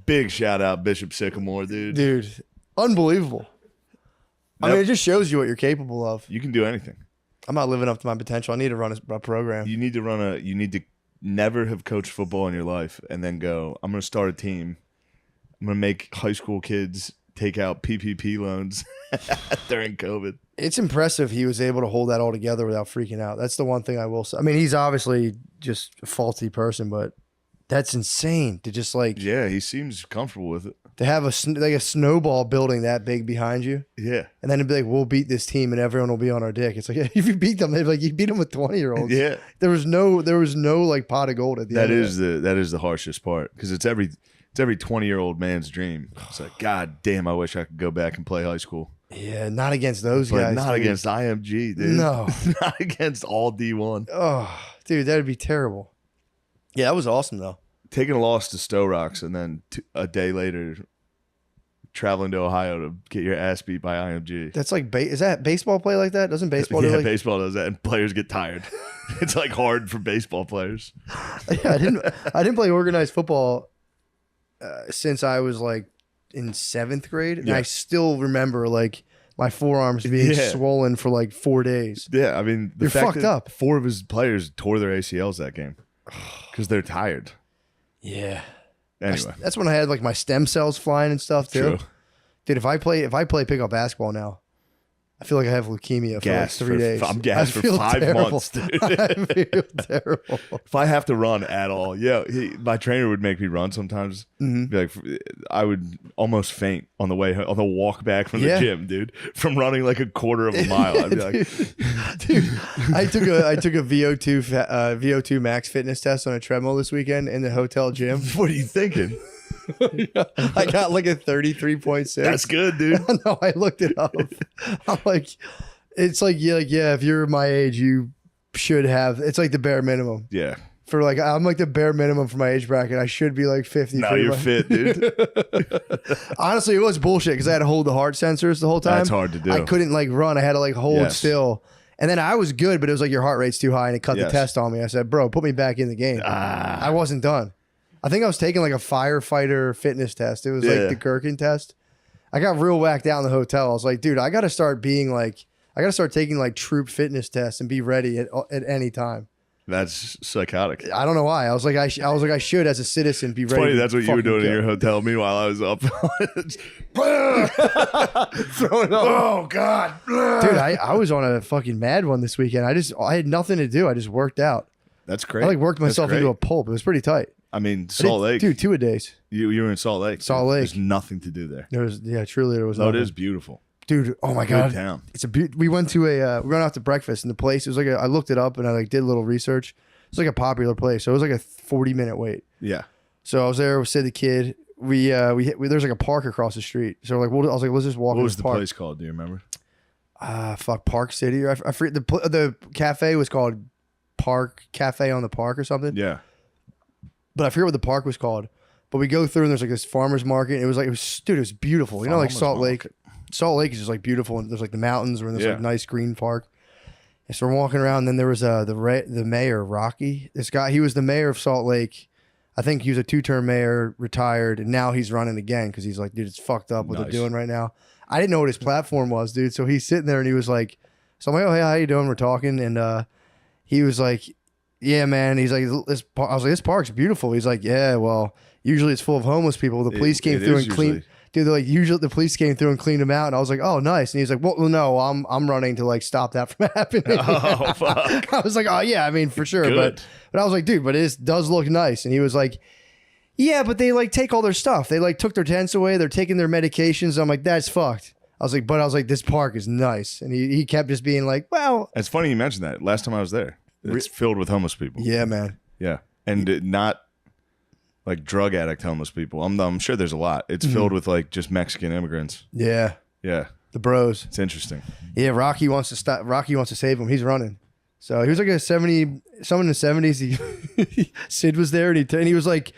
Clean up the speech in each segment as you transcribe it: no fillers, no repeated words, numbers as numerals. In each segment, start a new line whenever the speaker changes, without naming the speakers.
Big shout out Bishop Sycamore, dude.
Dude, unbelievable. I mean, it just shows you what you're capable of.
You can do anything.
I'm not living up to my potential. I need to run a program.
You need to never have coached football in your life and then go, I'm going to start a team. I'm going to make high school kids take out PPP loans during COVID.
It's impressive he was able to hold that all together without freaking out. That's the one thing I will say. I mean, he's obviously just a faulty person, but that's insane to just like...
Yeah, he seems comfortable with it.
To have a snowball building that big behind you.
Yeah.
And then to be like, we'll beat this team and everyone will be on our dick. It's like, if you beat them, they're like, you beat them with 20-year-olds.
Yeah.
There was no like pot of gold at the end.
That is the harshest part because it's every 20-year-old man's dream. It's like, God damn, I wish I could go back and play high school.
Yeah, not against those guys.
Not against IMG, dude.
No.
Not against all D1.
Oh, dude, that'd be terrible. Yeah, that was awesome, though.
Taking a loss to Stowe Rocks and then a day later traveling to Ohio to get your ass beat by IMG.
That's like, is that baseball play like that? Doesn't baseball do like...
baseball does that and players get tired. It's like hard for baseball players.
Yeah, I didn't play organized football since I was like in 7th grade. And I still remember like my forearms being swollen for like 4 days.
Yeah, I mean,
you're fucked up.
4 of his players tore their ACLs that game because they're tired.
Yeah.
Anyway,
that's when I had like my stem cells flying and stuff too.
True.
Dude, if I play pickup basketball now, I feel like I have leukemia for like 3 days.
I'm gassed for 5 months, dude.
I feel terrible.
If I have to run at all, my trainer would make me run sometimes.
Mm-hmm.
Be like, I would almost faint on the walk back from the gym, dude, from running like a quarter of a mile. I'd be like,
dude, I took a VO2 max fitness test on a treadmill this weekend in the hotel gym.
What are you thinking?
I got like a 33.6.
That's good, dude.
No, I looked it up. I'm like, it's like, yeah, if you're my age, you should have, it's like the bare minimum.
Yeah.
For like, I'm like the bare minimum for my age bracket. I should be like 50.
No, you're fit, dude.
Honestly, it was bullshit because I had to hold the heart sensors the whole time.
That's hard to do.
I couldn't like run. I had to like hold still. And then I was good, but it was like your heart rate's too high and it cut the test on me. I said, bro, put me back in the game. I wasn't done. I think I was taking like a firefighter fitness test. It was like the Gherkin test. I got real whacked out in the hotel. I was like, dude, I got to start taking like troop fitness tests and be ready at any time.
That's psychotic.
I don't know why. I was like, I should as a citizen be ready.
Funny, that's what you were doing in your hotel. Meanwhile, I was up.
Throwing up.
Oh God,
dude, I was on a fucking mad one this weekend. I had nothing to do. I just worked out.
That's great.
I like worked myself into a pulp. It was pretty tight.
I mean, Salt Lake,
dude, 2-a-days.
You were in Salt Lake.
There's
nothing to do there.
Truly there was.
Oh, it is beautiful,
dude. Oh my God,
town.
It's we went out to breakfast and the place. It was like I looked it up and I like did a little research. It's like a popular place, so it was like a 40-minute wait.
Yeah.
So I was there with Sid the kid. There's like a park across the street. So like, I was like, let's just walk.
What was
the
park. Place called? Do you remember?
Park City. I forget the cafe was called Park Cafe on the Park or something.
Yeah.
But I forget what the park was called. But we go through and there's like this farmer's market. And it was beautiful. You know, like Salt Lake. Salt Lake is just like beautiful. And there's like the mountains and there's like nice green park. And so we're walking around. And then there was the mayor, Rocky. This guy, he was the mayor of Salt Lake. I think he was a 2-term mayor, retired. And now he's running again because he's like, dude, it's fucked up what they're doing right now. I didn't know what his platform was, dude. So he's sitting there and he was like, so I'm like, oh, hey, how you doing? We're talking. And he was like, yeah, man. He's like, I was like, this park's beautiful. He's like, yeah, well, usually it's full of homeless people. The police came through and cleaned. Dude, they're like, usually the police came through and cleaned them out. And I was like, oh, nice. And he's like, well, no, I'm running to like stop that from happening.
Oh, fuck.
I was like, oh, yeah, I mean, for sure. But I was like, dude, but it does look nice. And he was like, yeah, but they like take all their stuff. They like took their tents away. They're taking their medications. I'm like, that's fucked. I was like, this park is nice. And he kept just being like, well.
It's funny you mentioned that. Last time I was there. It's filled with homeless people.
Yeah, man.
Yeah. And not like drug addict homeless people. I'm sure there's a lot. It's filled with like just Mexican immigrants.
Yeah.
Yeah.
The bros.
It's interesting.
Yeah, Rocky wants to save him. He's running. So he was like someone in the 70s. Sid was there and he was like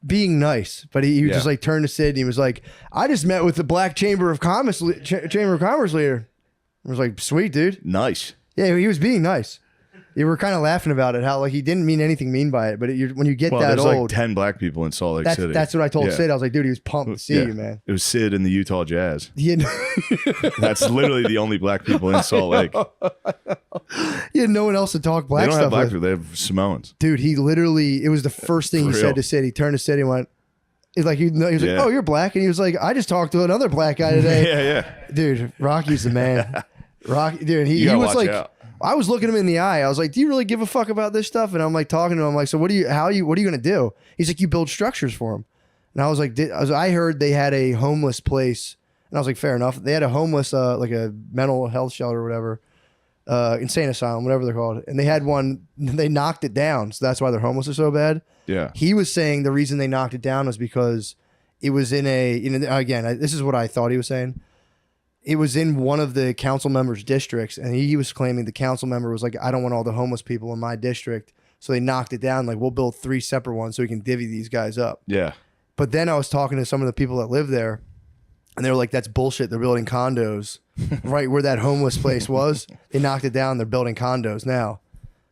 being nice, but he just like turned to Sid and he was like, I just met with the Black Chamber of Commerce leader. I was like, sweet, dude.
Nice.
Yeah, he was being nice. You were kind of laughing about it, how like he didn't mean anything mean by it, but when you get that
there's
old,
like 10 black people in Salt Lake City.
That's what I told Sid. I was like, dude, he was pumped to see you, man.
It was Sid and the Utah Jazz.
He had,
That's literally the only black people in Salt Lake.
He had no one else to talk black
They don't
stuff
have black
with.
people. They have Samoans.
Dude, he literally, it was the first thing he said to Sid. He turned to Sid and went, he's like, he was like, oh, you're black. And he was like, I just talked to another black guy today.
Yeah.
Dude, Rocky's the man. Rocky, dude, he was like, I was looking him in the eye. I was like, do you really give a fuck about this stuff? And I'm like talking to him. I'm like, so what are you going to do? He's like, you build structures for him. And I was like, I heard they had a homeless place. And I was like, fair enough. They had a homeless, like a mental health shelter or whatever, insane asylum, whatever they're called. And they had one, they knocked it down. So that's why their homeless are so bad.
Yeah.
He was saying the reason they knocked it down was because it was in again, this is what I thought he was saying. It was in one of the council members' districts, and he was claiming the council member was like, I don't want all the homeless people in my district. So they knocked it down. Like, we'll build 3 separate ones so we can divvy these guys up.
Yeah.
But then I was talking to some of the people that live there, and they were like, that's bullshit. They're building condos right where that homeless place was. They knocked it down. They're building condos now.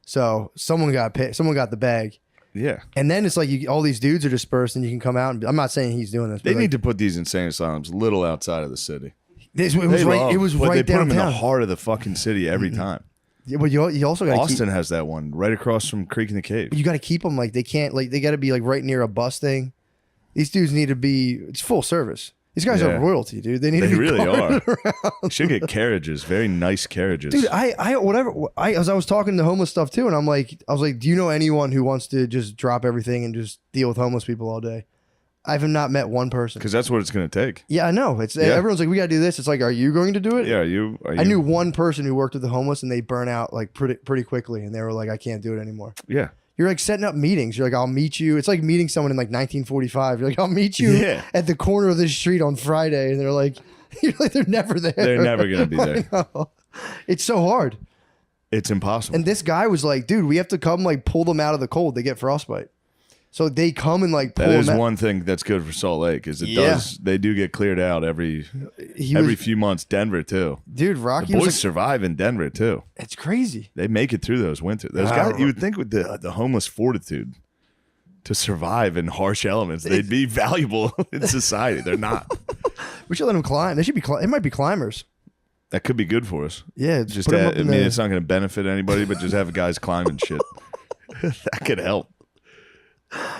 So someone got paid. Someone got the bag.
Yeah.
And then it's like all these dudes are dispersed, and you can come out. And I'm not saying he's doing this.
They need to put these insane asylums a little outside of the city.
It was right
they
downtown.
put them in the heart of the fucking city every time.
Yeah, but you also got
Austin has that one right across from Creek in the Cave.
You got to keep them like they can't like they got to be like right near a bus thing. These dudes need to be. It's full service. These guys are royalty, dude. They
really are. Should get carriages, very nice carriages,
dude. I was talking to homeless stuff too, and I was like, do you know anyone who wants to just drop everything and just deal with homeless people all day? I have not met one person.
Because that's what it's going to take.
Yeah, I know. Everyone's like, we got to do this. It's like, are you going to do it?
Yeah, are you?
I knew one person who worked with the homeless, and they burn out like pretty quickly, and they were like, I can't do it anymore.
Yeah.
You're like setting up meetings. You're like, I'll meet you. It's like meeting someone in like 1945. You're like, I'll meet you at the corner of this street on Friday, and they're like, you're like, they're never there.
They're never going to be there.
It's so hard.
It's impossible.
And this guy was like, dude, we have to come like pull them out of the cold. They get frostbite. So they come and like pull
that is
them out.
one thing that's good for Salt Lake is they do get cleared out every few months. Denver too,
dude. Rocky
the boys survive in Denver too.
It's crazy.
They make it through those winters. Those guys, you would think with the homeless fortitude to survive in harsh elements, they'd be valuable in society. They're not.
We should let them climb. They should be. It might be climbers.
That could be good for us.
Yeah,
just it's not going to benefit anybody, but just have guys climbing shit. That could help.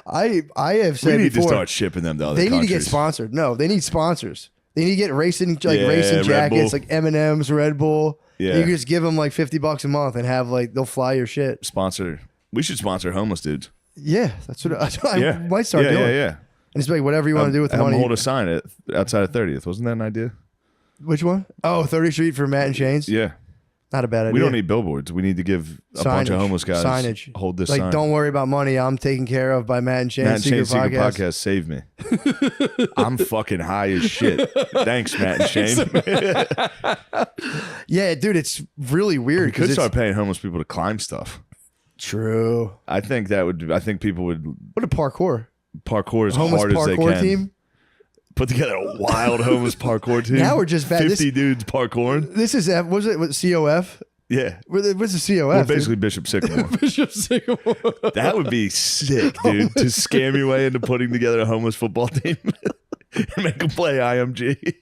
I have said
we need
before,
to start shipping them to other
countries. They need to get
countries.
Sponsored. No, they need sponsors. They need to get racing jackets like M&M's, Red Bull. Yeah, you can just give them like $50 a month and have like they'll fly your shit.
Sponsor. We should sponsor homeless dudes.
Yeah, that's what I might start doing.
Yeah.
And just be like whatever you want to do with the money.
Hold a sign outside of 30th. Wasn't that an idea?
Which one? Oh, 30th Street for Matt and Shane's.
Yeah.
Not a bad idea.
We don't need billboards. We need to give a bunch of homeless guys hold this sign.
Don't worry about money. I'm taken care of by Matt and Shane's
Matt and Shane's Secret
Podcast.
Save me. I'm fucking high as shit. Thanks, Matt and Shane.
Yeah, dude, it's really weird.
We could start paying homeless people to climb stuff.
True.
I think people would.
What a parkour
Parkour as hard as they can.
Team?
Put together a wild homeless parkour team.
Now we're just bad.
50 dudes parkouring.
This is what COF?
Yeah.
What's the COF?
We're basically Bishop Sycamore.
Bishop Sycamore.
That would be sick, dude. To scam your way into putting together a homeless football team and make them play IMG.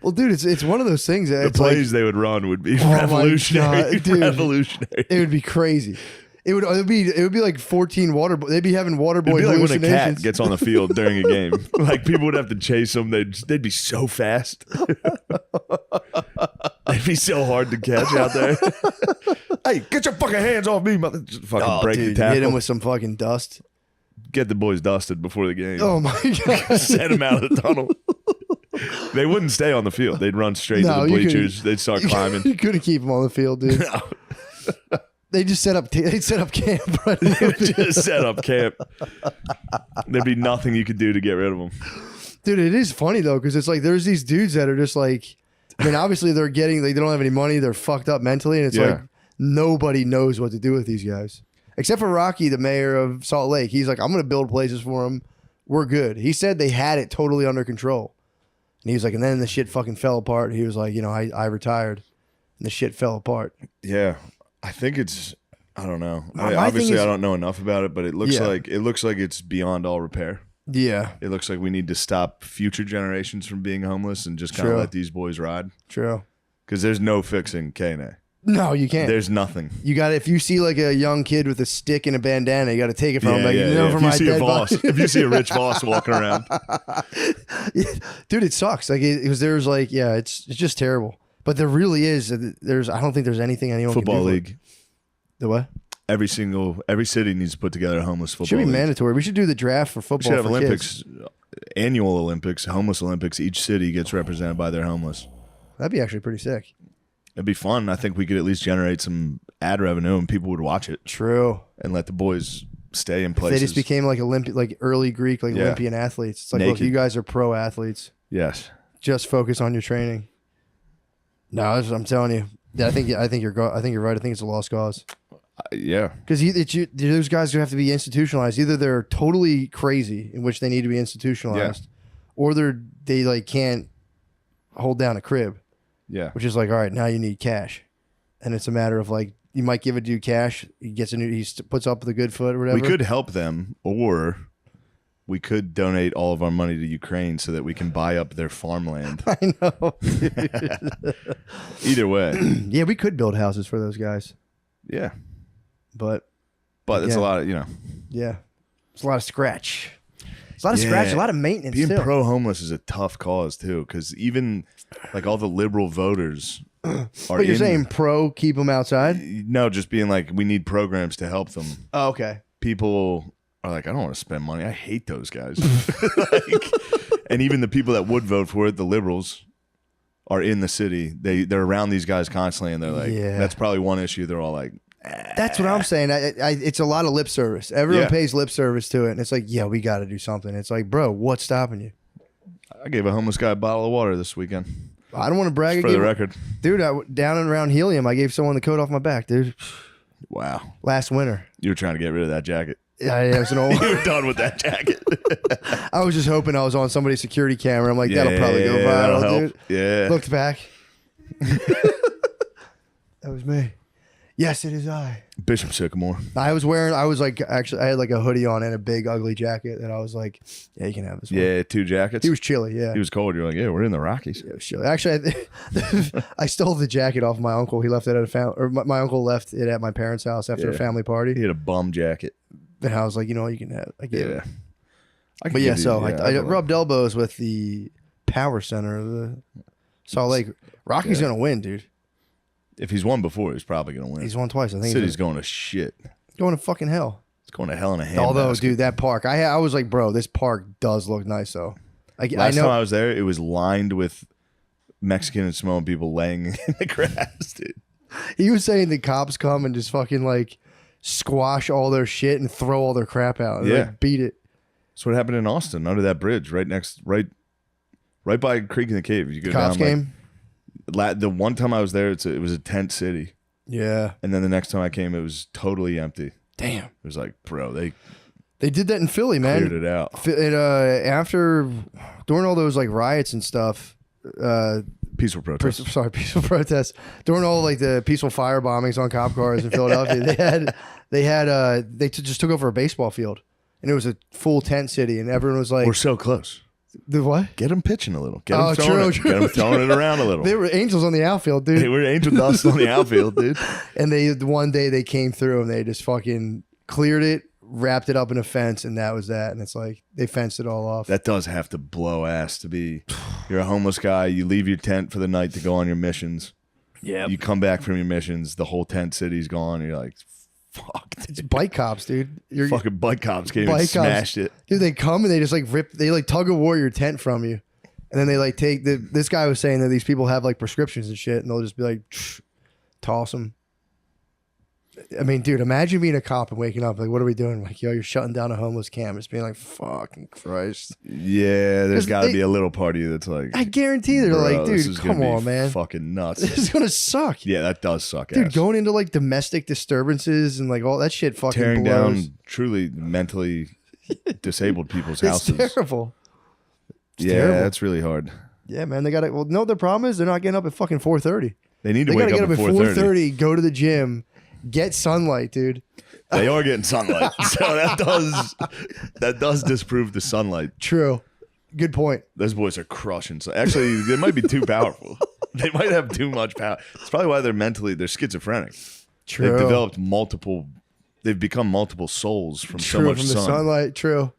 Well, dude, it's one of those things.
The plays they would run would be revolutionary.
God, dude,
revolutionary.
It would be crazy. It would be like 14 water. They'd be having water boy hallucinations.
Like when a cat gets on the field during a game. Like people would have to chase them. They'd be so fast. They'd be so hard to catch out there. Hey, get your fucking hands off me, mother! Just fucking break the tackle.
Hit him with some fucking dust.
Get the boys dusted before the game.
Oh my god!
Send them out of the tunnel. They wouldn't stay on the field. They'd run straight to the bleachers. They'd start climbing.
You couldn't keep them on the field, dude. No. They just set up. They'd set up camp. Right?
They would just set up camp. There'd be nothing you could do to get rid of them.
Dude, it is funny though, because it's like there's these dudes that are just like, I mean, obviously they're getting like they don't have any money. They're fucked up mentally, and it's like nobody knows what to do with these guys except for Rocky, the mayor of Salt Lake. He's like, I'm going to build places for them. We're good. He said they had it totally under control. And he was like, and then the shit fucking fell apart. He was like, I retired. and the shit fell apart.
Yeah, I think it's. I don't know.
My
Obviously,
thing is-
I don't know enough about it, but it looks like it's beyond all repair.
Yeah,
It looks like we need to stop future generations from being homeless and just kind of
True.
let these boys ride.
true.
Because there's no fixing K&A.
No, you can't.
There's nothing.
You got if you see like a young kid with a stick and a bandana, you got to take it from him. Like,
If you see a Voss, if you see a rich Voss walking around,
dude, it sucks. Like because there's like it's just terrible. But there really is. I don't think there's anything anyone
football
can do.
league.
The what?
Every city needs to put together a homeless football.
Should be
league.
mandatory. We should do the draft for football.
We should have
for
Olympics,
kids.
annual Olympics, homeless Olympics. Each city gets represented by their homeless.
That'd be actually pretty sick.
It'd be fun. I think we could at least generate some ad revenue and people would watch it
True.
and let the boys stay in
If
places.
they just became like like early Greek, like Olympian athletes. It's like, look,
Naked.
you guys are pro athletes.
Yes.
Just focus on your training. No, I'm telling you. Yeah, I think you're right. I think it's a lost cause.
Yeah.
Because those guys have to be institutionalized. Either they're totally crazy, in which they need to be institutionalized, or they like can't hold down a crib.
Yeah.
Which is like, all right, now you need cash, and it's a matter of like you might give a dude cash, he puts up the good foot or whatever.
We could help them, or we could donate all of our money to Ukraine so that we can buy up their farmland.
I know.
Either way.
Yeah, we could build houses for those guys,
Yeah.
but
It's a lot of,
yeah, it's a lot of scratch. It's a lot of scratch, a lot of maintenance.
Being
too.
pro-homeless is a tough cause, too, because even like all the liberal voters are
But you're saying pro keep them outside?
No, just being like, we need programs to help them.
Oh, okay.
People are like, I don't want to spend money. I hate those guys. And even the people that would vote for it, the liberals, are in the city. They're around these guys constantly, and they're like, that's probably one issue. They're all like,
That's what I'm saying. It's a lot of lip service. Everyone pays lip service to it, and it's like, yeah, we got to do something. It's like, bro, what's stopping you?
I gave a homeless guy a bottle of water this weekend.
I don't want to brag.
For the record.
Dude, down and around Helium, I gave someone the coat off my back, dude.
Wow.
Last winter.
You were trying to get rid of that jacket.
Yeah, it was an old.
You were done with that jacket.
I was just hoping I was on somebody's security camera. I'm like, that'll probably go viral, dude.
Yeah.
Looked back. That was me. Yes, it is I.
Bishop Sycamore.
I had like a hoodie on and a big ugly jacket that I was like, yeah, you can have this one.
Yeah, 2 jackets.
He was chilly, yeah.
He was cold. You're like, yeah, we're in the Rockies.
Yeah, it was chilly. Actually, I stole the jacket off my uncle. He left it at my uncle left it at my parents' house after a family party.
He had a bum jacket.
And I was like, you know what, you can have it. I gave it. But I rubbed elbows with the power center of the Salt Lake. Rocky's going to win, dude.
If he's won before, he's probably going to win.
He's won twice. I think
City's going to shit.
Going to fucking hell.
It's going to hell in a handbasket.
Although, dude, that park, I was like, bro, this park does look nice, though.
Last time I was there, it was lined with Mexican and Samoan people laying in the grass, dude.
He was saying the cops come and just fucking like squash all their shit and throw all their crap out. And, like, beat it.
That's what happened in Austin under that bridge, right by Creek in the Cave. You go
Cops
down,
came.
The one time I was there, it was a tent city.
Yeah.
And then the next time I came, it was totally empty.
Damn.
It was like, bro, they
did that in Philly, man.
cleared it out.
During all those like riots and stuff,
Peaceful protests.
peaceful protests. During all like the peaceful fire bombings on cop cars in Philadelphia, they just took over a baseball field, and it was a full tent city, and everyone was like,
"We're so close."
The what?
Get them pitching a little. Get them throwing it around a little.
They were angels on the outfield, dude.
They were angel dust on the outfield, dude.
And one day they came through and they just fucking cleared it, wrapped it up in a fence, and that was that. And it's like they fenced it all off.
That does have to blow ass to be. You're a homeless guy. You leave your tent for the night to go on your missions. Yeah. You come back from your missions. The whole tent city's gone. And you're like, fuck.
It's bike cops, dude.
Fucking bike cops came and smashed it.
Dude, they come and they just like they like tug of war your tent from you. And then they like take this guy was saying that these people have like prescriptions and shit, and they'll just be like, toss them. I mean, dude, imagine being a cop and waking up like, what are we doing? Like, yo, you're shutting down a homeless camp. It's being like, fucking Christ.
Yeah, there's got to be a little part of you that's like,
I guarantee they're like, dude, come on, man.
Fucking nuts.
This is gonna suck.
Yeah, that does suck.
Dude,
ass.
going into like domestic disturbances and like all that shit fucking
tearing
blows.
down truly mentally disabled people's
It's
houses.
terrible. It's
yeah,
terrible.
that's really hard.
Yeah, man, they got it. Well, no, the problem is they're not getting up at fucking 4:30.
They need to
They
wake
gotta
up
get
at
up at
4:30.
4:30, go to the gym, get sunlight, dude.
They are getting sunlight, so that does disprove the sunlight.
True. Good point.
Those boys are crushing. So actually, they might be too powerful. They might have too much power. It's probably why they're schizophrenic.
True.
They've developed they've become multiple souls from so much
from
sun.
the sunlight. True.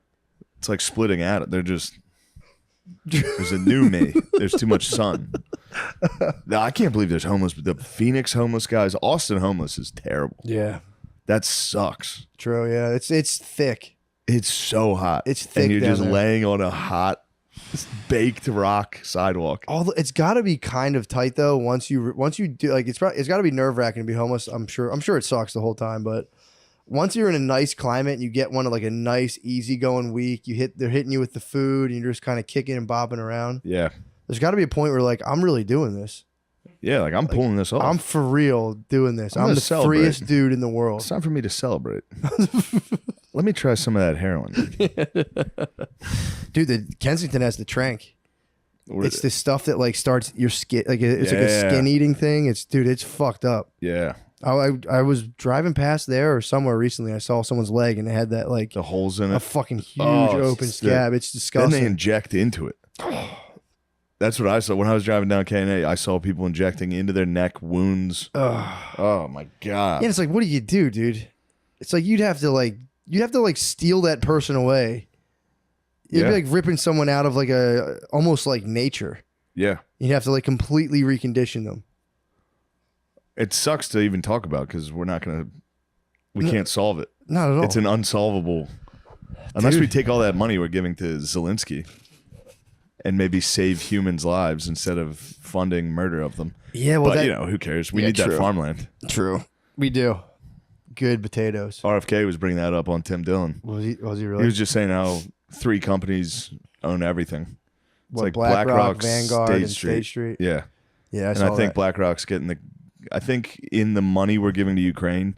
It's like splitting out. There's a new me. There's too much sun. No, I can't believe there's homeless. The Phoenix homeless guys. Austin homeless is terrible.
Yeah.
That sucks.
True. Yeah. It's thick.
It's so hot.
It's thick.
And you're
down
just
there.
laying on a hot, baked rock sidewalk.
It's got to be kind of tight though. Once you do, like, it's got to be nerve wracking to be homeless. I'm sure it sucks the whole time, but once you're in a nice climate and you get one of like a nice easygoing week, they're hitting you with the food and you're just kind of kicking and bopping around.
Yeah.
There's got to be a point where like I'm really doing this.
Yeah, like I'm pulling this off.
I'm for real doing this. I'm the
celebrate.
freest dude in the world.
It's time for me to celebrate. Let me try some of that heroin.
Dude, the Kensington has the trank. It's the stuff that like starts your skin, like it's like a skin eating thing. It's fucked up.
Yeah.
I was driving past there or somewhere recently. I saw someone's leg and they had that like
The holes in
a
it.
fucking huge
Oh,
open scab. It's
Then
disgusting.
they inject into it. That's what I saw when I was driving down K&A. I saw people injecting into their neck wounds. Oh my god!
Yeah, it's like, what do you do, dude? It's like you'd have to steal that person away. It'd be like ripping someone out of like almost like nature.
Yeah,
You'd have to like completely recondition them.
it sucks to even talk about because we can't solve it.
Not at all.
It's an unsolvable unless we take all that money we're giving to Zelensky and maybe save humans' lives instead of funding murder of them.
Yeah, well,
but who cares? We need that farmland.
True, we do. Good potatoes.
RFK was bringing that up on Tim Dillon.
Was he really?
He was just saying how 3 companies own everything. It's like
BlackRock,
BlackRock,
Vanguard, and State Street.
Yeah.
Yeah,
I think BlackRock's getting I think in the money we're giving to Ukraine,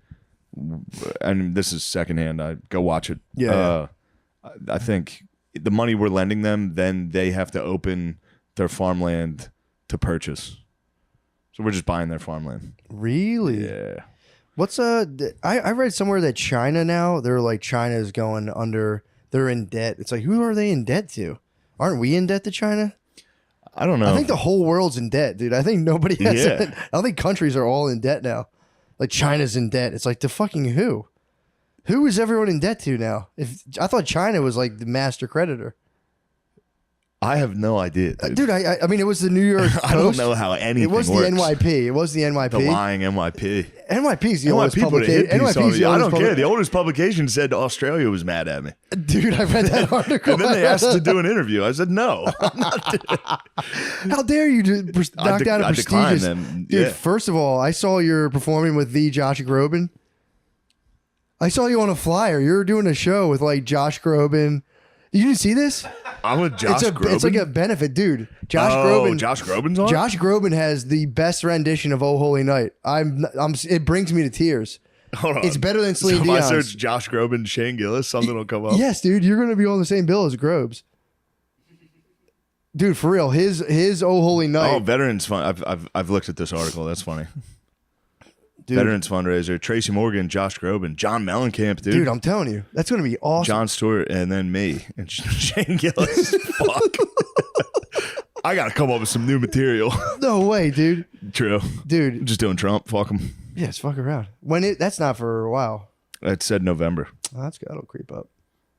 and this is secondhand, I go watch it.
Yeah.
I think the money we're lending them, then they have to open their farmland to purchase. So we're just buying their farmland.
Really?
Yeah.
What's I read somewhere that China now, China is going under, they're in debt. It's like, who are they in debt to? Aren't we in debt to China?
I don't know.
I think the whole world's in debt, dude. I think nobody has
Yeah.
I don't think countries are all in debt now. Like China's in debt. It's like, to fucking who? Who is everyone in debt to now? I thought China was like the master creditor.
I have no idea, dude.
Dude, I mean, it was the New York Post.
I don't know how anything
It was
works.
the NYP. It was the NYP.
The lying NYP.
NYP's the oldest
NYP put a hit
publication.
piece on me. I don't care. The
The
oldest publication said Australia was mad at me.
Dude, I read that article.
And then they asked to do an interview. I said, no. I'm not doing it.
How dare you knock down a
I declined
prestigious...
them.
Dude,
Yeah.
first of all, I saw you're performing with the Josh Groban. I saw you on a flyer. You were doing a show with like Josh Groban. You didn't see this?
I'm with Josh Groban.
It's like a benefit, dude. Josh Groban.
Josh Groban's on?
Josh Groban has the best rendition of "Oh Holy Night." It brings me to tears.
Hold on.
It's better than Celine
So if I
Dion's.
search Josh Groban, Shane Gillis, something will come up.
Yes, dude, you're gonna be on the same bill as Grobes. Dude, for real, his "Oh Holy Night."
Oh, Veterans Fund. I've looked at this article. That's funny.
Dude.
Veterans fundraiser. Tracy Morgan, Josh Groban, John Mellencamp, dude.
Dude, I'm telling you, that's gonna be awesome.
John Stewart, and then me and Shane Gillis. Fuck. I gotta come up with some new material.
No way, dude.
True.
Dude,
Just doing Trump. Fuck him.
yeah, it's fuck around. That's not for a while.
That said November.
Oh, that'll creep up.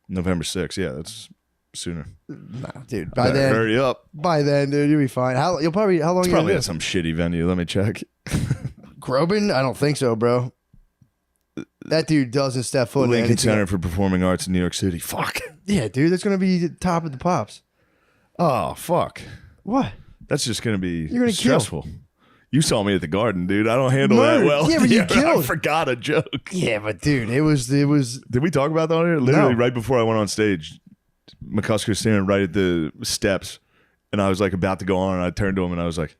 November 6th. Yeah, that's sooner.
Nah, dude.
Better hurry up.
By then, dude, you'll be fine. How long?
It's
you
probably
gonna
at some shitty venue. Let me check.
Groban? I don't think so, bro. That dude doesn't step foot in
Lincoln
anything.
Center for Performing Arts in New York City. Fuck.
Yeah, dude, that's gonna be the top of the pops.
Oh, fuck.
What?
That's just going to be
You're gonna
stressful. You saw me at the Garden, dude. I don't handle that well.
Yeah, but you
I
killed.
forgot a joke.
Yeah, but dude, it was.
Did we talk about that on here? Literally,
No.
right before I went on stage, McCusker's standing right at the steps, and I was like about to go on, and I turned to him, and I was like,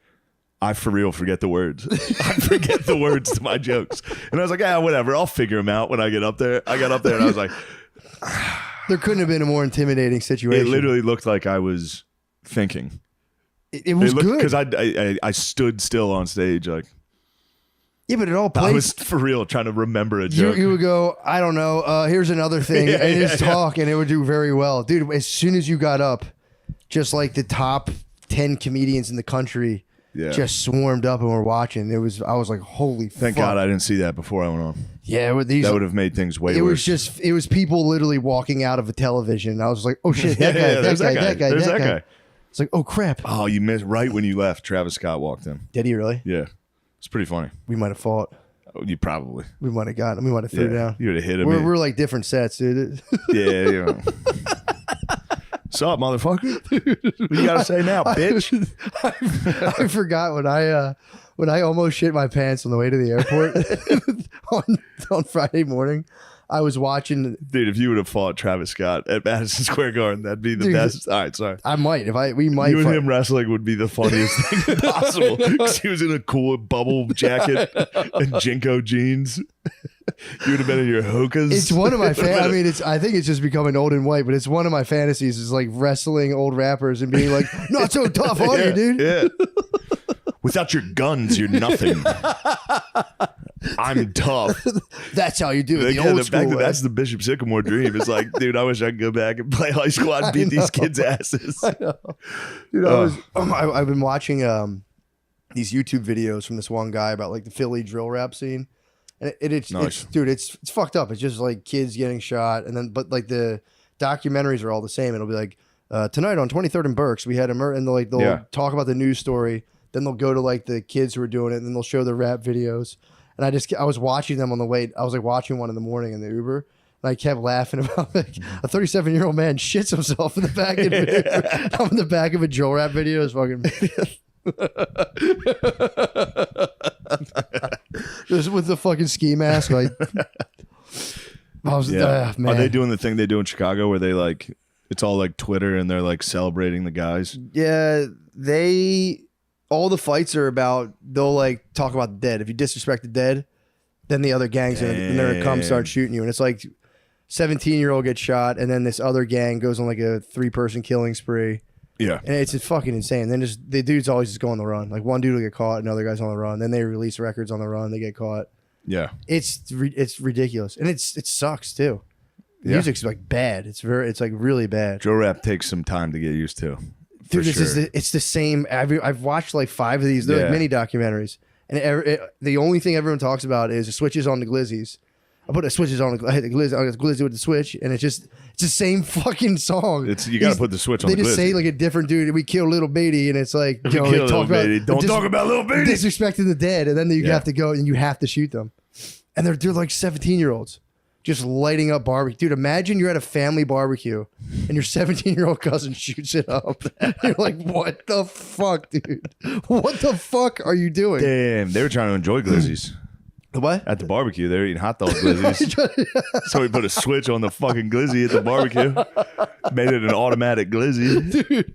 I for real forget the words. I forget the words to my jokes. And I was like, whatever. I'll figure them out when I get up there. I got up there, and I was like,
There couldn't have been a more intimidating situation.
it literally looked like I was thinking.
It was good.
Because I stood still on stage, like,
Yeah, but it all plays.
I was for real trying to remember a joke.
You would go, I don't know. Here's another thing, and just talk, and it would do very well, dude. As soon as you got up, just like the top 10 comedians in the country, just swarmed up and were watching. I was like, holy fuck.
Thank God I didn't see that before I went on.
Yeah, with these,
that would have made things way worse.
It was people literally walking out of a television. I was like, oh shit, that guy. It's like, oh crap.
Oh, you missed right when you left. Travis Scott walked in.
Did he really?
Yeah. It's pretty funny.
We might have fought.
Oh, you probably.
We might have gotten him. We might have threw down.
You would have hit him.
We're like different sets, dude.
Yeah. What's up, motherfucker? What you got to say now, bitch?
I forgot when I almost shit my pants on the way to the airport on Friday morning. I was watching.
Dude, if you would have fought Travis Scott at Madison Square Garden, that'd be the best. All right, sorry.
I might. We might.
You and him wrestling would be the funniest thing possible. Because he was in a cool bubble jacket and Jinko jeans. You would have been in your hokas.
It's one of my I think it's just becoming old and white, but it's one of my fantasies is like wrestling old rappers and being like, not so tough, are you, dude?
Yeah. Without your guns, you're nothing. I'm tough.
That's how you do it. The old school way.
That's the Bishop Sycamore dream. It's like, dude, I wish I could go back and play high school and beat these kids' asses.
I know. Dude, I've been watching these YouTube videos from this one guy about like the Philly drill rap scene. And it's
nice.
It's fucked up. It's just like kids getting shot, and then but like the documentaries are all the same. It'll be like tonight on 23rd and Berks we had a murder, and they'll talk about the news story. Then they'll go to like the kids who are doing it, and then they'll show the rap videos. And I was watching them on the way. I was like watching one in the morning in the Uber, and I kept laughing about like a 37-year-old man shits himself in the back of it. I'm in the back of a drill rap video. It's fucking. Just with the fucking ski mask, like man.
Are they doing the thing they do in Chicago where they like it's all like Twitter and they're like celebrating the guys?
Yeah, all the fights are about they'll like talk about the dead. If you disrespect the dead, then the other gangs are gonna come start shooting you, and it's like 17-year-old gets shot, and then this other gang goes on like a 3-person killing spree.
Yeah.
And it's fucking insane. Then the dudes always just go on the run. Like one dude will get caught, another guy's on the run. Then they release records on the run, they get caught.
Yeah.
It's ridiculous. And it sucks too. The music's like bad. It's like really bad.
Drill rap takes some time to get used to.
Dude, it's the same. I've watched like 5 of these. They're like mini documentaries. And the only thing everyone talks about is the switches on the glizzies. I put the switches on. I hit the glizzy with the switch, and it's the same fucking song.
You got to put the switch on.
They just say like a different dude. We killed Little Beatty, and it's like
they talk about don't talk about Little Beatty,
disrespecting the dead, and then you have to go and you have to shoot them, and they're like 17-year-olds just lighting up barbecue. Dude, imagine you're at a family barbecue and your 17-year-old cousin shoots it up. You're like, what the fuck, dude? What the fuck are you doing?
Damn, they were trying to enjoy glizzies.
What?
At the barbecue, they were eating hot dog glizzies. So we put a switch on the fucking glizzy at the barbecue. Made it an automatic glizzy.
Dude,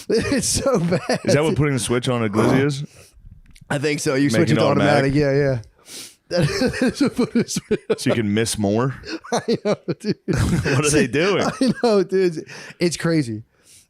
it's so bad.
Is that what putting the switch on a glizzy is?
I think so. You switch it to automatic. Yeah.
So you can miss more?
I know, dude.
What are they doing?
I know, dude. It's crazy.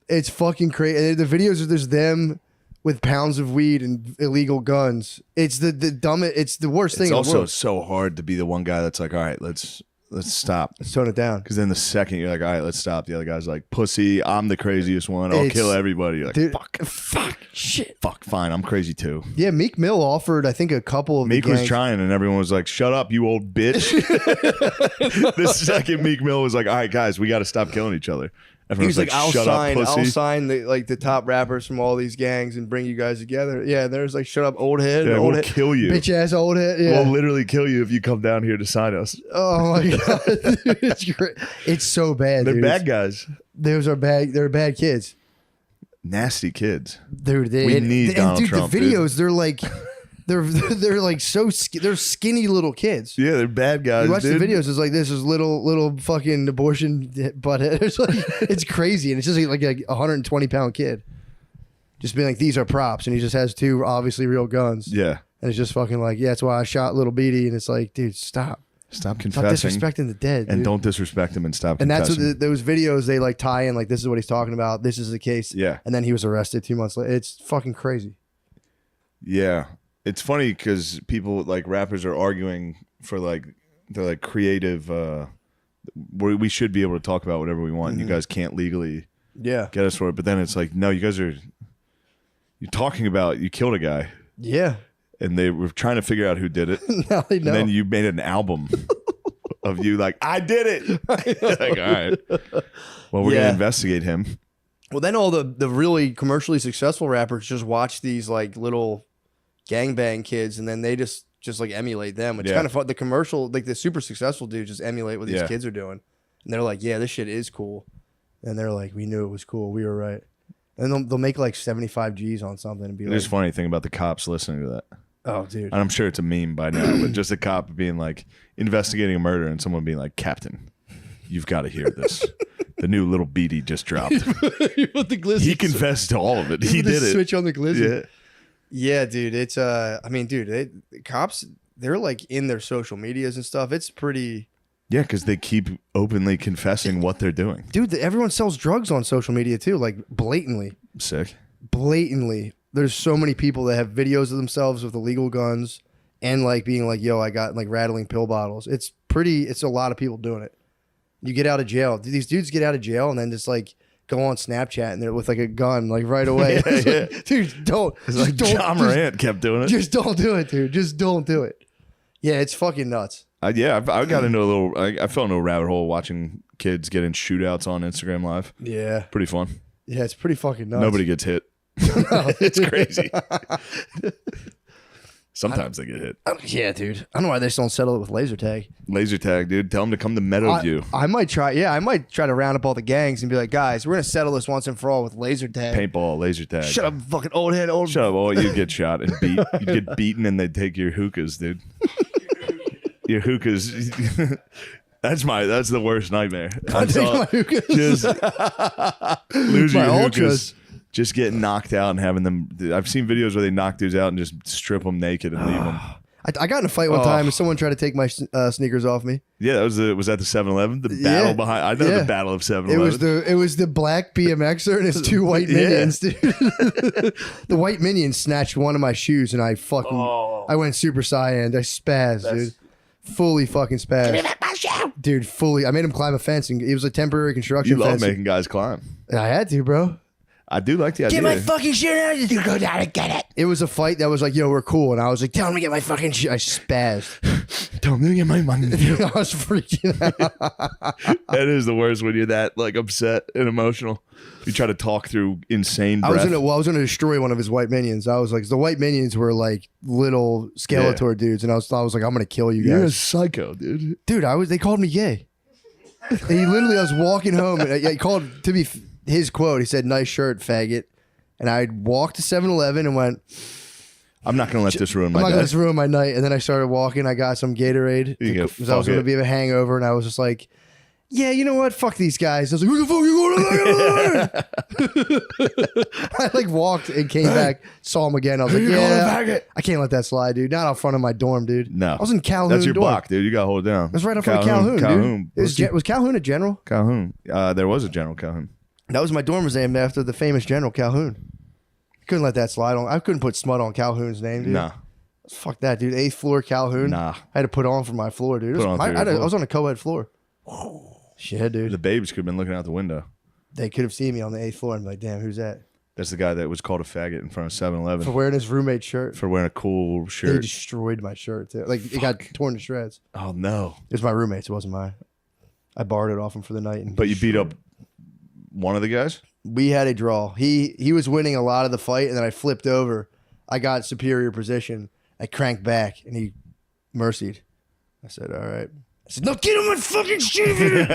It's fucking crazy. The videos are just them with pounds of weed and illegal guns. It's the dumbest. It's the worst thing.
It's also
in the world.
so hard to be the one guy that's like, all right, let's stop.
Let's tone it down.
Because then the second you're like, all right, let's stop. The other guy's like, pussy, I'm the craziest one. I'll kill everybody. You're like,
dude,
fuck, shit. Fuck, fine. I'm crazy too.
Yeah, Meek Mill offered, I think, a couple of
Meek was trying, and everyone was like, shut up, you old bitch. The second Meek Mill was like, all right, guys, we got to stop killing each other. Everyone's like,
I'll
shut up, pussy.
I'll sign the top rappers from all these gangs and bring you guys together. Yeah, there's like, shut up, old head.
Yeah,
we'll
kill you.
Bitch ass old head. Yeah.
We'll literally kill you if you come down here to sign us.
Oh my God. Dude, it's great. It's so bad.
They're
dude.
bad guys.
They're bad kids.
Nasty kids.
Dude,
we need Donald Trump.
The videos, dude. They're like they're like they're skinny little kids.
Yeah, they're bad guys.
You watch
dude.
the videos, it's like this is little fucking abortion butthead. It's like it's crazy, and it's just like a 120-pound kid, just being like, these are props, and he just has 2 obviously real guns.
Yeah,
and it's just fucking like, yeah, that's why I shot Little Beatty, and it's like, dude, stop
confessing,
stop disrespecting the dead, dude.
And don't disrespect him and stop.
And
confessing.
that's what those videos they like tie in, like this is what he's talking about. This is the case.
Yeah,
and then he was arrested 2 months later. It's fucking crazy.
Yeah. It's funny because people like rappers are arguing for like they're like creative. We should be able to talk about whatever we want. And you guys can't legally get us for it. But then it's like, no, you guys are. You're talking about you killed a guy.
Yeah.
And they were trying to figure out who did it.
Now they know.
And then you made an album of you like, I did it. Like, all right. Well, we're gonna investigate him.
Well, then all the really commercially successful rappers just watch these like little gangbang kids, and then they just like emulate them, which is kind of fun. The commercial, like the super successful dudes, just emulate what these kids are doing, and they're like, yeah, this shit is cool. And they're like, we knew it was cool. We were right. And they'll make like 75 G's on something and be like,
there's a funny thing about the cops listening to that.
Oh, dude.
And I'm sure it's a meme by now, but just a cop being like investigating a murder and someone being like, Captain, you've got to hear this. The new Little Beatty just dropped. He confessed to all of it. He did it.
Switch on the glizzy. Yeah, dude. It's I mean, dude, cops, they're like in their social medias and stuff. It's pretty.
Yeah, because they keep openly confessing what they're doing.
Dude, everyone sells drugs on social media too, like blatantly.
Sick.
Blatantly. There's so many people that have videos of themselves with illegal guns and like being like, yo, I got like rattling pill bottles. It's a lot of people doing it. You get out of jail. These dudes get out of jail and then just like go on Snapchat and they're with like a gun like right away. Dude, don't.
It's like John Morant kept doing it.
Just don't do it, dude. Just don't do it. Yeah, it's fucking nuts.
I got into a little, I fell into a rabbit hole watching kids get in shootouts on Instagram Live.
Yeah.
Pretty fun.
Yeah, it's pretty fucking nuts.
Nobody gets hit. It's crazy. Sometimes they get hit.
Yeah, dude. I don't know why they just don't settle it with laser tag.
Laser tag, dude. Tell them to come to Meadowview.
I might try. Yeah, I might try to round up all the gangs and be like, guys, we're gonna settle this once and for all with laser tag.
Paintball, laser tag.
Shut up, fucking old head, old.
Shut up, you'd get shot and beat. You'd get beaten and they'd take your hookahs, dude. Your hookahs. That's the worst nightmare.
I take my hookahs.
Just losing
my
your
ultras.
hookahs. Just getting knocked out and having them. I've seen videos where they knock dudes out and just strip them naked and leave them.
I got in a fight one time and someone tried to take my sneakers off me.
Yeah, was that the 7-Eleven? The battle behind. I know the battle of 7-Eleven.
It was the black BMXer and his two white minions, dude. The white minion snatched one of my shoes and I fucking I went super Saiyan. I spazzed, dude. Fully fucking spazzed. Give me back my shoe. Dude, fully. I made him climb a fence and it was a temporary construction fence.
You love making guys climb.
I had to, bro.
I do like the idea.
Get my fucking shoe now. You go down and get it. It was a fight that was like, yo, we're cool. And I was like, tell him to get my fucking shoe. I spazzed.
Tell him to get my money.
I was freaking out.
That is the worst when you're that like upset and emotional. You try to talk through insane breath.
I was gonna destroy one of his white minions. I was like, the white minions were like little Skeletor dudes, and I was like, I'm gonna kill you guys.
You're a psycho, dude.
Dude, they called me gay. And I was walking home, and he called to be his quote. He said, "Nice shirt, faggot." And I walked to 7-Eleven and went,
I'm not gonna let this ruin my
night. I'm not
day.
gonna let this ruin my night. And then I started walking. I got some Gatorade because I was gonna be a hangover, and I was just like, yeah, you know what? Fuck these guys. I was like, who the fuck you going to? I like walked and came back, saw him again. I was like, yeah, I can't let that slide, dude. Not out front of my dorm, dude.
No.
I was in Calhoun.
That's your
dorm.
block, dude. You got to hold it down.
That's right up front of Calhoun, dude. Was Calhoun a general?
Calhoun. There was a General Calhoun.
That was my dorm was named after the famous General Calhoun. Couldn't let that slide on. I couldn't put smut on Calhoun's name, dude.
Nah.
Fuck that, dude. 8th floor Calhoun.
Nah.
I had to put on for my floor, dude. I was on a co-ed floor. Shit, dude.
The babes could have been looking out the window.
They could have seen me on the 8th floor and be like, damn, who's that?
That's the guy that was called a faggot in front of 7-Eleven.
For wearing his roommate's shirt.
For wearing a cool shirt.
They destroyed my shirt, too. Like, it got torn to shreds.
Oh, no.
It was my roommate's. It wasn't mine. I borrowed it off him for the night.
But you beat up one of the guys?
We had a draw. He was winning a lot of the fight, and then I flipped over. I got superior position. I cranked back, and he mercied. I said, all right. I said, no, get him my fucking shit.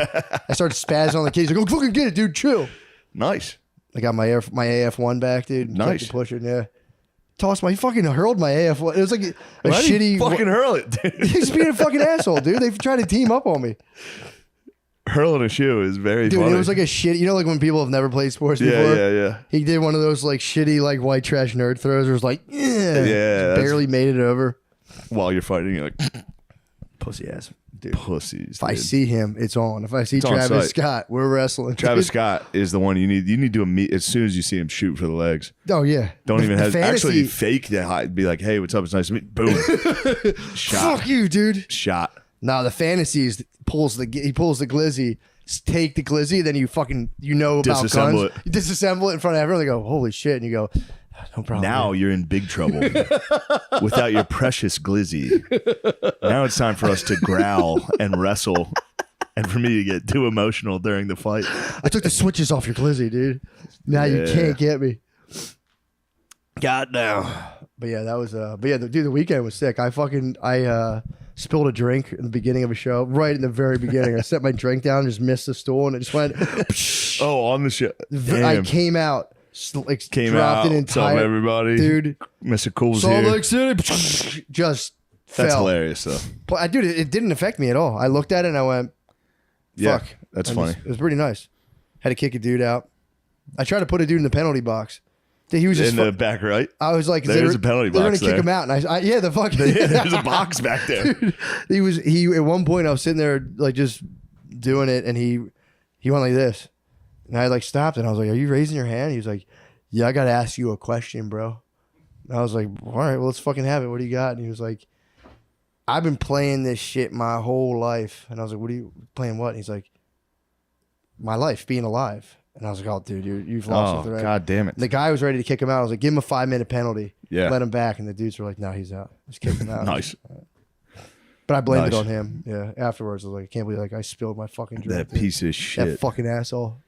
I started spazzing on the kid. He's like, oh, fucking get it, dude. Chill.
Nice.
I got my AF1 back, dude.
Nice.
Kept pushing, yeah. He fucking hurled my AF1. It was like a shitty.
Fucking hurl it, dude.
He's being a fucking asshole, dude. They tried to team up on me.
Hurling a shoe is very funny.
Dude, it was like a shitty, you know, like when people have never played sports before?
Yeah.
He did one of those like shitty, like white trash nerd throws where it was like, barely made it over.
While you're fighting, you're like,
pussy ass. dude.
Pussies.
If I see him, it's on. If I see Travis Scott, we're wrestling.
Travis Scott is the one you need. You need to meet as soon as you see him shoot for the legs.
Oh yeah.
Don't even have actually fake that. Be like, hey, what's up? It's nice to meet. Boom. Shot.
Fuck you, dude.
Shot.
No, the fantasy is he pulls the glizzy. Take the glizzy, then you fucking about
disassemble
guns. You disassemble it in front of everyone. They go, holy shit, and you go, no problem.
Now you're in big trouble without your precious glizzy. Now it's time for us to growl and wrestle, and for me to get too emotional during the fight.
I took the switches off your glizzy, dude. Now you can't get me. God damn. But yeah, that was dude, the weekend was sick. I spilled a drink in the beginning of a show, right in the very beginning. I set my drink down, just missed the stool, and it just went.
On the show.
I came out, dropped an entire.
What's up, everybody?
Dude.
Mr. Cool's
Salt
here.
Lake City. Just
That's
fell.
hilarious, though.
But dude, it didn't affect me at all. I looked at it and I went, fuck.
Yeah, that's funny.
It was pretty nice. Had to kick a dude out. I tried to put a dude in the penalty box. He was just
in the back right.
I was like,
there's a penalty box.
They're gonna kick him out, and the fucking
there's a box back there.
Dude, he at one point I was sitting there like just doing it, and he went like this, and I like stopped, and I was like, "Are you raising your hand?" He was like, "Yeah, I gotta ask you a question, bro." And I was like, "All right, well, let's fucking have it. What do you got?" And he was like, "I've been playing this shit my whole life," and I was like, "What are you playing? What?" And he's like, "My life, being alive." And I was like, "Oh, dude, you've lost it." Right?
God damn it!
The guy was ready to kick him out. I was like, "Give him a 5-minute penalty.
Yeah,
let him back." And the dudes were like, "No, he's out. Just kick him out."
Nice.
But I blamed it on him. Yeah. Afterwards, I was like, "I can't believe I spilled my fucking drink."
That piece of shit.
That fucking asshole.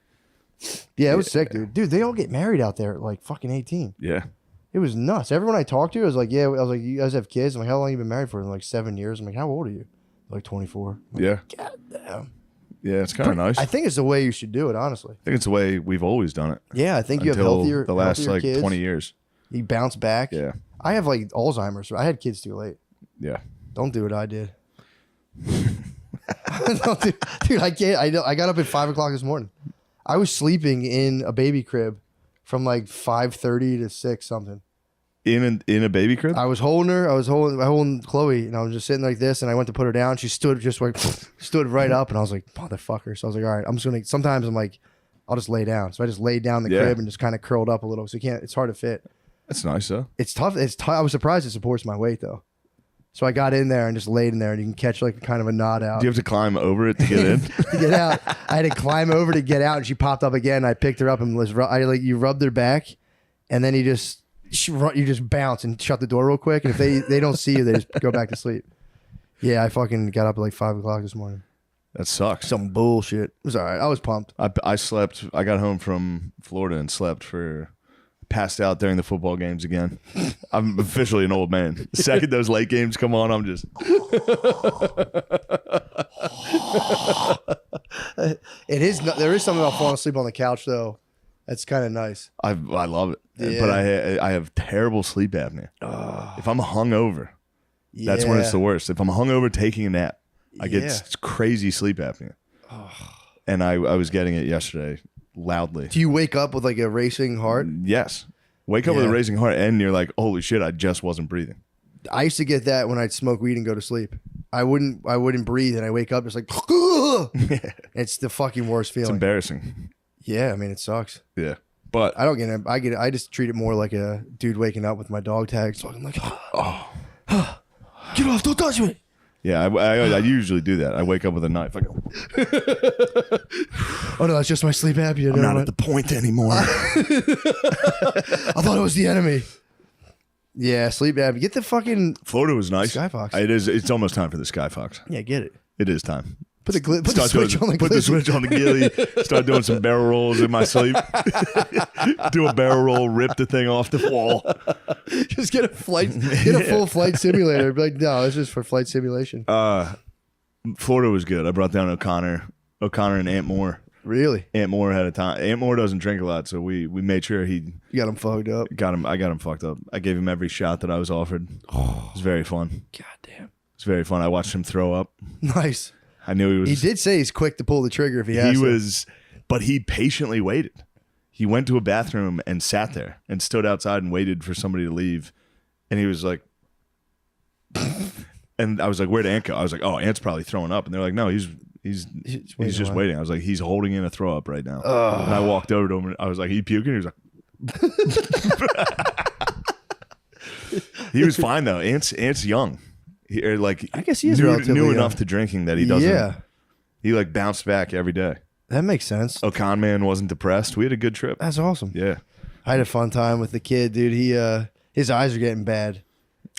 Yeah, it was sick, dude. Dude, they all get married out there at like fucking 18.
Yeah.
It was nuts. Everyone I talked to, I was like, "Yeah." I was like, "You guys have kids?" I'm like, "How long have you been married for?" And like 7 years. I'm like, "How old are you?" Like 24. Like,
yeah.
God damn.
Yeah, it's kind of nice.
I think it's the way you should do it, honestly.
I think it's the way we've always done it.
Yeah, I think you have healthier.
The last like
kids.
20 years.
You bounce back.
Yeah.
I have like Alzheimer's. I had kids too late.
Yeah.
Don't do what I did. Dude, I can't. I got up at 5 o'clock this morning. I was sleeping in a baby crib from like 5:30 to 6 something.
In a baby crib?
I was holding her. I was holding Chloe, and I was just sitting like this. And I went to put her down. She stood right up, and I was like, "Motherfucker!" So I was like, "All right, I'm just gonna." Sometimes I'm like, I'll just lay down. So I just laid down in the crib and just kind of curled up a little. So you can't. It's hard to fit.
That's nice though.
It's tough. I was surprised it supports my weight though. So I got in there and just laid in there, and you can catch like kind of a nod out.
Do you have to climb over it to get in?
To get out, I had to climb over to get out, and she popped up again. I picked her up and you rubbed her back, and then you just bounce and shut the door real quick. And if they don't see you, they just go back to sleep. Yeah, I fucking got up at like 5 o'clock this morning.
That sucks.
Some bullshit. It was all right. I was pumped.
I slept. I got home from Florida and passed out during the football games again. I'm officially an old man. The second those late games come on, I'm just.
There is something about falling asleep on the couch though. That's kind of nice.
I love it,
yeah.
But I have terrible sleep apnea. If I'm hungover, that's when it's the worst. If I'm hungover taking a nap, I get crazy sleep apnea. And I was getting it yesterday loudly.
Do you wake up with like a racing heart?
Yes. Wake up with a racing heart and you're like, holy shit, I just wasn't breathing.
I used to get that when I'd smoke weed and go to sleep. I wouldn't breathe and I wake up just like it's the fucking worst feeling.
It's embarrassing.
Yeah, I mean it sucks.
Yeah. But
I don't get it. I just treat it more like a dude waking up with my dog tags. So I'm like, get off, don't touch me.
Yeah, I usually do that. I wake up with a knife. I go,
oh no, that's just my sleep apnea.
I'm not at the point anymore.
I thought it was the enemy. Yeah, sleep apnea. Get the fucking
Florida was nice.
Skyfox.
It is. It's almost time for the Skyfox.
Yeah, get it.
It is time.
Put the switch on the
Put the switch on the ghillie. Start doing some barrel rolls in my sleep. Do a barrel roll, rip the thing off the wall.
Just get a full flight simulator. Be like, no, it's just for flight simulation.
Florida was good. I brought down O'Connor and Aunt Moore.
Really?
Aunt Moore had a time. Aunt Moore doesn't drink a lot, so we made sure
You got him fucked up.
I got him fucked up. I gave him every shot that I was offered. It was very fun.
God damn.
It's very fun. I watched him throw up.
Nice.
I knew he was.
He did say he's quick to pull the trigger if he has to.
But he patiently waited. He went to a bathroom and sat there and stood outside and waited for somebody to leave. And he was like, And I was like, where'd Ant go? I was like, oh, Ant's probably throwing up. And they're like, no, he's just waiting. I was like, he's holding in a throw up right now. And I walked over to him and I was like, he puking? He was like, he was fine though. Ant's young.
I guess he is
new
young.
enough to drinking that he doesn't. Yeah. He like bounced back every day.
That makes sense.
Con man wasn't depressed. We had a good trip.
That's awesome.
Yeah.
I had a fun time with the kid, dude. His eyes are getting bad.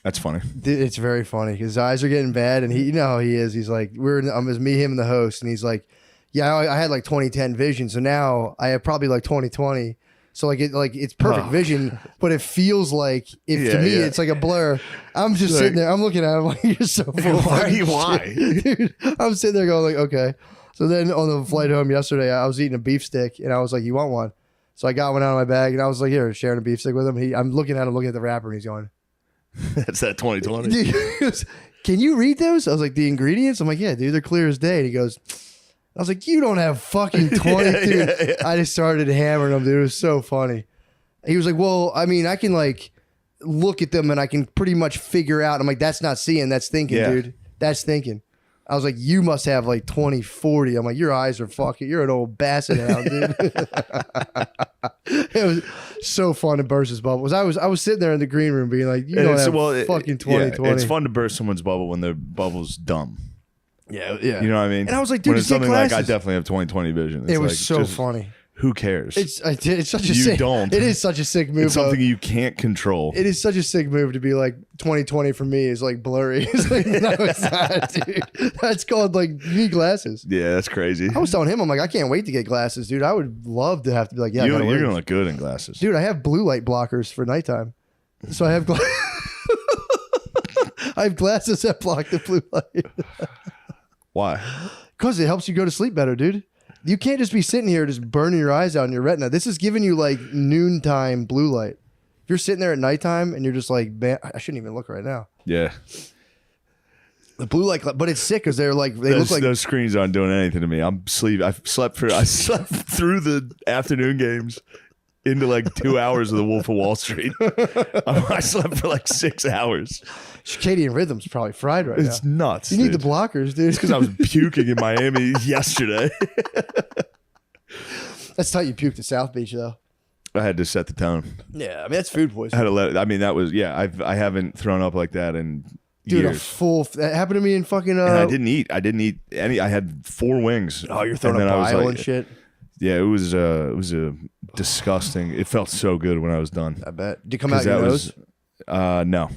That's funny.
Dude, it's very funny. His eyes are getting bad, and you know how he is. He's like, it was me, him, and the host, and he's like, yeah, I had like 20/10 vision, so now I have probably like 20/20. So it's perfect vision, but it feels like to me it's like a blur. I'm just sitting there. I'm looking at him like, you're so full.
Why?
Dude, I'm sitting there going like, okay. So then on the flight home yesterday, I was eating a beef stick, and I was like, you want one? So I got one out of my bag, and I was like, here, sharing a beef stick with him. I'm looking at the wrapper, and he's going,
that's that 2020.
He goes, can you read those? I was like, the ingredients? I'm like, yeah, dude, they're clear as day. And he goes, I was like, you don't have fucking 20, dude. Yeah. I just started hammering him, dude. It was so funny. He was like, well, I mean, I can like look at them and I can pretty much figure out. I'm like, that's not seeing, that's thinking, dude. That's thinking. I was like, you must have like 20/40. I'm like, your eyes are fucking, you're an old basset hound, dude. It was so fun to burst his bubbles. I was sitting there in the green room being like, you don't have fucking 20/20.
Yeah, it's fun to burst someone's bubble when their bubble's dumb.
Yeah.
You know what I mean?
And I was like, dude,
when it's something like I definitely have 20/20 vision.
It was so funny.
Who cares?
It's such a sick.
Don't.
It is such a sick move.
It's something you can't control.
It is such a sick move to be like 20/20 for me is like blurry. It's like, no, it's not, dude. That's called like you need glasses.
Yeah, that's crazy.
I was telling him, I'm like, I can't wait to get glasses, dude. I would love to have to be like, yeah,
you're gonna look good in glasses,
dude. I have blue light blockers for nighttime, so I have I have glasses that block the blue light.
Why?
Because it helps you go to sleep better, dude. You can't just be sitting here just burning your eyes out in your retina. This is giving you like noontime blue light. If you're sitting there at nighttime and you're just like, I shouldn't even look right now.
Yeah.
The blue light, but it's sick because they look like
those screens aren't doing anything to me. I slept through the afternoon games into like 2 hours of the Wolf of Wall Street. I slept for like 6 hours.
Circadian rhythm's probably fried right now.
It's nuts.
You need the blockers, dude.
It's because I was puking in Miami yesterday.
That's how you puked at South Beach, though.
I had to set the tone.
Yeah, I mean that's food poisoning.
I had to let. I mean that was I haven't thrown up like that in
dude.
Years.
That happened to me in fucking.
And I didn't eat any. I had 4 wings.
Oh, you're throwing up bile and shit.
Yeah, it was a disgusting. It felt so good when I was done.
I bet. Did you come out your nose?
No.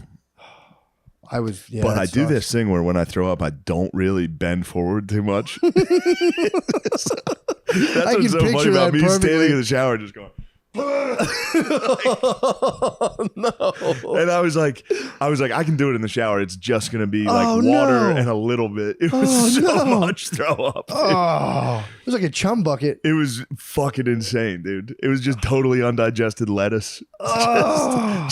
I was,
but I do this thing where when I throw up, I don't really bend forward too much. That's what's so funny about me standing in the shower, just going.
Oh, no.
And I was like, I can do it in the shower. It's just gonna be like water and a little bit. It was so much throw up.
Oh, it was like a chum bucket.
It was fucking insane, dude. It was just totally undigested lettuce.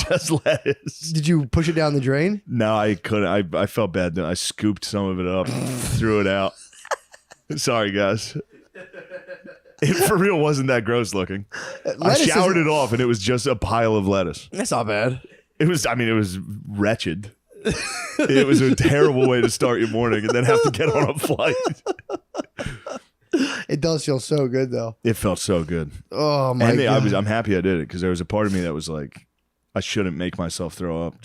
Just lettuce.
Did you push it down the drain?
No, I couldn't. I felt bad. I scooped some of it up, threw it out. Sorry, guys. It for real wasn't that gross looking. I showered it off and it was just a pile of lettuce.
That's not bad.
It was wretched. It was a terrible way to start your morning and then have to get on a flight.
It does feel so good though.
It felt so good.
Oh my God.
I'm happy I did it because there was a part of me that was like, I shouldn't make myself throw up.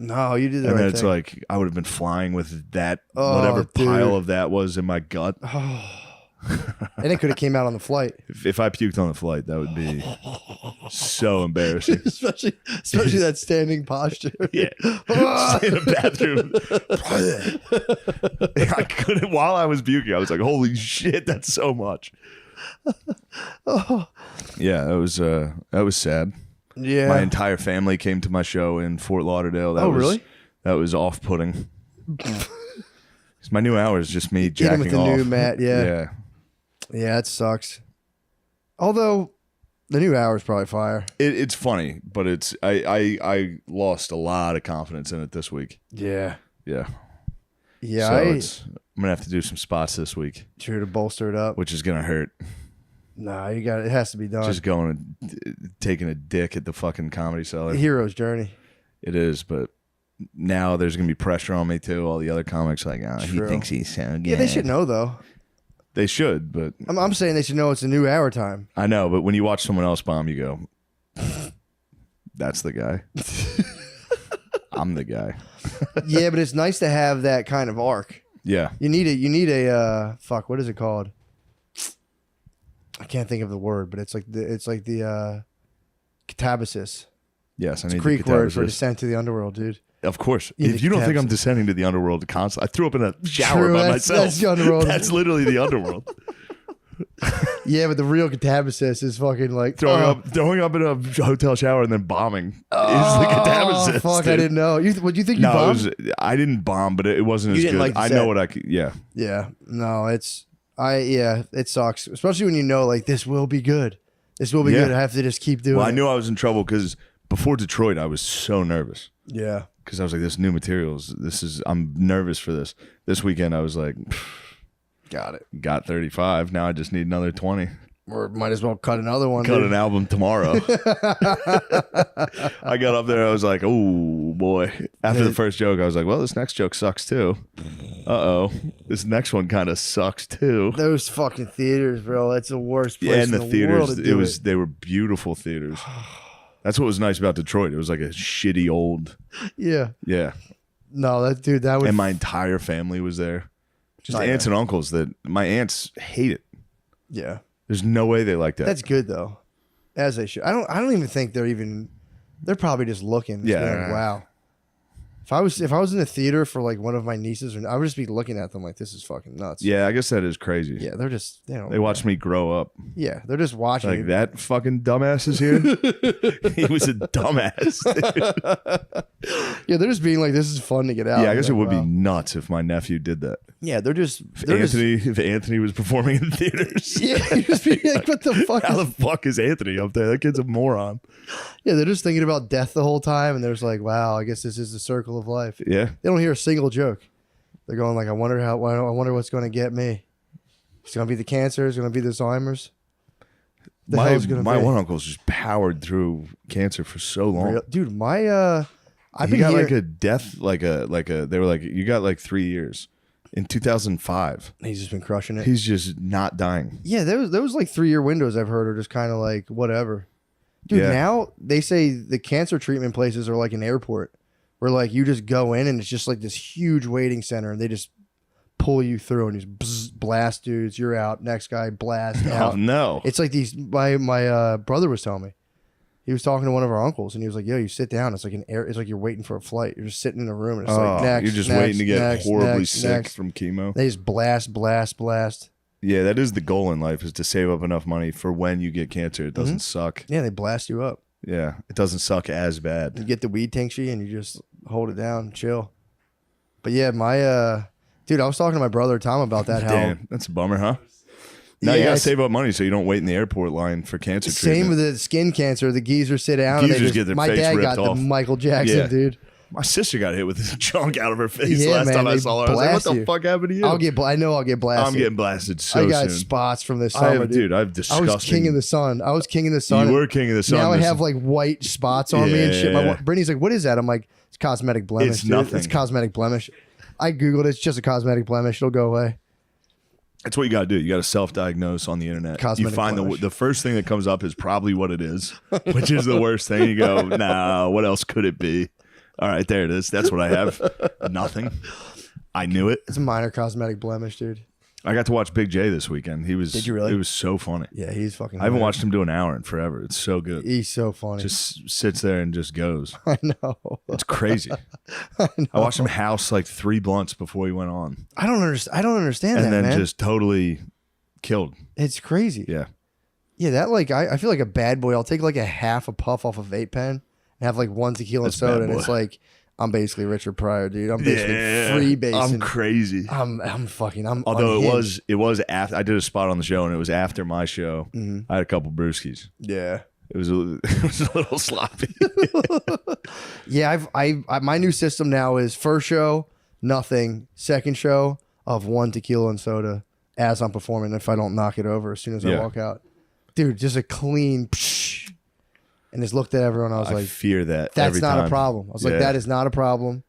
No, you did the right thing.
And then it's like, I would have been flying with that, whatever pile of that was in my gut.
And it could have came out on the flight.
If I puked on the flight, that would be so embarrassing.
especially that standing posture.
Yeah. Just in a bathroom. I couldn't, while I was puking, I was like, holy shit, that's so much. Yeah, that was sad.
Yeah.
My entire family came to my show in Fort Lauderdale.
Really?
That was off-putting. My new hour is just me jacking
with the
off.
new mat, yeah. Yeah, it sucks. Although the new hour is probably fire.
It's funny, but I lost a lot of confidence in it this week.
Yeah.
Yeah.
Yeah.
So I'm gonna have to do some spots this week.
Sure to bolster it up.
Which is gonna hurt.
Nah, it has to be done.
Just going and taking a dick at the fucking Comedy Cellar.
The hero's journey.
It is, but now there's gonna be pressure on me too. All the other comics like, oh, he thinks he's so good.
Yeah, they should know though.
They should, but
I'm saying they should know it's a new hour time.
I know, but when you watch someone else bomb, you go, that's the guy. I'm the guy.
Yeah, but it's nice to have that kind of arc.
Yeah.
You need a fuck, what is it called? I can't think of the word, but it's like the catabasis.
Yes, I
it's
need
a Greek word for descent to the underworld, dude.
Of course. If you don't think I'm descending to the underworld constantly, I threw up in a shower by myself.
That's the underworld.
That's literally the underworld.
Yeah, but the real catabasis is fucking like
throwing up in a hotel shower and then bombing is the catabasis.
Fuck, dude. I didn't know. What do you think? You bombed?
I didn't bomb, but it wasn't as good.
Like
I know what I could. Yeah.
Yeah. No, it sucks, especially when you know like this will be good. This will be good. I have to just keep doing.
Well, I knew I was in trouble because before Detroit, I was so nervous.
Yeah.
Because I was like, this new materials. I'm nervous for this. This weekend, I was like.
Got it.
Got 35. Now I just need another 20.
Or might as well cut another one.
Cut an album tomorrow. I got up there. I was like, oh, boy. After the first joke, I was like, well, this next joke sucks, too. Uh-oh. This next one kind of sucks, too.
Those fucking theaters, bro. That's the worst place in the
theaters,
world to do it.
They were beautiful theaters. That's what was nice about Detroit. It was like a shitty old.
Yeah.
Yeah.
No, that was.
And my entire family was there. Just aunts and uncles that my aunts hate it.
Yeah.
There's no way they like that.
That's good though. As they should. I don't even think they're probably just looking.
Yeah.
Going, wow. If I was in a theater for like one of my nieces, I would just be looking at them like this is fucking nuts.
Yeah, I guess that is crazy.
Yeah, they're just
they watched me grow up.
Yeah, they're just watching
like that fucking dumbass is here. He was a dumbass.
Yeah, they're just being like this is fun to get out.
Yeah, I guess it would be nuts if my nephew did that.
Yeah,
if Anthony was performing in theaters.
Yeah, you'd just be like, what the fuck?
How the fuck is Anthony up there? That kid's a moron.
Yeah, they're just thinking about death the whole time, and they're just like, wow, I guess this is the circle of life.
Yeah.
They don't hear a single joke. They're going like, I wonder what's going to get me. It's going to be the cancer. It's going to be the Alzheimer's.
My one uncle's just powered through cancer for so long.
Dude,
I've been like a death, they were like, you got like 3 years. In 2005.
He's just been crushing it.
He's just not dying.
Yeah, there was like 3-year windows I've heard are just kind of like whatever. Dude, now they say the cancer treatment places are like an airport where like you just go in and it's just like this huge waiting center and they just pull you through and just blast dudes. You're out. Next guy, blast out.
Oh, no.
It's like these, my brother was telling me. He was talking to one of our uncles and he was like, yo, you sit down. It's like it's like you're waiting for a flight. You're just sitting in a room and it's like next.
You're just waiting to get horribly sick from chemo.
They just blast.
Yeah, that is the goal in life, is to save up enough money for when you get cancer. It doesn't suck.
Yeah, they blast you up.
Yeah, it doesn't suck as bad.
You get the weed tincture and you just hold it down, chill. But yeah, dude, I was talking to my brother Tom about that.
Damn, that's a bummer, huh? Now you gotta save up money so you don't wait in the airport line for cancer treatment.
Same with the skin cancer. The geezers sit down.
Geezers get their face ripped off.
My dad got the Michael Jackson, dude.
My sister got hit with a chunk out of her face last time I saw her. I was like, what the fuck happened to you?
I know I'll get blasted.
I'm getting blasted so soon.
I got spots from this summer, dude.
I've disgusting.
I was king of the sun. You
were king of the sun.
Now I have like white spots on me and shit. Brittany's like, what is that? I'm like, it's cosmetic blemish.
It's nothing.
It's cosmetic blemish. I Googled it. It's just a cosmetic blemish. It'll go away.
That's what you got to do. You got to self-diagnose on the internet.
Cosmetic
you find the first thing that comes up is probably what it is, which is the worst thing. You go, nah, what else could it be? All right, there it is. That's what I have. Nothing. I knew it.
It's a minor cosmetic blemish, dude.
I got to watch Big J this weekend.
Did you really?
It was so funny.
Yeah, he's fucking.
I haven't watched him do an hour in forever. It's so good.
He's so funny.
Just sits there and just goes.
I know.
It's crazy. I watched him house like 3 blunts before he went on.
I don't understand that,
and then
man.
just totally killed.
It's crazy.
Yeah.
Yeah, that like I feel like a bad boy. I'll take like a half a puff off a vape pen and have like 1 tequila and soda, and it's like I'm basically Richard Pryor, dude. I'm basically freebasing.
I'm crazy.
I'm
Although
unhinged.
it was after I did a spot on the show, and it was after my show.
Mm-hmm.
I had a couple brewskis.
Yeah.
It was a little sloppy.
Yeah, my new system now is first show, nothing. Second show of 1 tequila and soda as I'm performing. If I don't knock it over as soon as I walk out, dude, just a clean. Psh. and just looked at everyone. I was like,
fear that.
That's not
time.
a problem. I was like, that is not a problem.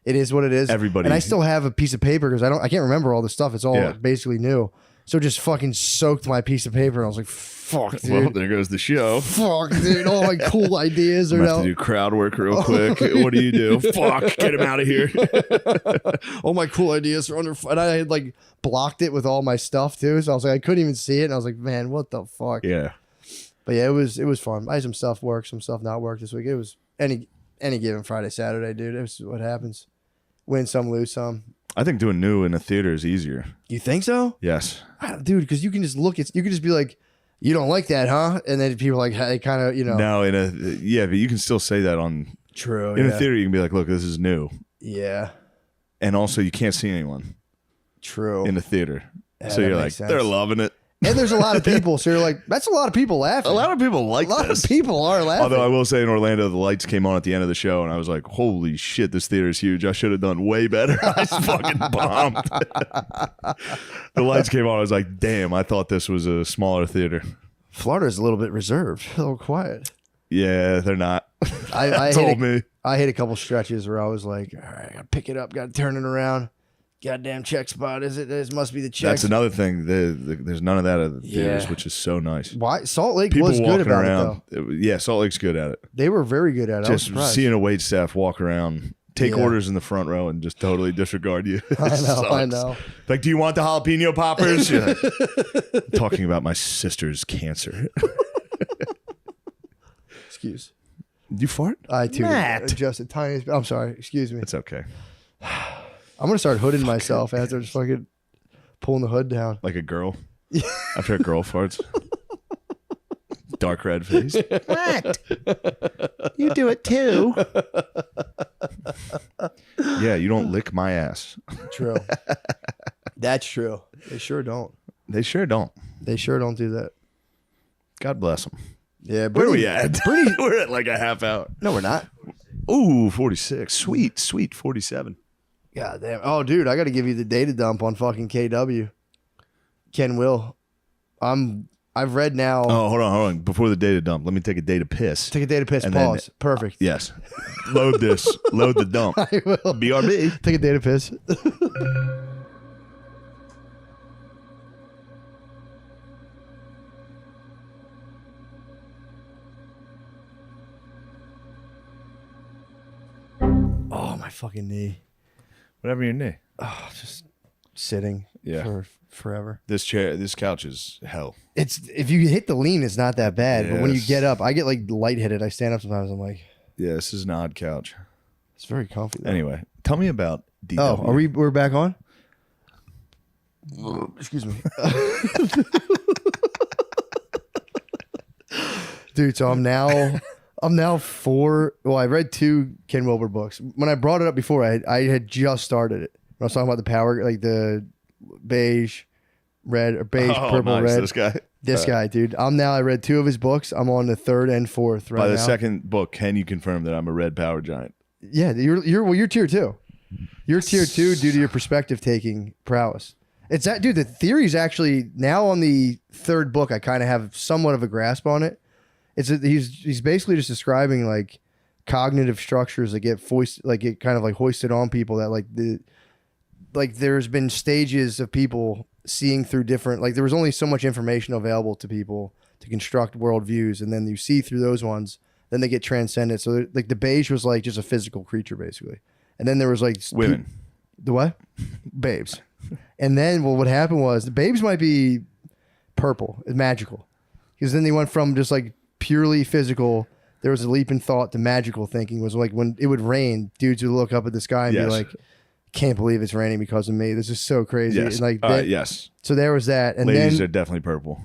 It is what it is.
Everybody.
And I still have a piece of paper because I can't remember all the stuff. It's all basically new. So just fucking soaked my piece of paper. And I was like, fuck, dude. Well,
there goes the show.
Fuck, dude. All my cool ideas are
out. Have to do crowd work real quick. What do you do? Fuck, get him out of here.
All my cool ideas are under. And I had like blocked it with all my stuff too. So I was like, I couldn't even see it. And I was like, man, what the fuck?
Yeah.
But yeah, it was fun. I had some stuff work, some stuff not work this week. It was any given Friday, Saturday, dude. It was what happens. Win some, lose some.
I think doing new in a theater is easier.
You think so?
Yes.
Dude, because you can just look at, you can just be like, you don't like that, huh? And then people are like, hey, kind of, you know.
No, but you can still say that on.
True.
In a theater, you can be like, look, this is new.
Yeah.
And also, you can't see anyone.
True.
In the theater.
Yeah,
so you're like, sense. They're loving it.
And there's a lot of people, so you're like, that's a lot of people laughing.
A lot of people like this.
A lot of people are laughing.
Although I will say in Orlando, the lights came on at the end of the show, and I was like, holy shit, this theater is huge. I should have done way better. I was fucking bombed. The lights came on. I was like, damn, I thought this was a smaller theater.
Florida's a little bit reserved, a little quiet.
Yeah, they're not.
I hit a couple stretches where I was like, all right, I gotta pick it up, gotta turn it around. Goddamn check spot, is it? This must be the check.
That's another thing. There's none of that at the theaters, which is so nice.
Why Salt Lake
People
was good about
around,
it though.
Yeah, Salt Lake's good at it.
They were very good at it.
Just seeing a wait staff walk around, take orders in the front row, and just totally disregard you.
I know.
Like, do you want the jalapeno poppers? Like, talking about my sister's cancer.
Excuse.
Did you fart?
I too adjusted tiny. I'm sorry. Excuse me.
It's okay.
I'm gonna start hooding myself after just fucking pulling the hood down.
Like a girl. After a girl farts. Dark red face. What? You do it too. Yeah, you don't lick my ass.
True. That's true. They sure don't.
They sure don't.
They sure don't do that.
God bless them.
Yeah,
where are we at? We're at like a half hour.
No, we're not.
Ooh, 46. Sweet 47.
God damn. Oh, dude, I got to give you the data dump on fucking KW. Ken Will. I've read now.
Oh, hold on. Before the data dump, let me take a data piss.
Take a data piss. Pause. Perfect.
Yes. Load this. Load the dump.
I will.
BRB.
Take a data piss. Oh, my fucking knee.
Whatever your knee.
Oh, just sitting for forever.
This couch is hell.
It's if you hit the lean, it's not that bad. But when you get up, I get like lightheaded. I stand up sometimes. I'm like,
yeah, this is an odd couch.
It's very comfy though.
Anyway, tell me about DW.
Oh, we're back on? Excuse me. Dude, so I'm now I read 2 Ken Wilber books. When I brought it up before, I had just started it. When I was talking about the power, like the beige, purple,
nice.
red. This guy, dude. I read 2 of his books. I'm on the 3rd and 4th right now.
By the second book, can you confirm that I'm a red power giant?
Yeah, you're tier 2. You're tier 2 due to your perspective taking prowess. It's that, dude. The theory's actually now on the 3rd book. I kind of have somewhat of a grasp on it. He's basically just describing like cognitive structures that get hoisted on people that there's been stages of people seeing through different, like there was only so much information available to people to construct worldviews, and then you see through those ones, then they get transcended. So like the beige was like just a physical creature basically, and then there was like
women.
The what? Babes. And then what happened was the babes might be purple, magical, because then they went from just like purely physical. There was a leap in thought to magical thinking. Was like when it would rain, dudes would look up at the sky and be like, can't believe it's raining because of me. This is so crazy.
Yes.
And
yes.
So there was that. And
ladies
then,
are definitely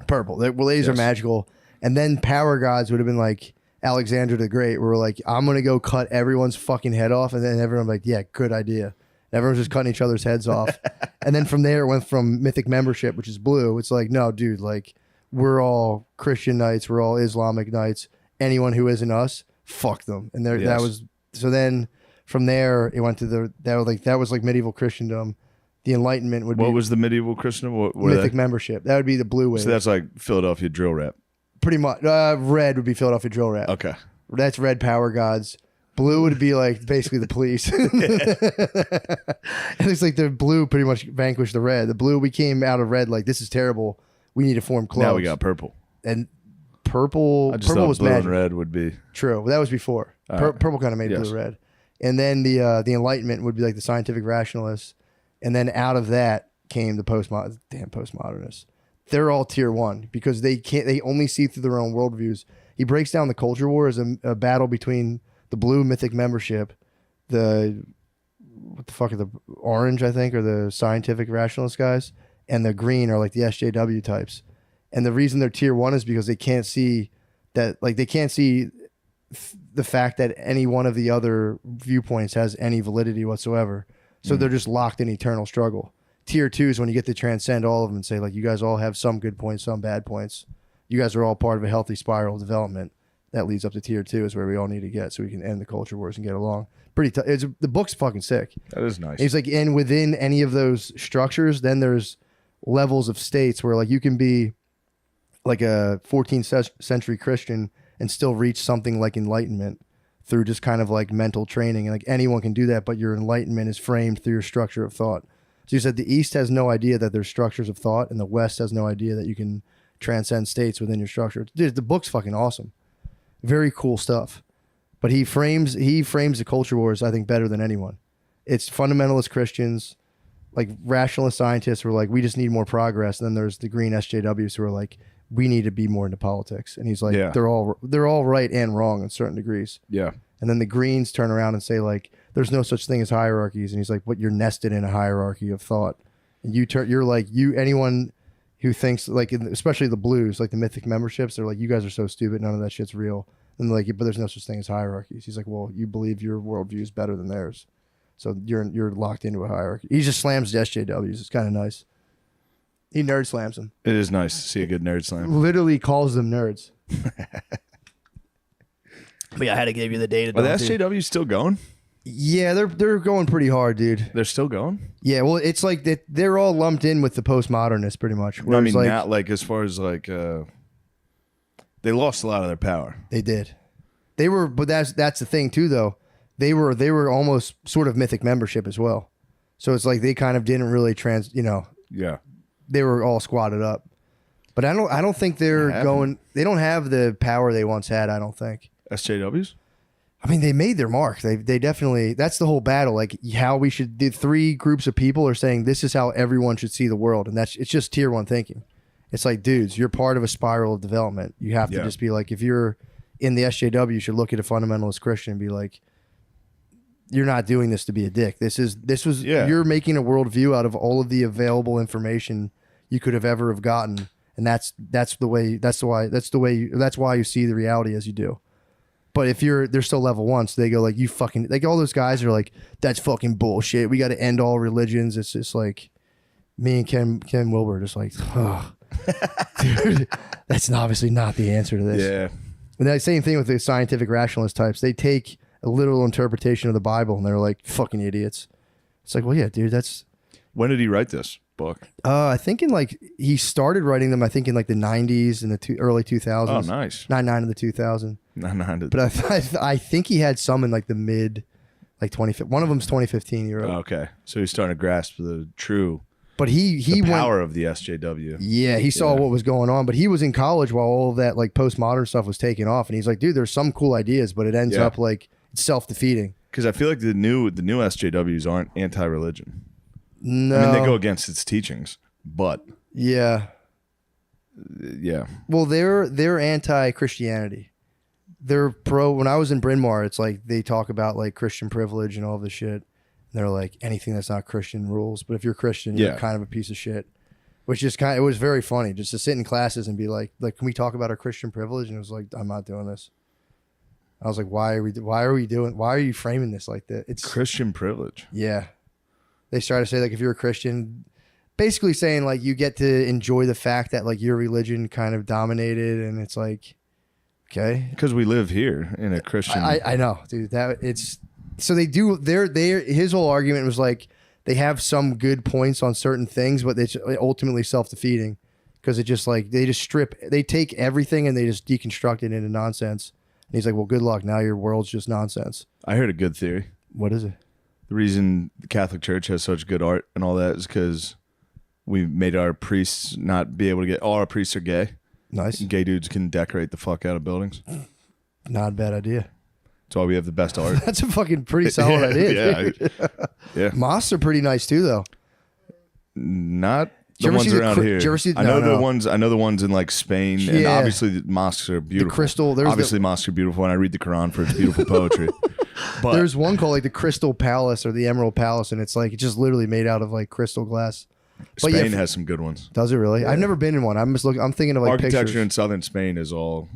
purple.
Ladies are magical. And then power gods would have been like Alexander the Great, where we're like, I'm going to go cut everyone's fucking head off. And then everyone like, yeah, good idea. And everyone's just cutting each other's heads off. And then from there, it went from mythic membership, which is blue. It's like, no, dude, like we're all Christian knights. We're all Islamic knights. Anyone who isn't us, fuck them. And that was, so then from there, it went to that was like medieval Christendom. The Enlightenment would be. What
was the medieval Christendom?
Mythic membership. That would be the blue wave.
So that's like Philadelphia drill rap.
Pretty much. Red would be Philadelphia drill rap.
Okay.
That's red power gods. Blue would be like basically the police. And it's like the blue pretty much vanquished the red. The blue, we came out of red like, this is terrible. We need to form clubs.
Now we got purple.
And purple was
blue
magic.
and red would be.
True. That was before. Purple kind of made blue red. And then the Enlightenment would be like the scientific rationalists. And then out of that came the postmodernists. They're all tier 1 because they only see through their own worldviews. He breaks down the culture war as a battle between the blue mythic membership, what the fuck are the orange, I think, are the scientific rationalist guys, and the green are like the SJW types. And the reason they're tier 1 is because they can't see that, like, they can't see the fact that any one of the other viewpoints has any validity whatsoever. So they're just locked in eternal struggle. Tier 2 is when you get to transcend all of them and say, like, you guys all have some good points, some bad points. You guys are all part of a healthy spiral of development that leads up to tier 2 is where we all need to get so we can end the culture wars and get along. Pretty tough. The book's fucking sick.
That is nice.
He's like, and within any of those structures, then there's levels of states where, like, you can be like a 14th century Christian and still reach something like enlightenment through just kind of like mental training. And like anyone can do that, but your enlightenment is framed through your structure of thought. So you said the East has no idea that there's structures of thought, and the West has no idea that you can transcend states within your structure. Dude, the book's fucking awesome. Very cool stuff. But he frames the culture wars, I think, better than anyone. It's fundamentalist Christians, like rationalist scientists who are like, we just need more progress. And then there's the green SJWs who are like, we need to be more into politics. And he's like, they're all right and wrong in certain degrees.
Yeah.
And then the Greens turn around and say, like, there's no such thing as hierarchies. And he's like, but you're nested in a hierarchy of thought. And anyone who thinks, like, especially the blues, like the mythic memberships, they're like, you guys are so stupid. None of that shit's real. And like, but there's no such thing as hierarchies. He's like, well, you believe your worldview is better than theirs. So you're locked into a hierarchy. He just slams the SJWs. It's kind of nice. He nerd slams them.
It is nice to see a good nerd slam.
Literally calls them nerds. But yeah, I had to give you the data.
Are the SJWs still going?
Yeah, they're going pretty hard, dude.
They're still going?
Yeah, well, it's like they're all lumped in with the postmodernists pretty much.
No, I mean, not like as far as like they lost a lot of their power.
They did. They were, but that's the thing too, though. They were almost sort of mythic membership as well. So it's like they kind of didn't really
Yeah.
They were all squatted up. But I don't think they're going. They don't have the power they once had. I don't think.
SJWs?
I mean, they made their mark. They definitely. That's the whole battle. Like how we should. The three groups of people are saying this is how everyone should see the world, and it's just tier 1 thinking. It's like, dudes, you're part of a spiral of development. You have to just be like, if you're in the SJW, you should look at a fundamentalist Christian and be like, you're not doing this to be a dick. You're making a worldview out of all of the available information you could have ever have gotten, and that's why you see the reality as you do. But if they're still level 1, so they go like, you fucking, like all those guys are like, that's fucking bullshit. We got to end all religions. It's just like me and Ken Wilber are just like, oh, dude, that's obviously not the answer to this.
Yeah.
And that same thing with the scientific rationalist types. They take a literal interpretation of the Bible and they're like, fucking idiots. It's like, well, yeah, dude, that's.
When did he write this book?
I think he started writing them, I think in like the 90s and the early 2000s.
Oh, nice.
99 to the 2000.
But
I think he had some in like the mid, like 2015. One of them's 2015. He wrote.
Okay. So he's starting to grasp the true.
But the
power of the SJW.
Yeah, he saw what was going on, but he was in college while all of that like postmodern stuff was taking off, and he's like, dude, there's some cool ideas, but it ends up like it's self-defeating.
Because I feel like the new SJWs aren't anti-religion.
No,
I mean they go against its teachings, but
yeah. Well, they're anti-Christianity. They're pro. When I was in Bryn Mawr, it's like they talk about like Christian privilege and all this shit. They're like, anything that's not Christian rules. But if you're Christian, you're kind of a piece of shit. Which is it was very funny just to sit in classes and be like, can we talk about our Christian privilege? And it was like, I'm not doing this. I was like, why are you framing this like that? It's
Christian privilege.
Yeah. They started to say like, if you're a Christian, basically saying like you get to enjoy the fact that like your religion kind of dominated, and it's like, okay.
Because we live here in a Christian.
I know, dude. So they do. His whole argument was like they have some good points on certain things, but it's ultimately self-defeating because it just like they take everything and they just deconstruct it into nonsense And he's like, well, good luck. Now your world's just nonsense.
I heard a good theory.
What is it?
The reason the Catholic Church has such good art and all that is because we made our priests not be able to get. All our priests are gay.
Nice.
Gay dudes can decorate the fuck out of buildings.
Not a bad idea.
That's why we have the best art.
That's a fucking pretty solid idea.
Yeah.
Mosques are pretty nice too, though.
Not the ones around here.
Did you ever see?
I know the ones. I know the ones in like Spain, and obviously the mosques are beautiful.
The crystal.
Obviously, mosques are beautiful, and I read the Quran for its beautiful poetry. But
there's one called like the Crystal Palace or the Emerald Palace, and it's like it's just literally made out of like crystal glass.
Spain has some good ones.
Does it really? Yeah. I've never been in one. I'm just looking. I'm thinking of like
architecture
pictures.
in southern Spain is all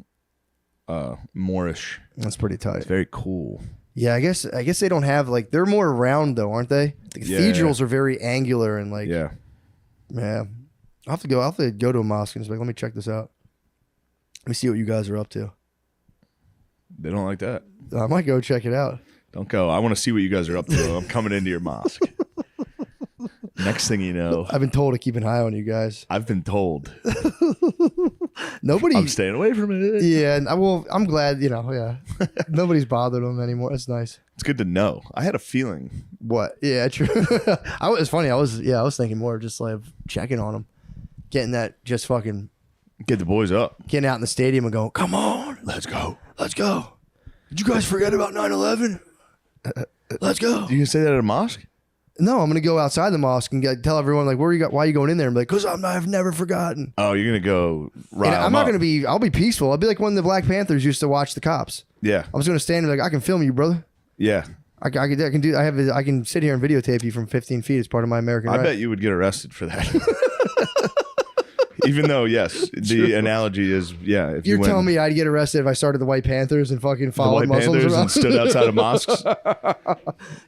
Moorish.
That's pretty tight.
It's very cool.
Yeah, I guess they don't have like they're more round though, aren't they? The cathedrals are very angular and like
yeah.
I'll have to go to a mosque and just like, let me check this out. Let me see what you guys are up to.
They don't like that.
I might go check it out.
Don't go. I want to see what you guys are up to. I'm coming into your mosque. Next thing you know,
I've been told to keep an eye on you guys.
I've been told.
Nobody.
I'm staying away from it.
Yeah, well, I'm glad. Yeah, nobody's bothered them anymore. That's nice.
It's good to know. I had a feeling.
What? Yeah, true. It's funny. I was thinking more just like checking on them, getting that just fucking
get the boys up,
getting out in the stadium and going, come on,
let's go.
Did you guys forget about 9/11? Let's go.
You can say that at a mosque?
No, I'm gonna go outside the mosque and tell everyone like, why are you going in there? And be like, because I've never forgotten.
Oh, you're gonna go right.
I'm not gonna be. I'll be peaceful. I'll be like when the Black Panthers used to watch the cops.
Yeah.
I'm just gonna stand and be like, I can film you, brother.
Yeah.
I can sit here and videotape you from 15 feet as part of my American right.
I bet you would get arrested for that. Even though, yes, the analogy is, yeah. If
You're telling me I'd get arrested if I started the White Panthers and fucking followed Muslims around?
And stood outside of mosques?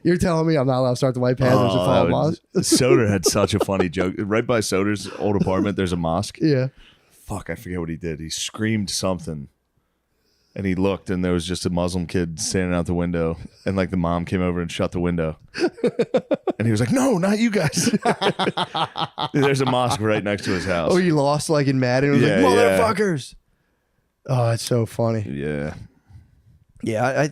You're telling me I'm not allowed to start the White Panthers and follow mosques?
Soder had such a funny joke. Right by Soder's old apartment, there's a mosque.
Yeah.
Fuck, I forget what he did. He screamed something. And he looked, and there was just a Muslim kid standing out the window. And like the mom came over and shut the window. And he was like, no, not you guys. There's a mosque right next to his house.
Oh, he lost like in Madden. It was like, motherfuckers. Oh, it's so funny.
Yeah.
Yeah.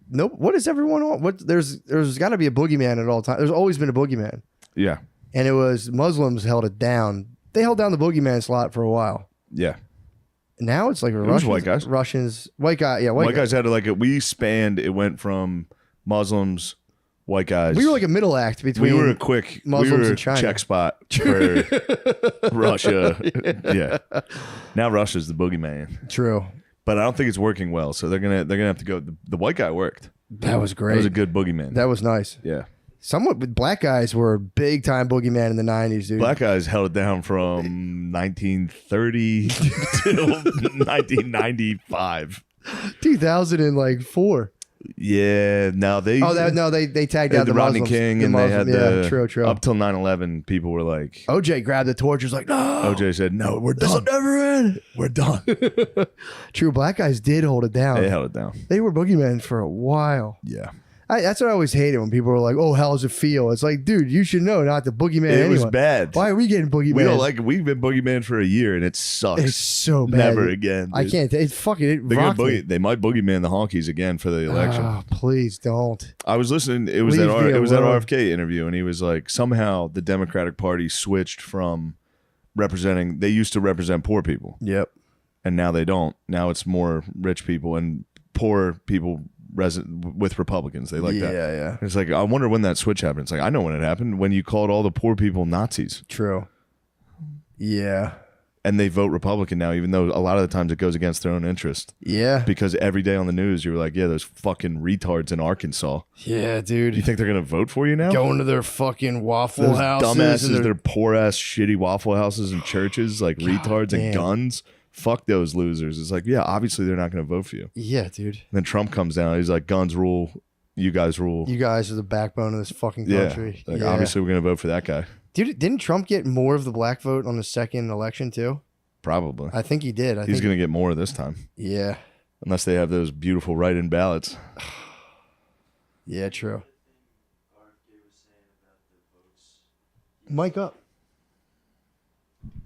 No. What is everyone on? What there's got to be a boogeyman at all times. There's always been a boogeyman.
Yeah.
And it was Muslims held it down. They held down the boogeyman slot for a while.
Yeah.
Now it's like
Russians, white guys.
Russians, white guy, yeah,
white guys had to we spanned. It went from Muslims, white guys.
We were like a middle act between.
We were a quick
Muslims and China.
Check spot for Russia. Yeah. Now Russia's the boogeyman.
True,
but I don't think it's working well. So they're gonna have to go. The white guy worked.
That was great.
That was a good boogeyman.
That was nice.
Yeah.
Black guys were big time boogeyman in the 90s, dude.
Black guys held it down from 1930 till 1995.
2004.
Yeah, now they
they tagged out the
Rodney
Muslims,
King and
Muslim,
they had
true.
Up till 9/11, people were like,
OJ grabbed the torch, was like, no.
OJ said, no, we're done.
This'll never end.
We're done.
True, black guys did hold it down.
They held it down.
They were boogeymen for a while.
Yeah.
That's what I always hated when people were like, "Oh, how does it feel?" It's like, dude, you should know not the boogeyman.
It was bad.
Why are we getting boogeyman?
We don't like it. We've been boogeyman for a year, and it sucks.
It's so bad.
Never again. Dude.
I can't. It's fucking.
They might boogeyman the honkies again for the election.
Oh, please don't.
I was listening. It was that RFK interview, and he was like, somehow the Democratic Party switched from representing. They used to represent poor people.
Yep.
And now they don't. Now it's more rich people and poor people. With Republicans, they like that.
Yeah.
It's like, I wonder when that switch happened. It's like, I know when it happened, when you called all the poor people Nazis.
True. Yeah.
And they vote Republican now, even though a lot of the times it goes against their own interest.
Yeah.
Because every day on the news, you're like, yeah, those fucking retards in Arkansas.
Yeah, dude.
Do you think they're going to vote for you now?
Going to their fucking waffle
those
houses.
Dumbasses, their poor ass, shitty waffle houses and churches, like retards and guns. Fuck those losers. It's like, yeah, obviously they're not going to vote for you.
Yeah, dude.
And then Trump comes down. He's like, guns rule. You guys rule.
You guys are the backbone of this fucking country.
Yeah. Obviously we're going to vote for that guy.
Dude, didn't Trump get more of the black vote on the second election too?
Probably.
I think he did.
He's going to get more this time.
Yeah.
Unless they have those beautiful write-in ballots.
Yeah, true. Mic up.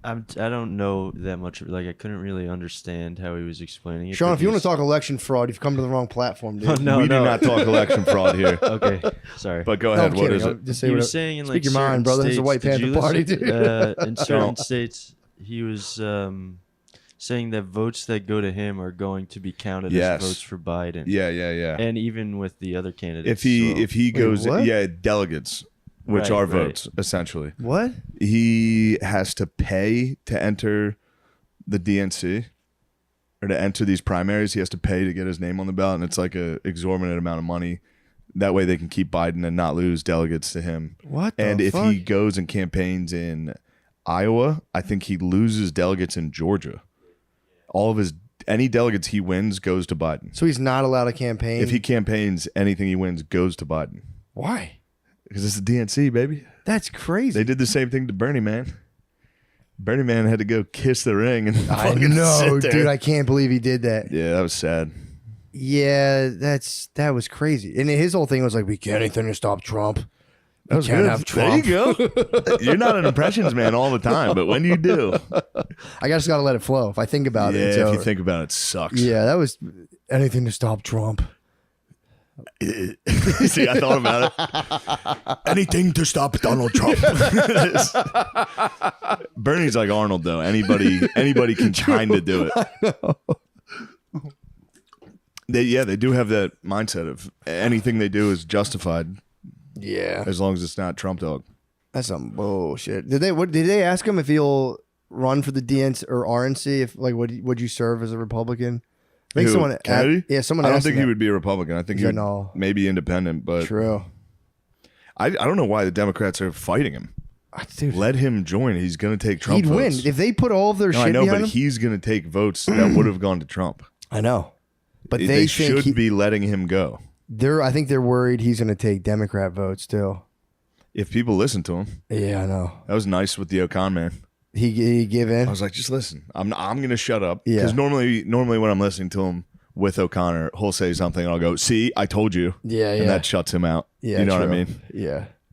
I don't know that much. Like, I couldn't really understand how he was explaining it.
Sean, if you want to talk election fraud, you've come to the wrong platform, dude.
No,
we do not talk election fraud here.
Okay, sorry.
But go ahead.
I'm
What
kidding.
is it?
Just say
He
whatever.
was saying in
Speak
like
your mind,
certain
brother. This is a
states-
White
did
Panther
you
party,
listen-
dude.
in certain states, he was saying that votes that go to him are going to be counted
Yes.
as votes for Biden.
Yeah.
And even with the other candidates.
If he goes,
what?
delegates, which
Right,
are
right.
votes essentially.
What?
He has to pay to enter the DNC or to enter these primaries. He has to pay to get his name on the ballot, and it's like a exorbitant amount of money. That way they can keep Biden and not lose delegates to him.
What the
And if
fuck?
he goes and campaigns in Iowa, I think he loses delegates in Georgia. All of any delegates he wins goes to Biden.
So he's not allowed to campaign?
If he campaigns, anything he wins goes to Biden.
Why?
Because it's the DNC, baby.
That's crazy.
They did the same thing to Bernie, man. Bernie man had to go kiss the ring and
I
fucking
know,
sit there.
dude. I can't believe he did that.
Yeah, that was sad.
Yeah, that was crazy. And his whole thing was like, we can't anything to stop Trump.
That was
can't
good.
have Trump.
There you go. You're not an impressions man all the time, but when you do,
I just got to let it flow. If I think about it, it's
if
over.
you think about it, it sucks.
Yeah, that was anything to stop Trump.
See, I thought about it. Anything to stop Donald Trump. Bernie's like Arnold, though. Anybody can kind of do it. They do have that mindset of anything they do is justified
Yeah,
as long as it's not Trump dog.
that's some bullshit. Did they ask him if he'll run for the DNC or RNC? If like, would you serve as a Republican? I think
Who,
someone,
Kennedy?
someone.
I don't
asked
think
him
he
that.
would be a Republican. I think
He's
he
like,
would
no.
maybe independent, but
True,
I don't know why the Democrats are fighting him.
dude.
Let him join. He's going to take Trump
He'd win
votes.
if they put all of their
No,
shit
I know,
behind
but
him.
he's going to take votes that would have gone to Trump.
I know, but
They
they think
should be letting him go.
I think they're worried he's going to take Democrat votes too.
If people listen to him,
Yeah, I know.
that was nice with the O'Con man.
He give in.
I was like, just listen. I'm going to shut up
Yeah.
because normally when I'm listening to him with O'Connor, he'll say something and I'll go, "See, I told you,"
Yeah,
and that shuts him out.
Yeah,
you know what I
true.
mean?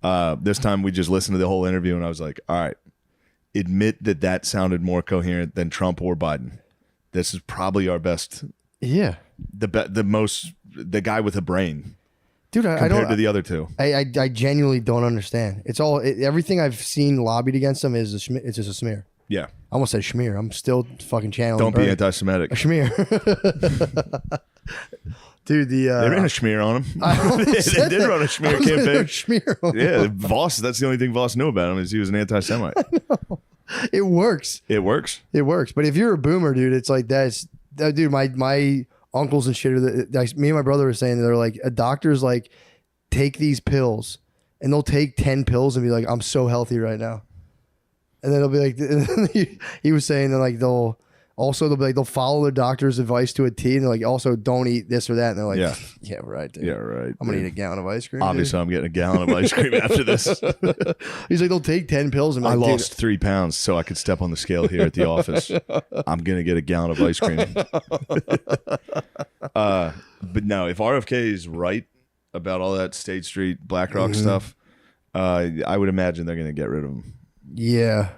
Yeah.
This time we just listened to the whole interview and I was like, all right, admit that sounded more coherent than Trump or Biden. This is probably our best,
Yeah.
the guy with a brain
Dude, I
compared
don't.
to the other two.
I genuinely don't understand. It's all everything I've seen lobbied against him is it's just a smear.
Yeah.
I almost said schmear. I'm still fucking channeling.
Don't be
Bernie.
anti-Semitic.
A schmear. Dude,
They ran a schmear on him.
I almost
they
said
did
that.
run a
I
schmear
was like,
campaign.
schmear.
Yeah, Voss. That's the only thing Voss knew about him is he was an anti-Semite.
It works.
It works.
It works. But if you're a boomer, dude, it's like dude, my uncles and shit me and my brother were saying they're like a doctor's like take these pills and they'll take 10 pills and be like, I'm so healthy right now. And then they'll be like he was saying that like they'll be like they'll follow their doctor's advice to a T and they're like also don't eat this or that. And they're like, yeah right, dude.
Yeah, right.
I'm gonna eat a gallon of ice cream.
Obviously, I'm getting a gallon of ice cream after this.
Dude. He's like, they'll take 10 pills and be
I
like,
lost 3 pounds so I could step on the scale here at the office. I'm going to get a gallon of ice cream. But no, if RFK is right about all that State Street, BlackRock stuff, I would imagine they're going to get rid of him.
Yeah.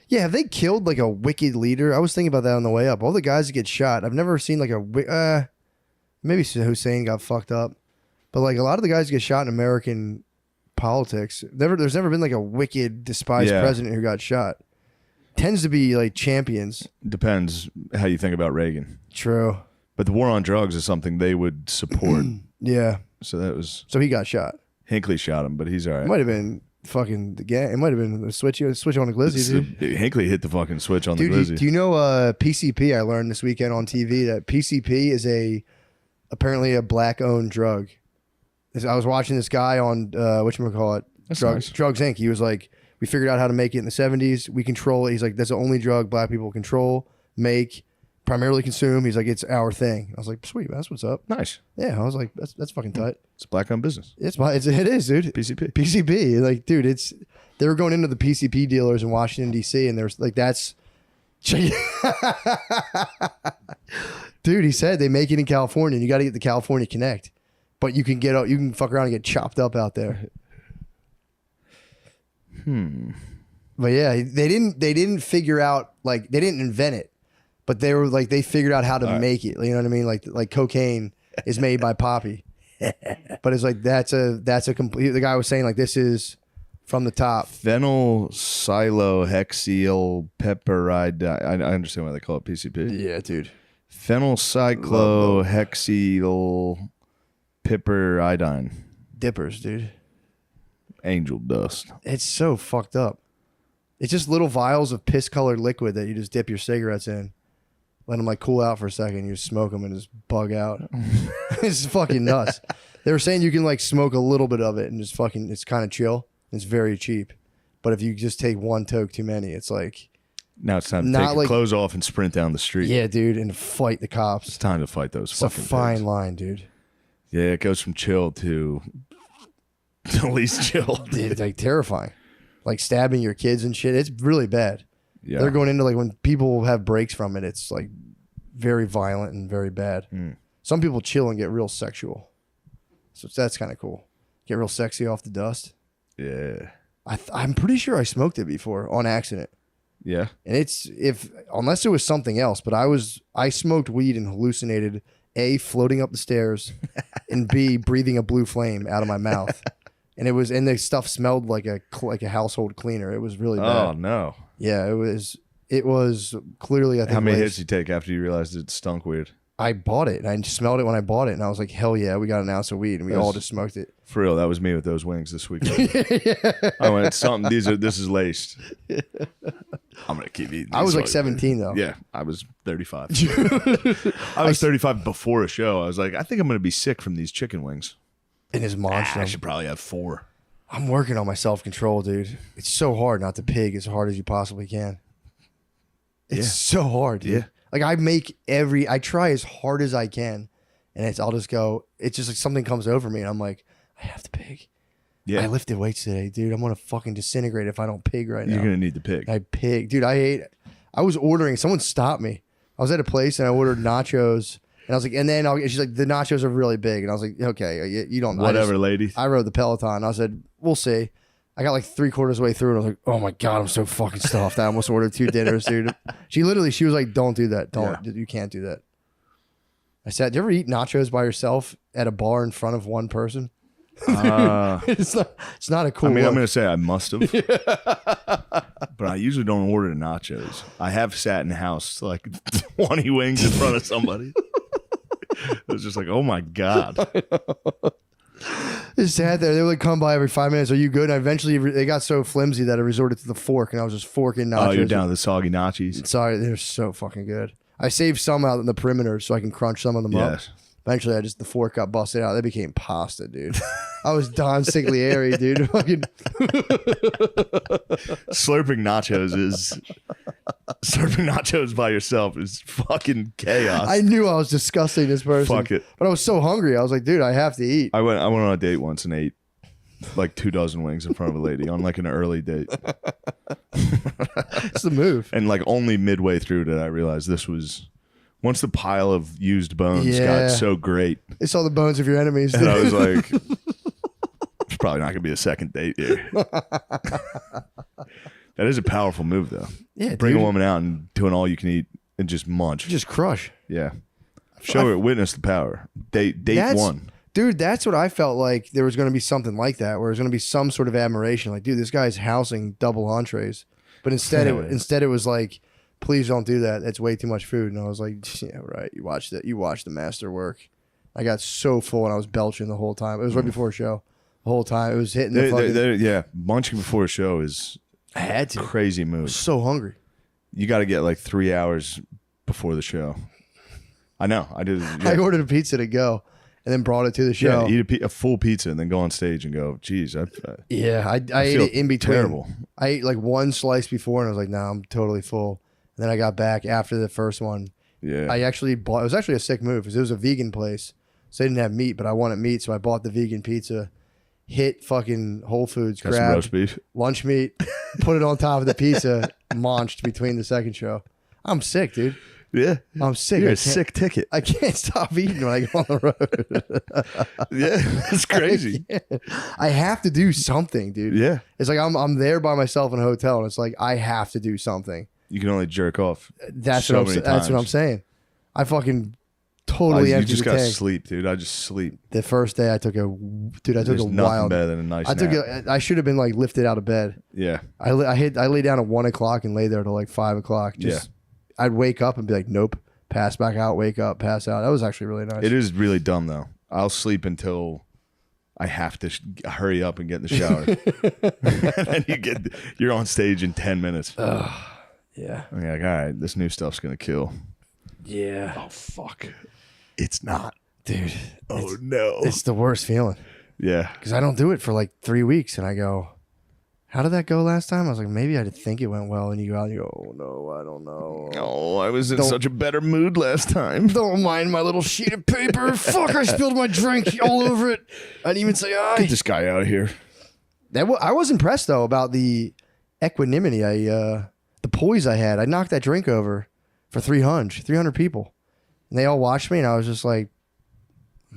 Yeah, have they killed like a wicked leader? I was thinking about that on the way up. All the guys that get shot, I've never seen like maybe Hussein got fucked up. But like a lot of the guys who get shot in American politics, there's never been like a wicked, despised president who got shot. Tends to be like champions.
Depends how you think about Reagan.
True.
But the war on drugs is something they would support.
Yeah.
So
he got shot.
Hinckley shot him, but he's all
It
right.
might have been fucking the gang. It might have been the switch on the glizzy, dude.
Hinckley hit the fucking switch on
Dude,
the glizzy.
do you know PCP? I learned this weekend on TV that PCP is apparently a black-owned drug. I was watching this guy on whatchamacallit,
That's
Drugs
nice.
Inc. He was like, we figured out how to make it in the 70s. We control it. He's like, that's the only drug black people control, make, primarily consume. He's like, it's our thing. I was like, sweet, man, that's what's up.
Nice.
Yeah, I was like, that's fucking tight.
It's a black-owned business.
It is, dude.
PCP.
PCP, like, dude, they were going into the PCP dealers in Washington D.C. and there's like that's, dude. He said they make it in California. And you got to get the California Connect, but you can fuck around and get chopped up out there. But yeah, they didn't figure out, like, they didn't invent it, but they were like, they figured out how to make it. You know what I mean? Like cocaine is made by poppy, but it's like that's a complete. The guy was saying like this is from the top.
Phenylcyclohexyl pepperide. I understand why they call it PCP.
Yeah, dude.
Phenylcyclohexyl piperidine.
Dippers, dude.
Angel dust.
It's so fucked up. It's just little vials of piss-colored liquid that you just dip your cigarettes in. Let them like cool out for a second. You smoke them and just bug out. It's fucking nuts. They were saying you can like smoke a little bit of it and just fucking, it's kind of chill. It's very cheap. But if you just take one toke too many, it's like.
Now it's time to take your clothes off and sprint down the street.
Yeah, dude, and fight the cops.
It's time to fight those
it's
fucking
a fine
pigs.
line, dude.
Yeah, it goes from chill to least chill.
It's like terrifying. Like stabbing your kids and shit. It's really bad.
Yeah.
They're going into like when people have breaks from it, it's like very violent and very bad. Some people chill and get real sexual. So that's kind of cool. Get real sexy off the dust.
Yeah.
I'm pretty sure I smoked it before on accident.
Yeah.
And unless it was something else, but I smoked weed and hallucinated A, floating up the stairs, and B, breathing a blue flame out of my mouth. And the stuff smelled like a household cleaner. It was really bad.
Oh no.
Yeah, it was clearly, I think.
How many hits did you take after you realized it stunk weird?
I bought it and I smelled it when I bought it and I was like, hell yeah, we got an ounce of weed and we all just smoked it.
For real, that was me with those wings this weekend. I went, something, this is laced. I'm gonna keep eating.
I was like 17 though.
Yeah, I was 35. I was 35 before a show. I was like, I think I'm gonna be sick from these chicken wings.
And his monster.
I should probably have 4.
I'm working on my self-control, dude. It's so hard not to pig as hard as you possibly can. It's so hard, dude.
Yeah.
Like I try as hard as I can, and I'll just go. It's just like something comes over me, and I'm like, I have to pig.
Yeah.
I lifted weights today, dude. I'm gonna fucking disintegrate if I don't pig right now.
You're gonna need to pig.
I pig, dude. I was ordering. Someone stopped me. I was at a place and I ordered nachos, and I was like, and then she's like, the nachos are really big, and I was like, okay, you don't know.
Whatever, lady.
I rode the Peloton. I said, we'll see. I got like 3/4 of the way through and I was like, oh my God, I'm so fucking stuffed. I almost ordered 2 dinners, dude. She was like, don't do that. You can't do that. I said, do you ever eat nachos by yourself at a bar in front of one person? It's not a cool
I'm
look.
going to say I must have. But I usually don't order nachos. I have sat in the house like 20 wings in front of somebody. It was just like, oh my God.
They sat there. They would like come by every 5 minutes. Are you good? And eventually they got so flimsy that I resorted to the fork, and I was just forking nachos.
Oh, you're down to the soggy nachos.
Sorry, they're so fucking good. I saved some out in the perimeter so I can crunch some of them up. Eventually, the fork got busted out. They became pasta, dude. I was Don Siglieri, dude. Fucking
Slurping nachos by yourself is fucking chaos.
I knew I was disgusting this person.
Fuck it.
But I was so hungry. I was like, dude, I have to eat.
I went on a date once and ate like 24 wings in front of a lady on like an early date.
It's the move.
And like only midway through did I realize this was. Once the pile of used bones got so great.
They saw the bones of your enemies.
And I was like, there's probably not going to be a second date here. That is a powerful move, though.
Yeah,
Bring a woman out and do an all you can eat and just munch.
Just crush.
Yeah. Show her, witness the power. Date one.
Dude, that's what I felt like there was going to be something like that, where there's going to be some sort of admiration. Like, dude, this guy's housing double entrees. But instead it was like, please don't do that. That's way too much food. And I was like, yeah, right. You watched the master work. I got so full and I was belching the whole time. It was right before a show. The whole time. It was hitting the fucking...
Munching before a show is
I had to.
Crazy
I
move.
was so hungry.
You got to get like 3 hours before the show. I know. I did. Yeah.
I ordered a pizza to go and then brought it to the show.
Yeah, eat a full pizza and then go on stage and go, geez. I
ate it in between.
Terrible.
I ate like one slice before and I was like, nah, I'm totally full. And then I got back after the first one.
Yeah.
I actually bought, it was actually a sick move because it was a vegan place. So they didn't have meat, but I wanted meat. So I bought the vegan pizza, hit fucking Whole Foods,
got some
grabbed
roast beef.
Lunch meat, put it on top of the pizza, munched between the second show. I'm sick, dude.
Yeah.
I'm sick.
You're a sick ticket.
I can't stop eating when I go on the road.
Yeah, that's crazy.
I have to do something, dude.
Yeah.
It's like I'm there by myself in a hotel, and it's like I have to do something.
You can only jerk off.
That's what I'm saying. I fucking totally emptied
You just
the
got to
tank.
sleep, dude. I just sleep.
The first day I took a
There's
a
nothing
wild.
better than a nice nap.
I should have been like lifted out of bed.
Yeah.
I lay down at 1 o'clock and lay there till like 5 o'clock. Just I'd wake up and be like, nope, pass back out, wake up, pass out. That was actually really nice.
It is really dumb though. I'll sleep until I have to hurry up and get in the shower. And then you're on stage in 10 minutes.
Yeah.
I'm like, all right, this new stuff's gonna kill.
Yeah.
Oh fuck. It's not.
Dude.
Oh no.
It's the worst feeling.
Yeah.
Because I don't do it for like 3 weeks and I go, how did that go last time? I was like, maybe I did think it went well. And you go out and you go, oh no, I don't know.
Oh, I was in such a better mood last time.
Don't mind my little sheet of paper. Fuck, I spilled my drink all over it. I didn't even say hi.
Get this guy out of here.
I was impressed though about the equanimity, the poise I had. I knocked that drink over for 300 people. And they all watched me and I was just like,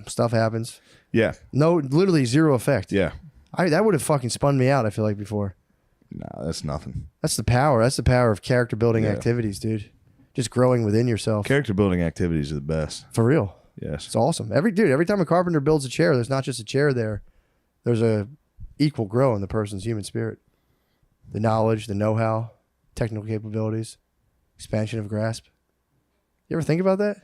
stuff happens.
Yeah.
No, literally zero effect.
Yeah.
That would have fucking spun me out, I feel like, before.
No, that's nothing.
That's the power. That's the power of character building activities, dude. Just growing within yourself.
Character building activities are the best.
For real.
Yes.
It's awesome. Every time a carpenter builds a chair, there's not just a chair there. There's a equal grow in the person's human spirit. The knowledge, the know-how, technical capabilities, expansion of grasp. You ever think about that?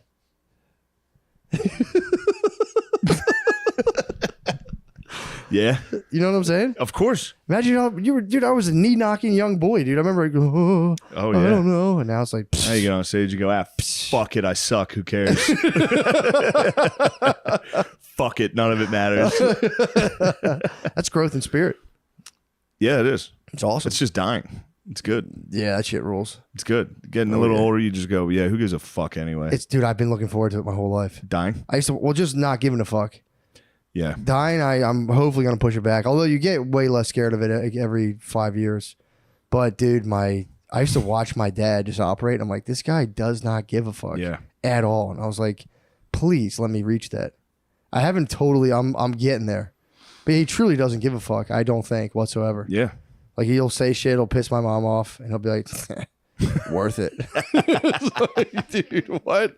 Yeah.
You know what I'm saying?
Of course.
Imagine how you were, dude. I was a knee-knocking young boy, dude. I remember I go,
Oh,
I
yeah.
don't know. And now it's like,
Now you get on stage, you go, fuck it, I suck. Who cares? Fuck it, none of it matters.
that's growth in spirit.
Yeah, it is.
It's awesome.
It's just dying. It's good.
Yeah, that shit rules.
It's good. Getting a little older, you just go, yeah, who gives a fuck anyway?
Dude, I've been looking forward to it my whole life.
Dying?
I used to, just not giving a fuck.
Yeah.
Dying, I'm hopefully going to push it back. Although you get way less scared of it every 5 years. But, dude, I used to watch my dad just operate. And I'm like, this guy does not give a fuck at all. And I was like, please let me reach that. I haven't totally, I'm getting there. But he truly doesn't give a fuck, I don't think, whatsoever.
Yeah.
Like, he'll say shit, he'll piss my mom off, and he'll be like, worth it. Like, dude, what?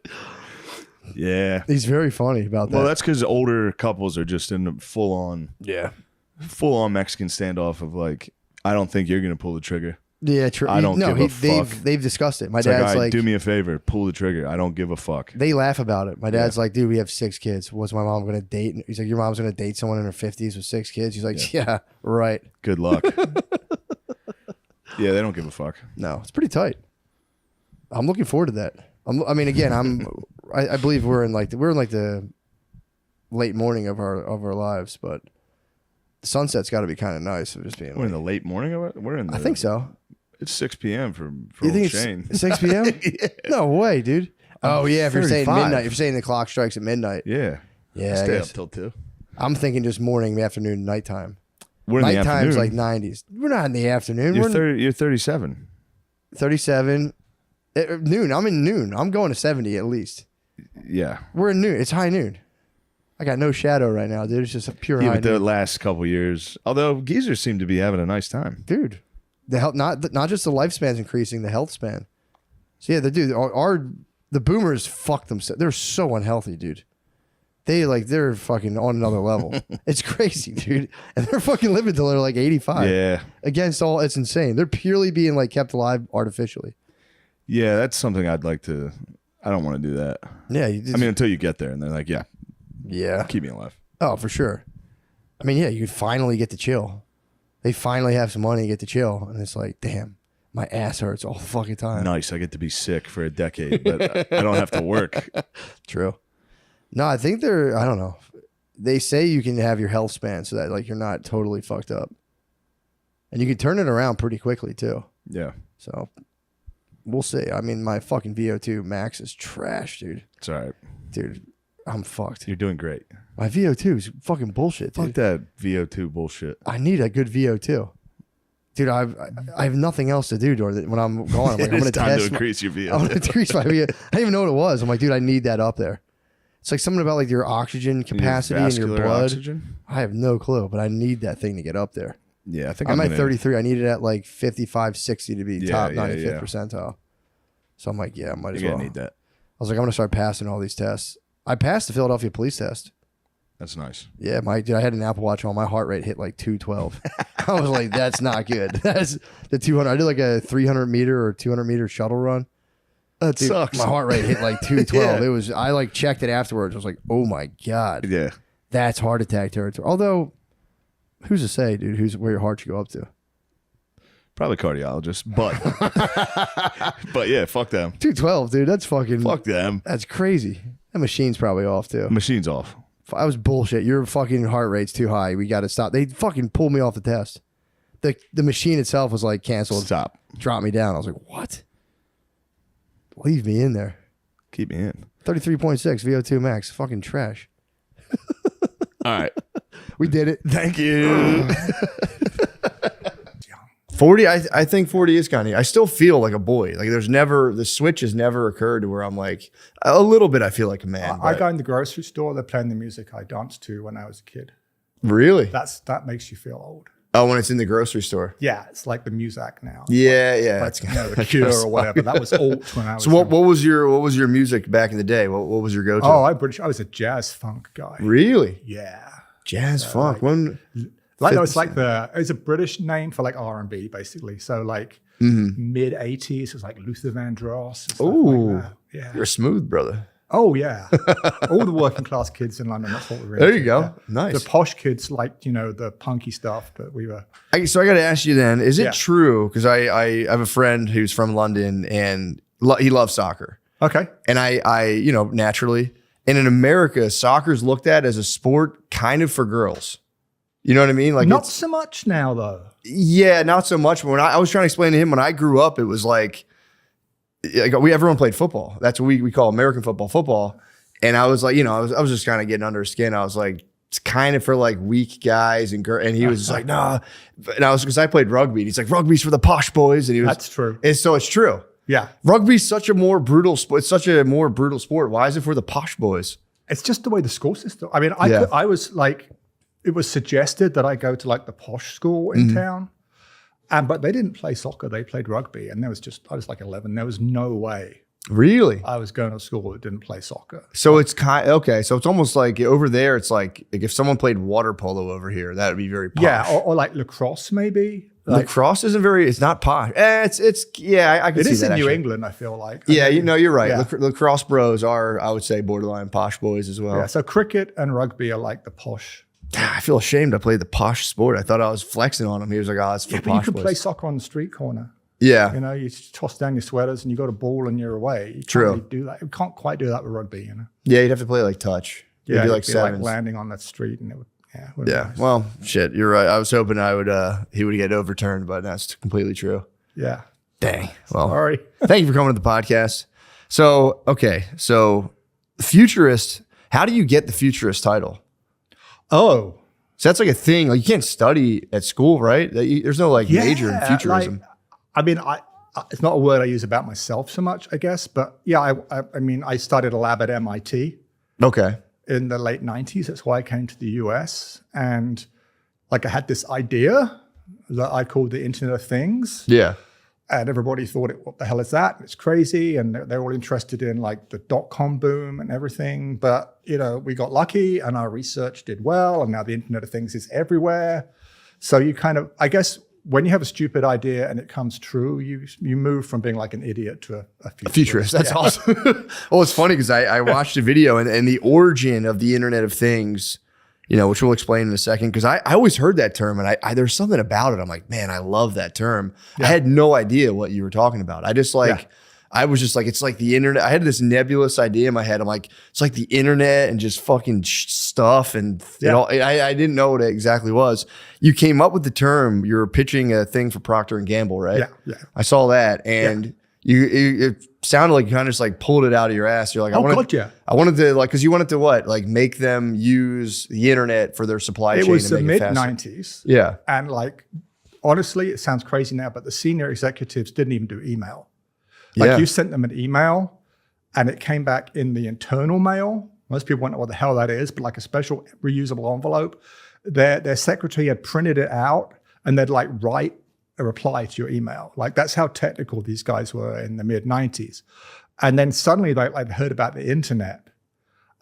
Yeah.
He's very funny about that.
Well, that's because older couples are just in a full-on Mexican standoff of like, I don't think you're going to pull the trigger.
Yeah, true.
I don't give a fuck.
They've discussed it. My
It's
dad's
like, do me a favor, pull the trigger. I don't give a fuck.
They laugh about it. My dad's like, dude, we have 6 kids. What's my mom going to date? He's like, your mom's going to date someone in her 50s with 6 kids? He's like, yeah right.
Good luck. Yeah, they don't give a fuck.
No, it's pretty tight. I'm looking forward to that. I mean, again, I believe we're in like the late morning of our lives, but the sunset's got to be kind of nice. Of just being.
We're in the late morning of it. We're in.
I think so.
It's 6 p.m. for
You think
Shane.
it's 6 p.m.? Yeah. No way, dude. Oh yeah, if you're saying
35.
midnight, if you're saying the clock strikes at midnight.
Yeah.
Yeah,
I
I
stay up
guess.
till 2.
I'm thinking just morning, afternoon, nighttime.
We're in the
Nighttime's
afternoon.
like 90s. We're not in the afternoon.
You're 37.
37. Noon. I'm in noon. I'm going to 70 at least.
Yeah.
We're in noon. It's high noon. I got no shadow right now, dude. It's just a pure
Yeah,
high
but the
noon.
last couple years, although geezers seem to be having a nice time.
Dude, the health, not just the lifespan's increasing, the health span. So yeah, the boomers fuck themselves. They're so unhealthy, dude. They're fucking on another level. It's crazy, dude. And they're fucking living till they're like 85.
Yeah.
It's insane. They're purely being like kept alive artificially.
Yeah, that's something I'd like to. I don't want to do that.
Yeah.
I mean, until you get there and they're like,
yeah.
keep me alive.
Oh, for sure. I mean, yeah, you could finally get to chill. They finally have some money to get to chill. And it's like, damn, my ass hurts all the fucking time.
Nice. I get to be sick for a decade, but I don't have to work.
True. No, I think I don't know. They say you can have your health span so that like you're not totally fucked up. And you can turn it around pretty quickly too.
Yeah.
So we'll see. I mean, my fucking VO2 max is trash, dude.
It's all right.
Dude, I'm fucked.
You're doing great.
My VO2 is fucking bullshit, dude.
Fuck that VO2 bullshit.
I need a good VO2. dude, I have nothing else to do when I'm going. I'm like, I'm going to
time
test
to increase your VO2.
I'm going to increase my VO2. I didn't even know what it was. I'm like, dude, I need that up there. It's like something about like your oxygen capacity in your blood. Oxygen? I have no clue, but I need that thing to get up there.
Yeah, I think
I'm at 33. I need it at like 55, 60 to be top 95th percentile. So I'm like, yeah, I might as well.
Need that.
I was like, I'm going to start passing all these tests. I passed the Philadelphia police test.
That's nice.
Yeah, dude, I had an Apple Watch on. My heart rate hit like 212. I was like, that's not good. That's the 200. I did like a 300 meter or 200 meter shuttle run.
That sucks.
My heart rate hit like 212. It was. I like checked it afterwards. I was like, oh my God.
Yeah.
That's heart attack territory. Although, who's to say, dude, where your heart should go up to?
Probably cardiologist, but yeah, fuck them.
212, dude. That's fucking.
Fuck them.
That's crazy. That machine's probably off too.
Machine's off.
I was bullshit. Your fucking heart rate's too high. We got to stop. They fucking pulled me off the test. The machine itself was like canceled.
Stop.
Dropped me down. I was like, what? Leave me in there.
Keep me in.
33.6 VO2 max. Fucking trash.
All right.
We did it.
Thank you.
40, I think 40 is kind of, I still feel like a boy. Like the switch has never occurred to where I'm like, a little bit I feel like a man.
I go in the grocery store, they're playing the music I danced to when I was a kid.
Really?
That makes you feel old.
Oh, when it's in the grocery store.
Yeah, it's like the music now.
Yeah, yeah.
Like, the Cure or whatever. That was alt when I was.
So what was your music back in the day? What was your go-to?
Oh, I was a jazz funk guy.
Really?
Yeah.
Jazz funk.
It was a British name for like R&B basically. So like mid 80s, it was like Luther Vandross.
Oh,
like yeah.
You're smooth, brother.
Oh yeah, all the working class kids in London. That's what we were.
There you go.
Yeah.
Nice.
The posh kids liked the punky stuff, but we were.
So I got to ask you then: is it true? Because I have a friend who's from London and he loves soccer.
Okay.
And I naturally, and in America, soccer's looked at as a sport kind of for girls. You know what I mean? Like
not so much now though.
Yeah, not so much. But when I was trying to explain to him when I grew up, it was like everyone played football. That's what we call American football. And I was like, I was just kind of getting under his skin. I was like, it's kind of for like weak guys and girls. And he was just like, nah. And because I played rugby. And he's like, rugby's for the posh boys. And
that's true.
And so it's true.
Yeah.
Rugby's such a more brutal sport. It's such a more brutal sport. Why is it for the posh boys?
It's just the way the school system. I mean, I was like, it was suggested that I go to like the posh school in town. But they didn't play soccer. They played rugby. And I was like 11. There was no way.
Really?
I was going to school that didn't play soccer.
So it's okay. So it's almost like over there, it's like if someone played water polo over here, that would be very posh.
Yeah. Or like lacrosse maybe.
Lacrosse it's not posh. I can see that.
It is in
actually.
New England, I feel like.
Yeah, you're right.
Yeah.
Lacrosse bros are, I would say, borderline posh boys as well.
Yeah, so cricket and rugby are like the posh.
I feel ashamed I played the posh sport. I thought I was flexing on him. He was like, it's for posh
but you can
boys.
play soccer on the street corner.
Yeah.
You toss down your sweaters and you got a ball and you're away. You
True.
can't really do that. You can't quite do that with rugby,
Yeah, you'd have to play like touch.
Yeah,
it'd be like
sevens. Like landing on that street and it would, be nice.
Well, shit, you're right. I was hoping he would get overturned, but that's completely true.
Yeah.
Dang. Well,
sorry.
Thank you for coming to the podcast. So, futurist, how do you get the futurist title?
Oh.
So that's like a thing. Like you can't study at school, right? There's no major in futurism.
It's not a word I use about myself so much, I guess. But yeah, I started a lab at MIT.
Okay.
In the late 90s. That's why I came to the US. And I had this idea that I called the Internet of Things.
Yeah.
And everybody thought, what the hell is that? It's crazy. And they're all interested in the .com boom and everything. But, we got lucky and our research did well. And now the Internet of Things is everywhere. So you kind of, I guess, when you have a stupid idea and it comes true, you move from being like an idiot to a futurist.
That's awesome. Well, it's funny because I watched a video and the origin of the Internet of Things, which we'll explain in a second, because I always heard that term and there's something about it. I'm like, man, I love that term. Yeah. I had no idea what you were talking about. I just I was just like, it's like the internet. I had this nebulous idea in my head. I'm like, it's like the internet and just fucking stuff. And I didn't know what it exactly was. You came up with the term. You were pitching a thing for Procter & Gamble, right?
Yeah, yeah.
I saw that. And it sounded like you kind of just pulled it out of your ass. You're like, I wanted to because you wanted to what? Make them use the internet for their supply chain.
It was the mid 90s.
Yeah.
And honestly, it sounds crazy now, but the senior executives didn't even do email. Like you sent them an email and it came back in the internal mail. Most people won't know what the hell that is, but like a special reusable envelope. Their secretary had printed it out and they'd like write a reply to your email. Like that's how technical these guys were in the mid 90s. And then suddenly they heard about the internet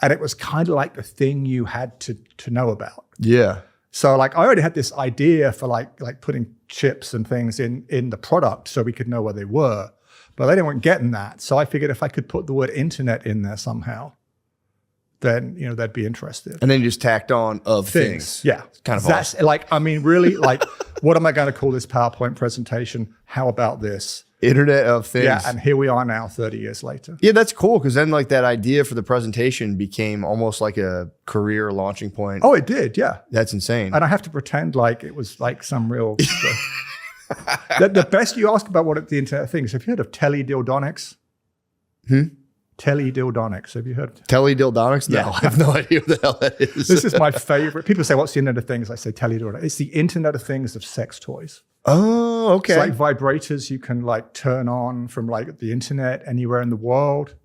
and it was kind of like the thing you had to know about.
Yeah.
So like I already had this idea for like putting chips and things in the product so we could know where they were, but they weren't getting that. So I figured if I could put the word internet in there somehow, then they'd be interested.
And then you just tacked on of things.
Yeah.
Kind of
that's
awesome.
like, I mean, really, like, what am I going to call this PowerPoint presentation? How about this?
Internet of Things.
Yeah, and here we are now 30 years later.
Yeah, that's cool because then like that idea for the presentation became almost like a career launching point.
Oh, it did, yeah.
That's insane.
And I have to pretend like it was like some real... the best you ask about what the Internet of Things, have you heard of teledildonics? Teledildonics, have you heard of
Teledildonics? No,
Yeah.
I have no idea what the hell that is.
This is my favorite. People say, what's the Internet of Things? I say teledildonics. It's the Internet of Things of sex toys.
Oh, okay.
It's like vibrators you can like turn on from like the internet anywhere in the world.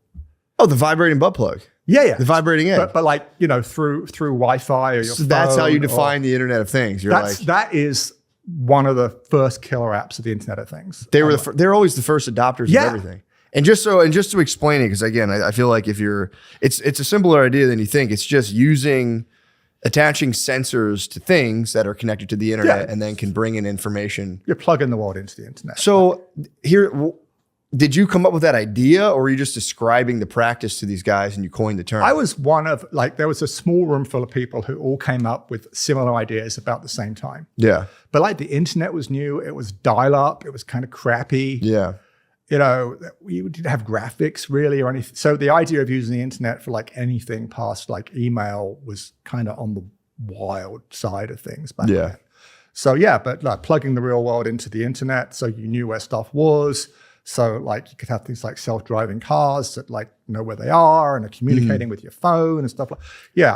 Oh, the vibrating butt plug.
Yeah.
The vibrating egg.
But like, through Wi-Fi or your
So that's how
phone
you define the Internet of Things. You're like,
that is one of the first killer apps of the Internet of Things.
they're always the first adopters of everything. And just to explain it, because again, I feel like it's a simpler idea than you think. It's just attaching sensors to things that are connected to the internet and then can bring in information.
You're plugging the world into the internet.
So did you come up with that idea or were you just describing the practice to these guys and you coined the term?
I was one of, there was a small room full of people who all came up with similar ideas about the same time.
Yeah.
But like the internet was new. It was dial-up. It was kind of crappy.
Yeah.
We didn't have graphics really or anything. So the idea of using the internet for like anything past like email was kind of on the wild side of things back then. So but like plugging the real world into the internet so you knew where stuff was. So like you could have things like self-driving cars that like know where they are and are communicating with your phone and stuff like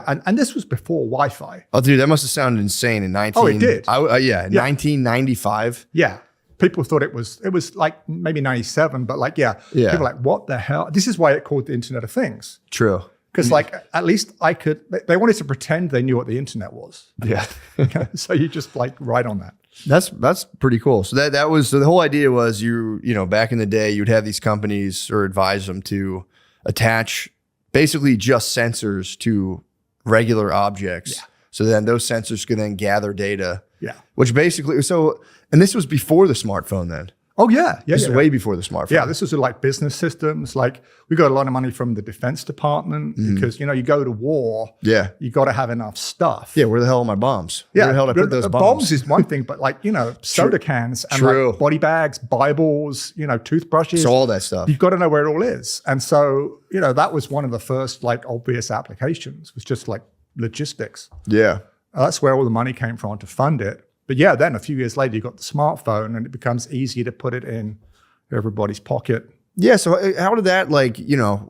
and this was before Wi-Fi.
Oh, dude, that must have sounded insane in 1995.
Yeah. People thought it was like maybe 97, but people were like, what the hell? This is why it called the Internet of Things.
True.
Because like at least they wanted to pretend they knew what the internet was.
Yeah.
So you just like write on that.
That's pretty cool. So that was the whole idea was back in the day you'd have these companies or advise them to attach basically just sensors to regular objects. Yeah. So then those sensors could then gather data. Yeah. Which basically and this was before the smartphone then.
Oh yeah.
This is way before the smartphone.
Yeah, this was like business systems. Like we got a lot of money from the Defense Department because you go to war. Yeah. You got to have enough stuff.
Yeah, where the hell are my bombs?
Yeah,
where the hell did I put those bombs?
Bombs is one thing, but like, soda cans and like body bags, Bibles, toothbrushes.
So all that stuff.
You've got to know where it all is. And so, that was one of the first like obvious applications was just like logistics.
Yeah.
That's where all the money came from to fund it. But yeah, then a few years later, you got the smartphone and it becomes easy to put it in everybody's pocket.
Yeah. So how did that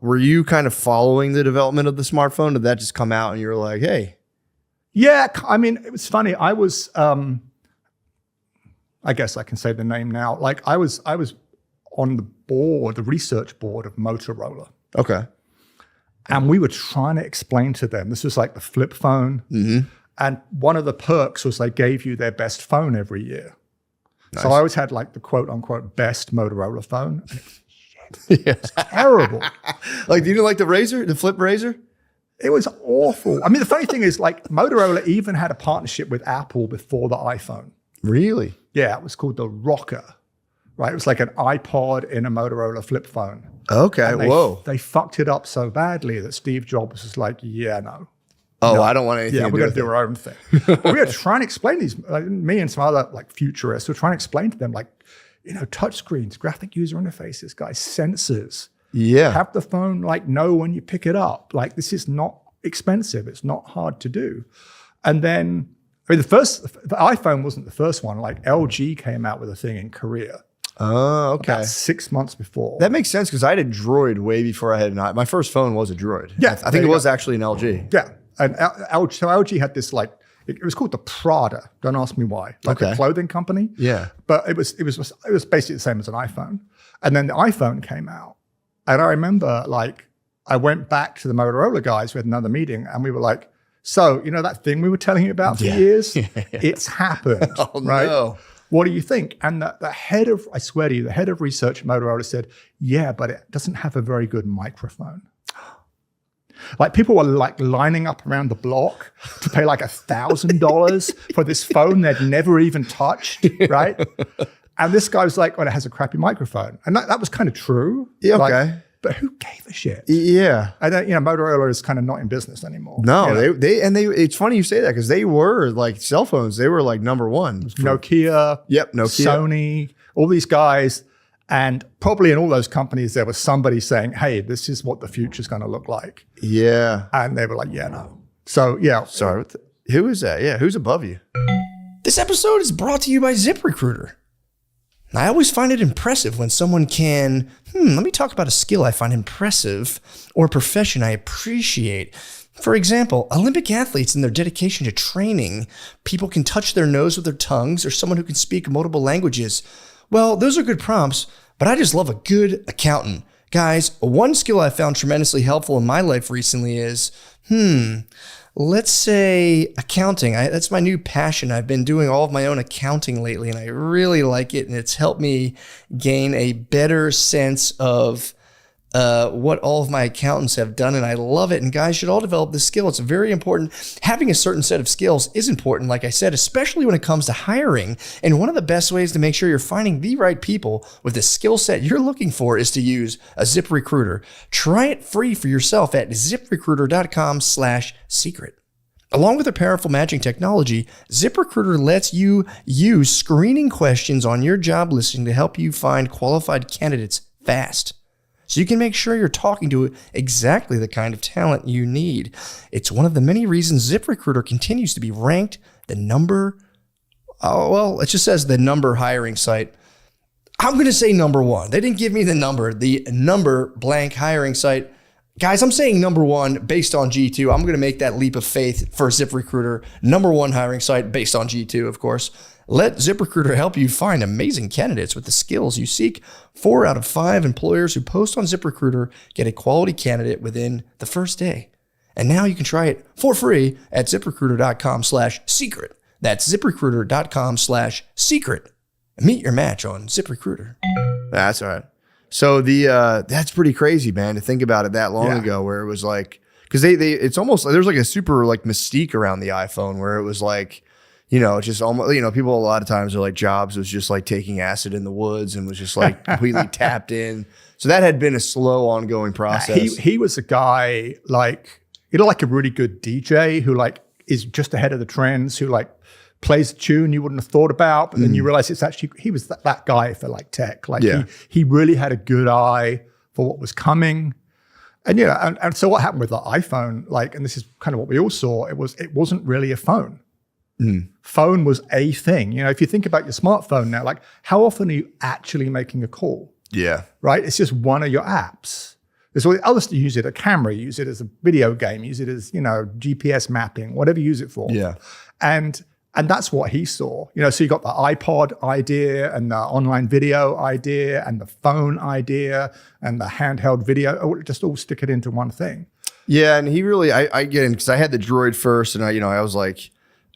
were you kind of following the development of the smartphone? Did that just come out and you were like, hey?
Yeah. I mean, it was funny. I was, I guess I can say the name now. Like I was on the research board of Motorola.
Okay.
And we were trying to explain to them, this was like the flip phone. Mm-hmm. And one of the perks was they gave you their best phone every year. Nice. So I always had like the quote unquote best Motorola phone. It's terrible.
Like, you didn't like the Razr, the flip Razr?
It was awful. I mean, the funny thing is like Motorola even had a partnership with Apple before the iPhone.
Really?
Yeah, it was called the Rocker, right? It was like an iPod in a Motorola flip phone.
Okay,
They fucked it up so badly that Steve Jobs was like, yeah, no.
Oh, no. I don't want anything to do with it.
We're going to do our own thing. We were trying to explain these, me and some other like futurists were trying to explain to them like, touch screens, graphic user interfaces, guys, sensors.
Yeah.
Have the phone like know when you pick it up. Like this is not expensive. It's not hard to do. And then, the iPhone wasn't the first one. Like LG came out with a thing in Korea.
Oh, okay.
About 6 months before.
That makes sense because I had a Droid way before I had an my first phone was a Droid.
Yeah.
I think it was actually an LG.
Yeah. And LG had this like It was called the Prada. Don't ask me why. Like a clothing company.
Yeah.
But it was basically the same as an iPhone. And then the iPhone came out. And I remember like I went back to the Motorola guys. We had another meeting and we were like, so, you know that thing we were telling you about for years? It's happened, right? No. What do you think? And the head of, I swear to you, the head of research at Motorola said, yeah, but it doesn't have a very good microphone. Like people were like lining up around the block to pay like $1,000 for this phone they'd never even touched, right? And this guy was like, well, it has a crappy microphone. And that was kind of true.
Yeah,
like,
okay.
But who gave a shit?
Yeah.
And then, Motorola is kind of not in business anymore.
No, they it's funny you say that because they were like cell phones. They were like number one.
Nokia.
Yep. Nokia.
Sony, all these guys. And probably in all those companies, there was somebody saying, hey, this is what the future's going to look like.
Yeah.
And they were like, yeah, no. So, yeah.
Sorry. Who is that? Yeah. Who's above you?
This episode is brought to you by ZipRecruiter. I always find it impressive when someone can, let me talk about a skill I find impressive or a profession I appreciate. For example, Olympic athletes and their dedication to training, people can touch their nose with their tongues, or someone who can speak multiple languages. Well, those are good prompts, but I just love a good accountant. Guys, one skill I found tremendously helpful in my life recently is, let's say accounting. That's my new passion. I've been doing all of my own accounting lately, and I really like it. And it's helped me gain a better sense of what all of my accountants have done, and I love it. And guys should all develop this skill. It's very important. Having a certain set of skills is important, like I said, especially when it comes to hiring. And one of the best ways to make sure you're finding the right people with the skill set you're looking for is to use a ZipRecruiter. Try it free for yourself at ZipRecruiter.com/secret. Along with their powerful matching technology, ZipRecruiter lets you use screening questions on your job listing to help you find qualified candidates fast. So you can make sure you're talking to exactly the kind of talent you need. It's one of the many reasons ZipRecruiter continues to be ranked the number, it just says the number hiring site. I'm going to say number one. They didn't give me the number blank hiring site. Guys, I'm saying number one based on G2. I'm going to make that leap of faith for ZipRecruiter. Number one hiring site based on G2, of course. Let ZipRecruiter help you find amazing candidates with the skills you seek. 4 out of 5 employers who post on ZipRecruiter get a quality candidate within the first day. And now you can try it for free at ZipRecruiter.com/secret. That's ZipRecruiter.com/secret. Meet your match on ZipRecruiter.
That's all right. So that's pretty crazy, man, to think about it that long ago, where it was like, because it's almost there's like a super like mystique around the iPhone where it was like, just almost, people a lot of times are like Jobs was just like taking acid in the woods and was just like completely tapped in. So that had been a slow ongoing process.
He was a guy like, like a really good DJ who like is just ahead of the trends, who like plays a tune you wouldn't have thought about, but then you realize it's actually, he was that guy for like tech. Like he really had a good eye for what was coming. And and so what happened with the iPhone, like, and this is kind of what we all saw, it wasn't really a phone. Phone was a thing. If you think about your smartphone now, like how often are you actually making a call? Yeah. Right? It's just one of your apps. There's all the other stuff. You use it as a camera, you use it as a video game, use it as, GPS mapping, whatever you use it for. Yeah. And that's what he saw. So you got the iPod idea and the online video idea and the phone idea and the handheld video, just all stick it into one thing.
Yeah. And he really, I get in because I had the Droid first and I was like,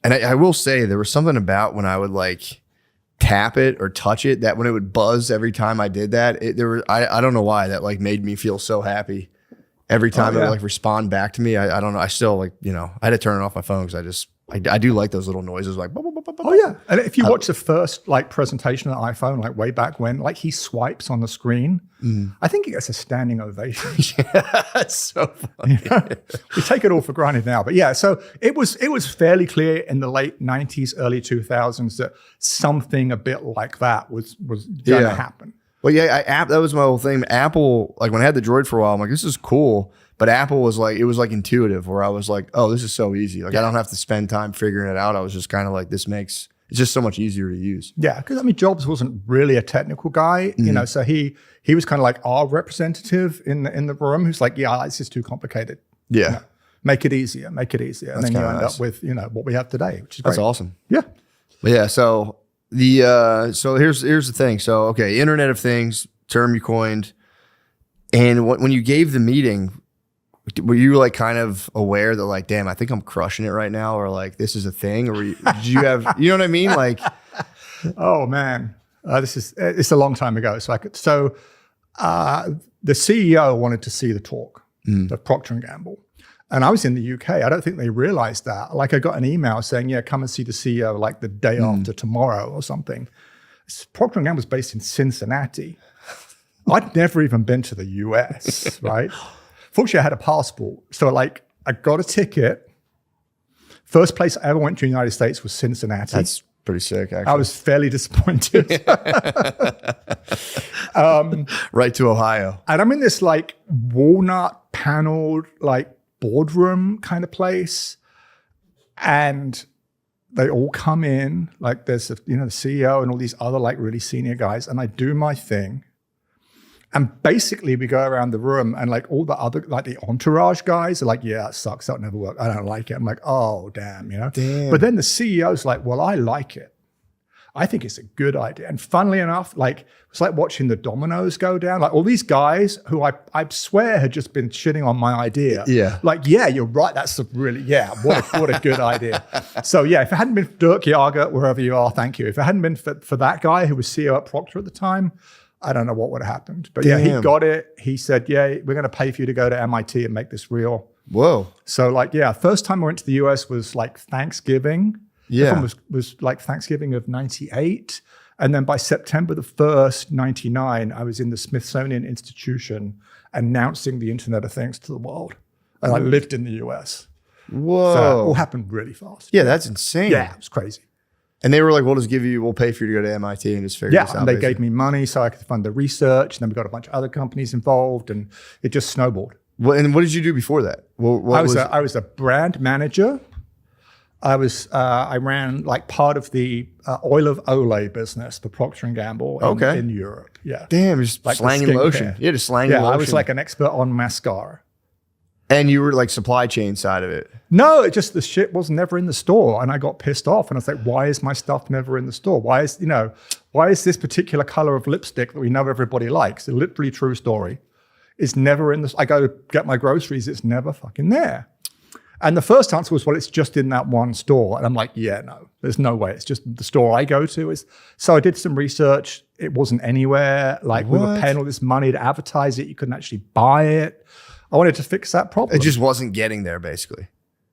and I will say there was something about when I would like tap it or touch it that when it would buzz every time I did that, I don't know why that like made me feel so happy every time it would like respond back to me. I don't know. I still like, I had to turn it off my phone because I do like those little noises like.
Oh yeah, and if you watch the first like presentation of the iPhone, like way back when, like he swipes on the screen, I think he gets a standing ovation.
Yeah, that's so funny.
We take it all for granted now, but yeah. So it was fairly clear in the late '90s, early 2000s that something a bit like that was going to happen.
Well, yeah, that was my whole thing. Apple, like when I had the Droid for a while, I'm like, this is cool. But Apple was like, it was like intuitive where I was like, oh, this is so easy. Like I don't have to spend time figuring it out. I was just kind of like, it's just so much easier to use.
Yeah, because Jobs wasn't really a technical guy, so he was kind of like our representative in the room who's like, yeah, this is too complicated.
Yeah.
make it easier. And then you end up with, what we have today, which is great.
That's awesome.
Yeah.
But yeah. So here's the thing. So, okay. Internet of Things, term you coined. And when you gave the meeting, were you like kind of aware that like, damn, I think I'm crushing it right now, or like this is a thing, or did you have, you know what I mean? Like,
oh man, it's a long time ago. So the CEO wanted to see the talk of Procter and Gamble, and I was in the UK. I don't think they realized that. Like, I got an email saying, "Yeah, come and see the CEO like the day after tomorrow or something." Procter and Gamble was based in Cincinnati. I'd never even been to the US, right? Fortunately, I had a passport. So like, I got a ticket. First place I ever went to in the United States was Cincinnati.
that's pretty sick, actually.
I was fairly disappointed.
Right to Ohio.
And I'm in this like walnut paneled like boardroom kind of place. And they all come in, like there's the CEO and all these other like really senior guys. And I do my thing. And basically we go around the room and like all the other, like the entourage guys are like, yeah, that sucks. That'll never work. I don't like it. I'm like, oh, damn,
Damn.
But then the CEO's like, well, I like it. I think it's a good idea. And funnily enough, like, it's like watching the dominoes go down. Like all these guys who I swear had just been shitting on my idea.
Yeah.
Like, yeah, you're right. That's what a good idea. So yeah, if it hadn't been for Dirk Jager, wherever you are, thank you. If it hadn't been for that guy who was CEO at Procter at the time, I don't know what would have happened. But yeah, he got it. He said, yeah, we're going to pay for you to go to MIT and make this real.
Whoa.
So like, yeah, first time I went to the US was like Thanksgiving.
Yeah.
Was like Thanksgiving of 98. And then by September the 1st, 99, I was in the Smithsonian Institution announcing the Internet of Things to the world. And I lived in the US.
Whoa.
So it all happened really fast.
Yeah, that's insane.
Yeah, it was crazy.
And they were like, we'll pay for you to go to MIT and just figure this out.
Yeah, and they gave me money so I could fund the research. And then we got a bunch of other companies involved and it just snowballed.
And what did you do before that?
I was a brand manager. I ran like part of the oil of Olay business for Procter & Gamble in Europe. Yeah.
Damn, just
like
slanging lotion. Yeah, just slanging lotion.
Yeah, I was like an expert on mascara.
And you were like supply chain side of it.
No, it just, the shit was never in the store. And I got pissed off. And I was like, why is my stuff never in the store? Why is this particular color of lipstick that we know everybody likes, a literally true story, is never in the, I go to get my groceries, it's never fucking there. And the first answer was, well, it's just in that one store. And I'm like, yeah, no, there's no way. It's just the store I go to. So I did some research. It wasn't anywhere. Like we were paying all this money to advertise it. You couldn't actually buy it. I wanted to fix that problem.
It just wasn't getting there, basically.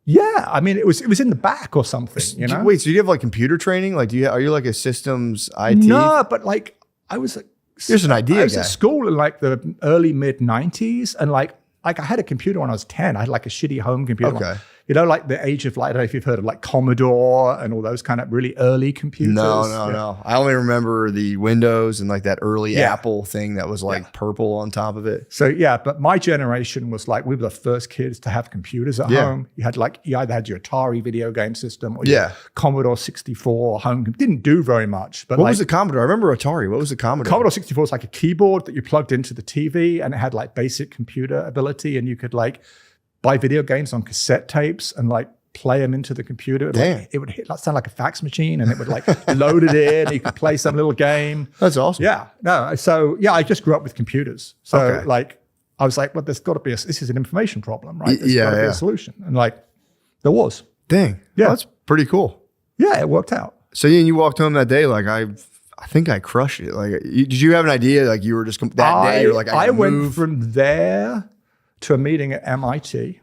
Yeah, I mean, it was in the back or something.
Wait, so you have like computer training? Like, are you like a systems IT?
No, but like I was like,
here's an idea.
I was at school in like the early mid 90s, and like I had a computer when I was 10. I had like a shitty home computer.
Okay.
Like the age of like, I don't know if you've heard of like Commodore and all those kind of really early computers.
No. I only remember the Windows and like that early Apple thing that was like purple on top of it.
So yeah, but my generation was like, we were the first kids to have computers at home. You either had your Atari video game system or your Commodore 64 home. Didn't do very much. But
what was the Commodore? I remember Atari. What was the Commodore?
Commodore 64 was like a keyboard that you plugged into the TV, and it had like basic computer ability, and you could like buy video games on cassette tapes and like play them into the computer. It would sound like a fax machine, and it would like load it in. You could play some little game.
That's awesome.
Yeah. No. So yeah, I just grew up with computers. So like, I was like, well, there's got to be this is an information problem, right? There's got to be a solution. And like, there was.
Dang. Yeah. That's pretty cool.
Yeah, it worked out.
So you walked home that day like, I think I crushed it. Like, did you have an idea? Like you were just that day, you're like,
I went from there to a meeting at MIT,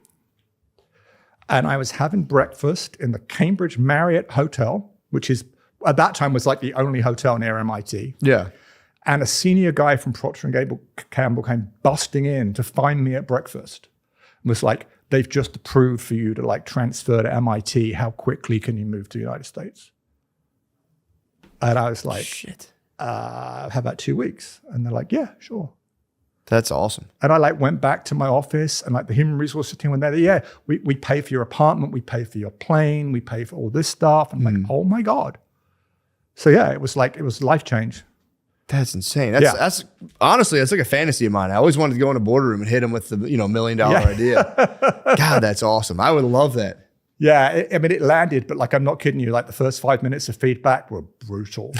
and I was having breakfast in the Cambridge Marriott Hotel, which is at that time was like the only hotel near MIT.
Yeah.
And a senior guy from Procter & Gamble came busting in to find me at breakfast and was like, they've just approved for you to like transfer to MIT. How quickly can you move to the United States? And I was like,
shit.
How about 2 weeks? And they're like, yeah, sure.
That's awesome.
And I like went back to my office, and like the human resources team went there. We pay for your apartment, we pay for your plane, we pay for all this stuff. And I'm like, oh my God. So yeah, it was life change.
That's insane. That's honestly, that's like a fantasy of mine. I always wanted to go in a boardroom and hit him with the $1 million idea. God, that's awesome. I would love that.
Yeah, I mean, it landed, but like, I'm not kidding you. Like the first 5 minutes of feedback were brutal.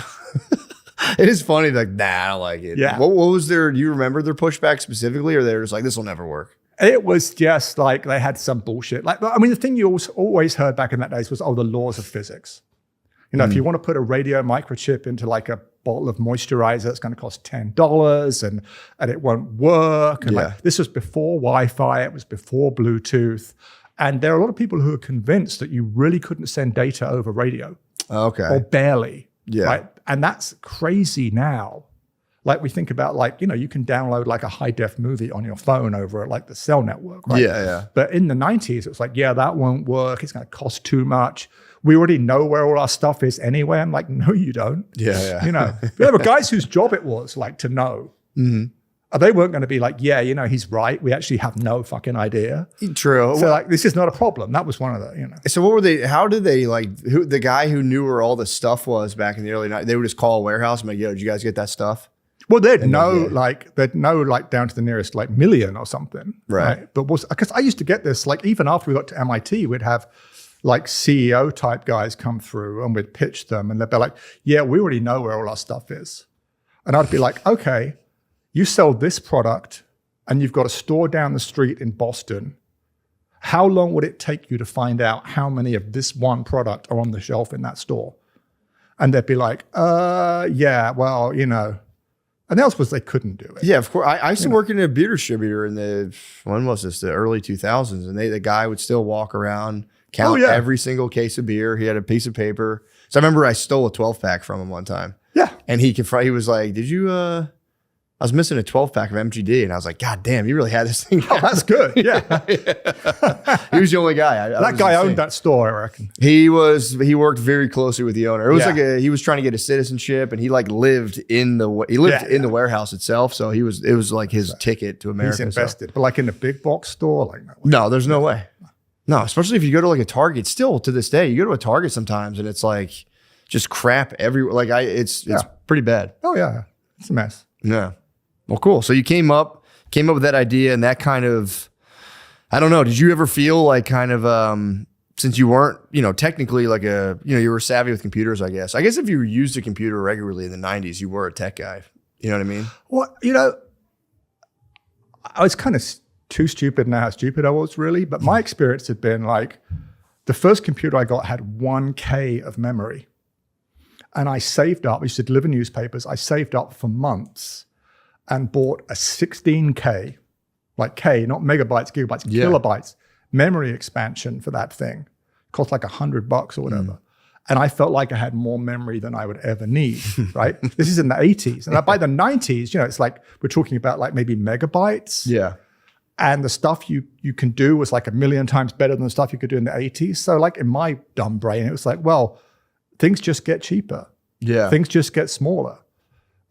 It is funny, like, nah, I don't like it.
Yeah.
What was their, do you remember their pushback specifically, or they're just like, this will never work?
It was just like they had some bullshit. Like, I mean, the thing you always heard back in that days was, oh, the laws of physics. You know, if you want to put a radio microchip into like a bottle of moisturizer, it's going to cost $10 and it won't work. And like, this was before Wi-Fi, it was before Bluetooth. And there are a lot of people who are convinced that you really couldn't send data over radio.
Okay.
Or barely.
Yeah.
Right? And that's crazy now. Like we think about like, you know, you can download like a high def movie on your phone over like the cell network, right?
Yeah.
But in the 90s, it was like, yeah, that won't work. It's going to cost too much. We already know where all our stuff is anyway. I'm like, no, you don't.
Yeah.
You know, there were guys whose job it was like to know. They weren't going to be like, yeah, you know, he's right. We actually have no fucking idea.
True.
So like, this is not a problem. That was one of the, you know.
So what were they, how did they like, the guy who knew where all the stuff was back in the early 90s, they would just call a warehouse and be like, yo, did you guys get that stuff?
Well, they'd know like down to the nearest like million or something.
Right.
But because I used to get this, like even after we got to MIT, we'd have like CEO type guys come through and we'd pitch them and they'd be like, yeah, we already know where all our stuff is. And I'd be like, okay, you sell this product and you've got a store down the street in Boston. How long would it take you to find out how many of this one product are on the shelf in that store? And they'd be like, yeah, well, you know. And the else was they couldn't do it.
Yeah, of course. I used to work in a beer distributor in the, when was this, the early 2000s. And the guy would still walk around, count every single case of beer. He had a piece of paper. So I remember I stole a 12-pack from him one time.
Yeah.
And he was like, did you, I was missing a 12-pack of MGD. And I was like, God damn, you really had this thing.
Oh, that's good. Yeah.
He was the only guy.
That guy owned that store, I reckon.
He worked very closely with the owner. It was like he was trying to get a citizenship and he like lived in the in the warehouse itself. So it was like his ticket to America.
He's invested. But like in the big box store, like no way.
No, there's no way. No, especially if you go to like a Target, still to this day, you go to a Target sometimes and it's like just crap everywhere. Like it's pretty bad.
Oh yeah. It's a mess.
Yeah. Well, cool. So you came up with that idea and that kind of, I don't know, did you ever feel like kind of, since you weren't, you know, technically like you were savvy with computers, I guess. I guess if you used a computer regularly in the 90s, you were a tech guy. You know what I mean?
Well, you know, I was kind of too stupid now how stupid I was really, but my experience had been like, the first computer I got had 1K of memory. And I saved up, I used to deliver newspapers, I saved up for months and bought a 16K, like K, not megabytes, gigabytes, kilobytes, memory expansion for that thing. Cost like $100 or whatever. And I felt like I had more memory than I would ever need, right? This is in the 80s. And by the 90s, you know, it's like, we're talking about like maybe megabytes.
Yeah.
And the stuff you can do was like 1,000,000 times better than the stuff you could do in the 80s. So like in my dumb brain, it was like, well, things just get cheaper.
Yeah.
Things just get smaller.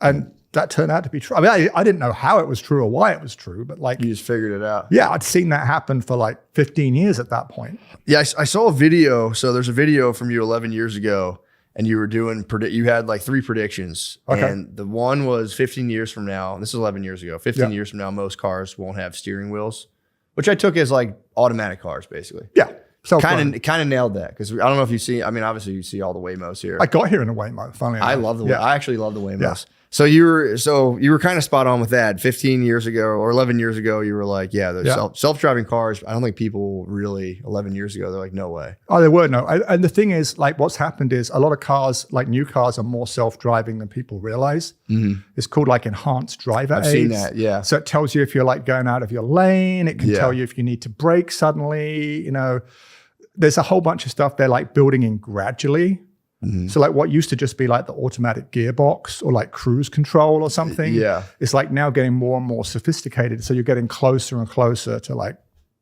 And that turned out to be true. I mean, I didn't know how it was true or why it was true, but like,
You just figured it out.
yeah, I'd seen that happen for like 15 years at that point.
Yeah, I saw a video. So there's a video from you 11 years ago, and you were doing, you had like 3 predictions.
Okay.
And the one was 15 years from now, and this is 11 years ago, 15 years from now, most cars won't have steering wheels, which I took as like automatic cars, basically.
Yeah.
Kind of nailed that, because I don't know if you see, I mean, obviously you see all the Waymos here.
I got here in a Waymo, funnily enough.
I love the I actually love the Waymos.
Yeah.
So you were kind of spot on with that. 15 years ago or 11 years ago, you were like, self-driving cars. I don't think people really 11 years ago, they're like, no way.
Oh, there were no. And the thing is, like, what's happened is a lot of cars, like new cars, are more self-driving than people realize. Mm-hmm. It's called like enhanced driver aids.
I've seen that, yeah.
So it tells you if you're like going out of your lane. It can tell you if you need to brake suddenly. You know, there's a whole bunch of stuff they're like building in gradually. Mm-hmm. So like what used to just be like the automatic gearbox or like cruise control or something.
Yeah.
It's like now getting more and more sophisticated. So you're getting closer and closer to like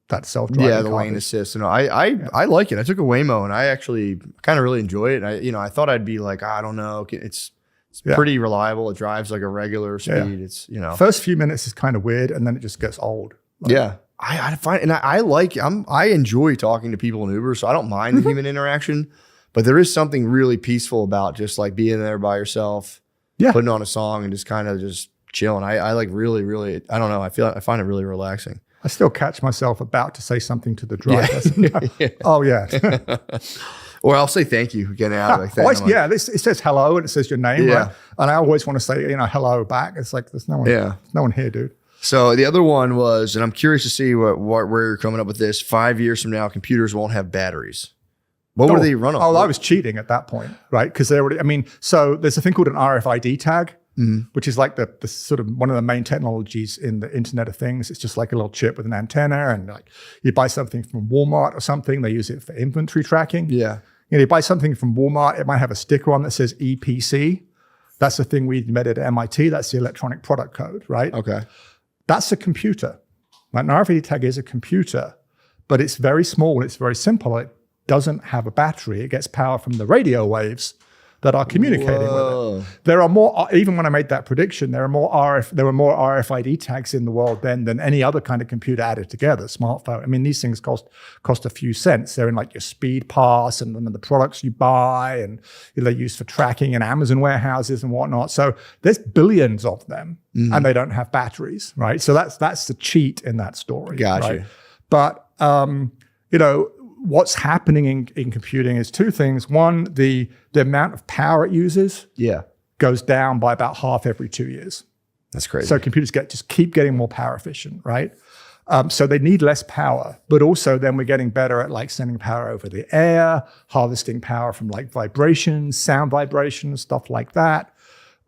that self-driving.
Yeah, the lane assist. And I like it. I took a Waymo and I actually kind of really enjoy it. And I thought I'd be like, I don't know. It's pretty reliable. It drives like a regular speed. Yeah. It's,
First few minutes is kind of weird and then it just gets old.
Like, yeah. I find, and I enjoy talking to people in Uber, so I don't mind the human interaction. But there is something really peaceful about just like being there by yourself,
putting on a song and just kind of just chilling. I like really, really, I don't know. I find it really relaxing.
I still catch myself about to say something to the driver.
Yeah.
Oh yeah.
Or I'll say thank you getting out of
it says hello and it says your name.
Yeah.
Right? And I always want to say, hello back. It's like, there's no one, no one here, dude.
So the other one was, and I'm curious to see where you're coming up with this. 5 years from now, computers won't have batteries. What would they run on?
Oh, I was cheating at that point, right? Because so there's a thing called an RFID tag, which is like the sort of one of the main technologies in the Internet of Things. It's just like a little chip with an antenna, and like you buy something from Walmart or something, they use it for inventory tracking.
Yeah.
You buy something from Walmart, it might have a sticker on that says EPC. That's the thing we invented at MIT. That's the electronic product code, right?
Okay.
That's a computer. Like an RFID tag is a computer, but it's very small. It's very simple. It doesn't have a battery. It gets power from the radio waves that are communicating with it. There are more, even when I made that prediction, there were more RFID tags in the world then than any other kind of computer added together, smartphone. I mean, these things cost a few cents. They're in like your speed pass and the products you buy, and they're used for tracking in Amazon warehouses and whatnot. So there's billions of them and they don't have batteries, right? So that's the cheat in that story.
Gotcha.
Right? But, what's happening in computing is two things. One, the amount of power it uses goes down by about half every 2 years.
That's crazy.
So computers just keep getting more power efficient, right? So they need less power, but also then we're getting better at like sending power over the air, harvesting power from like vibrations, sound vibrations, stuff like that.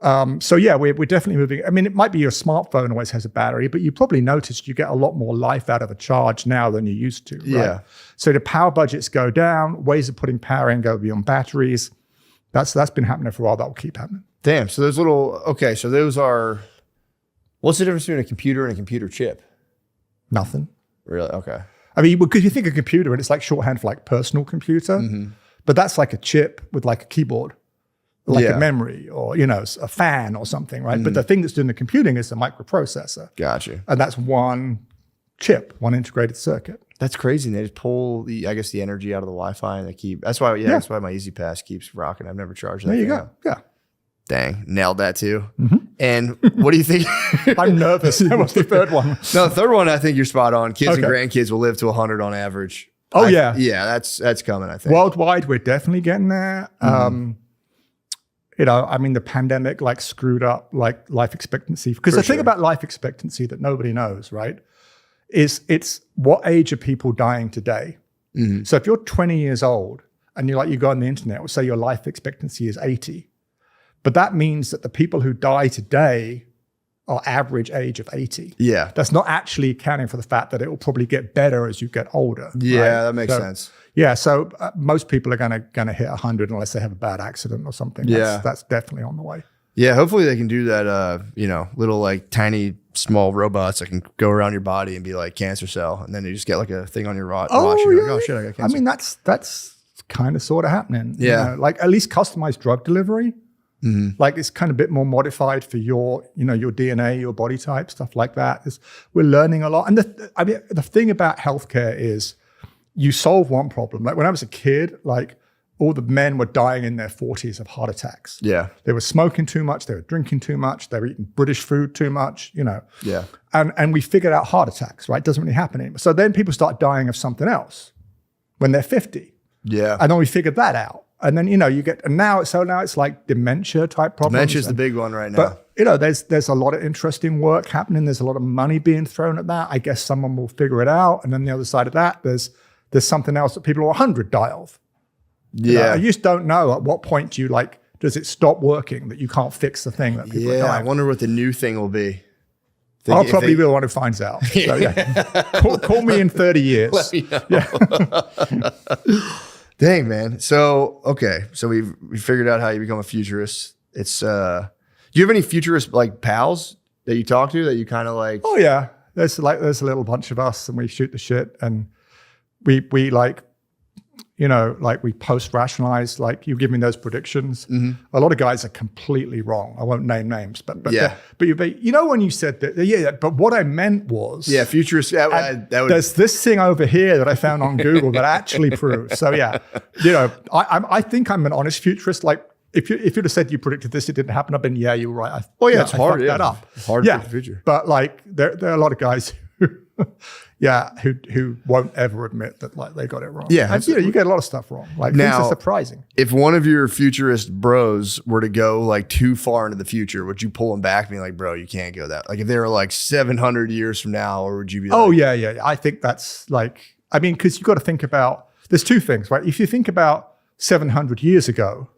We're definitely moving. I mean, it might be your smartphone always has a battery, but you probably noticed you get a lot more life out of a charge now than you used to. Right?
Yeah.
So the power budgets go down, ways of putting power in go beyond batteries. That's been happening for a while. That will keep happening.
Damn. So those so those are, what's the difference between a computer and a computer chip?
Nothing.
Really? Okay.
I mean, because you think a computer and it's like shorthand for like personal computer, but that's like a chip with like a keyboard. Like a memory or, a fan or something, right? But the thing that's doing the computing is the microprocessor.
Gotcha.
And that's one chip, one integrated circuit.
That's crazy. And they just pull the energy out of the Wi-Fi and they keep, that's why my Easy Pass keeps rocking. I've never charged that.
There you go. Yeah.
Dang, nailed that too. And what do you think?
I'm nervous. What's the third one?
No, the third one, I think you're spot on. Kids and grandkids will live to 100 on average.
Oh, yeah.
Yeah, that's coming, I think.
Worldwide, we're definitely getting there. The pandemic like screwed up like life expectancy. Because the thing about life expectancy that nobody knows, right, is it's what age are people dying today? So if you're 20 years old and you go on the internet, it will say your life expectancy is 80. But that means that the people who die today are average age of 80.
Yeah.
That's not actually accounting for the fact that it will probably get better as you get older.
Yeah,
right?
that makes sense.
Yeah, so most people are gonna hit 100 unless they have a bad accident or something. That's definitely on the way.
Yeah, hopefully they can do that. Little like tiny small robots that can go around your body and be like cancer cell, and then you just get like a thing on your watch.
Oh,
You're like, oh shit, I got cancer.
I mean, that's kind of sort of happening.
Yeah,
like at least customized drug delivery. Like it's kind of a bit more modified for your DNA, your body type, stuff like that. We're learning a lot. And the thing about healthcare is you solve one problem. Like when I was a kid, like all the men were dying in their 40s of heart attacks.
Yeah.
They were smoking too much. They were drinking too much. They were eating British food too much,
Yeah.
And we figured out heart attacks, right? It doesn't really happen anymore. So then people start dying of something else when they're 50.
Yeah.
And then we figured that out. And then, now it's like dementia type problems.
Dementia's the big one right now.
But, there's a lot of interesting work happening. There's a lot of money being thrown at that. I guess someone will figure it out. And then the other side of that, there's something else that people who are 100 die of.
Yeah.
You just don't know at what point does it stop working that you can't fix the thing that people are dying.
I wonder what the new thing will be.
I'll probably be the one who finds out. So, yeah. call me in 30 years.
Let me know.
Yeah.
Dang, man. So we figured out how you become a futurist. It's do you have any futurist like pals that you talk to that you kind of like?
Oh yeah, there's a little bunch of us and we shoot the shit and we we post rationalize, like you give me those predictions. A lot of guys are completely wrong. I won't name names, but
yeah.
When you said that, but what I meant was
futurist.
There's this thing over here that I found on Google that actually proves. So yeah, I think I'm an honest futurist. Like if you'd have said you predicted this, it didn't happen, I've been, yeah, you were right.
It's hard.
I fucked that up.
Hard
yeah,
for the future.
But like, there are a lot of guys who won't ever admit that like they got it wrong.
Yeah,
and, you get a lot of stuff wrong. Like things are surprising.
If one of your futurist bros were to go like too far into the future, would you pull him back and be like, bro, you can't go that? Like if they were like 700 years from now, or would you be like,
oh yeah. I think that's like, I mean, because you got to think about, there's two things, right? If you think about 700 years ago,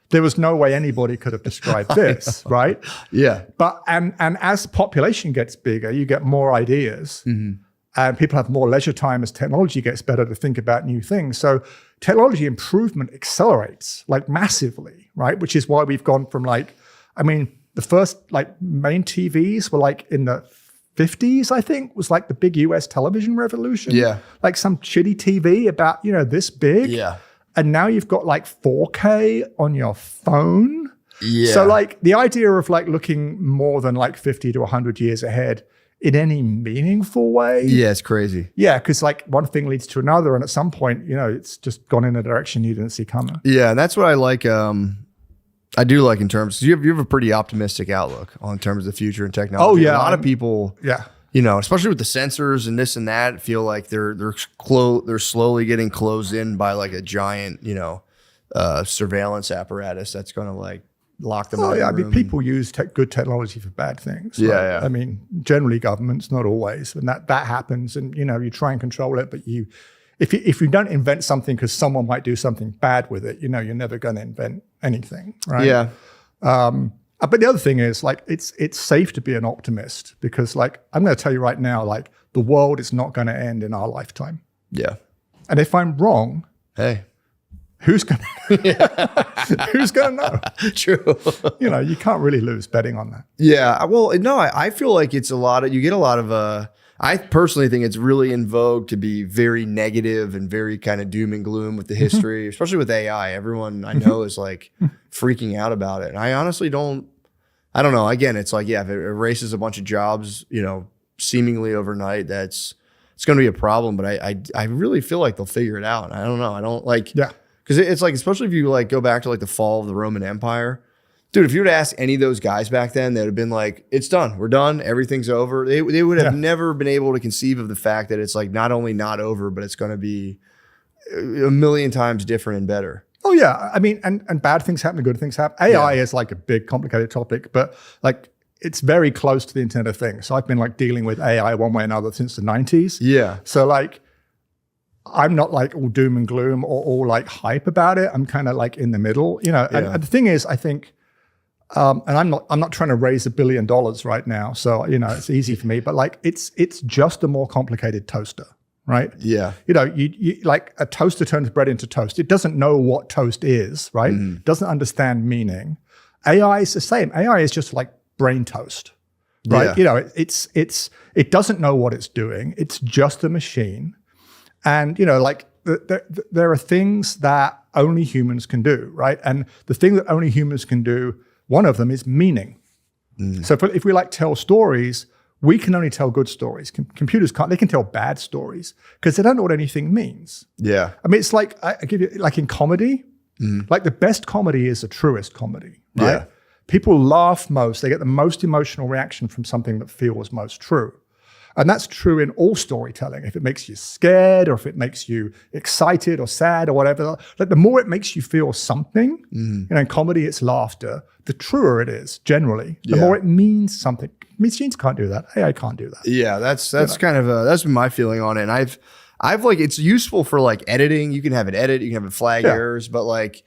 there was no way anybody could have described this, right?
Yeah.
But and as the population gets bigger, you get more ideas. And people have more leisure time as technology gets better to think about new things. So technology improvement accelerates like massively, right? Which is why we've gone from like, I mean, the first like main TVs were like in the 50s, I think, was like the big US television revolution.
Yeah.
Like some shitty TV about, this big.
Yeah.
And now you've got like 4K on your phone.
Yeah.
So like the idea of like looking more than like 50 to 100 years ahead in any meaningful way.
Yeah, it's crazy.
Yeah, because like one thing leads to another, and at some point, it's just gone in a direction you didn't see coming.
Yeah, and that's what I like. I do like in terms. You have a pretty optimistic outlook on terms of the future and technology.
Oh yeah,
a lot of people.
Yeah.
Especially with the sensors and this and that, feel like they're slowly getting closed in by like a giant, surveillance apparatus that's going to like lock them out.
I mean, people use good technology for bad things.
Yeah,
right?
yeah.
I mean, generally governments, not always, and that happens. And you try and control it, but if you don't invent something because someone might do something bad with it, you're never going to invent anything, right?
Yeah.
But the other thing is like it's safe to be an optimist because like I'm going to tell you right now, like the world is not going to end in our lifetime.
Yeah.
And if I'm wrong,
Hey.
who's going to know?
True.
You can't really lose betting on that.
Yeah. Well, no, I feel like it's you get a lot of, I personally think it's really in vogue to be very negative and very kind of doom and gloom with the history, especially with AI. Everyone I know is like freaking out about it. And I honestly I don't know. Again, it's like, if it erases a bunch of jobs, seemingly overnight, it's going to be a problem. But I really feel like they'll figure it out. I don't know. I don't like, because it's like, especially if you like go back to like the fall of the Roman Empire, dude, if you were to ask any of those guys back then, they'd have been like, it's done. We're done. Everything's over. They would have never been able to conceive of the fact that it's like not only not over, but it's going to be a million times different and better.
Oh yeah. I mean, and bad things happen, good things happen. AI is like a big complicated topic, but like it's very close to the Internet of Things. So I've been like dealing with AI one way or another since the 90s. Yeah. So like, I'm not like all doom and gloom or all like hype about it. I'm kind of like in the middle, and the thing is, I think, and I'm not trying to raise $1 billion right now. So, it's easy for me, but like, it's just a more complicated toaster, right? Yeah. You like a toaster turns bread into toast. It doesn't know what toast is, right? Mm-hmm. Doesn't understand meaning. AI is the same. AI is just like brain toast, right? Yeah. It doesn't know what it's doing. It's just a machine. And, like there are things that only humans can do, right? And the thing that only humans can do, one of them is meaning. Mm. So if we like tell stories, we can only tell good stories. Computers can't. They can tell bad stories because they don't know what anything means. Yeah. I mean, it's like, I give you, like in comedy, like the best comedy is the truest comedy, right? Yeah. People laugh most. They get the most emotional reaction from something that feels most true. And that's true in all storytelling. If it makes you scared or if it makes you excited or sad or whatever, like the more it makes you feel something, in comedy it's laughter, the truer it is generally. The more it means something. Machines can't do that. AI can't do that.
Yeah, that's kind of that's been my feeling on it. And I've like, it's useful for like editing. You can have it edit, you can have it flag errors, but like,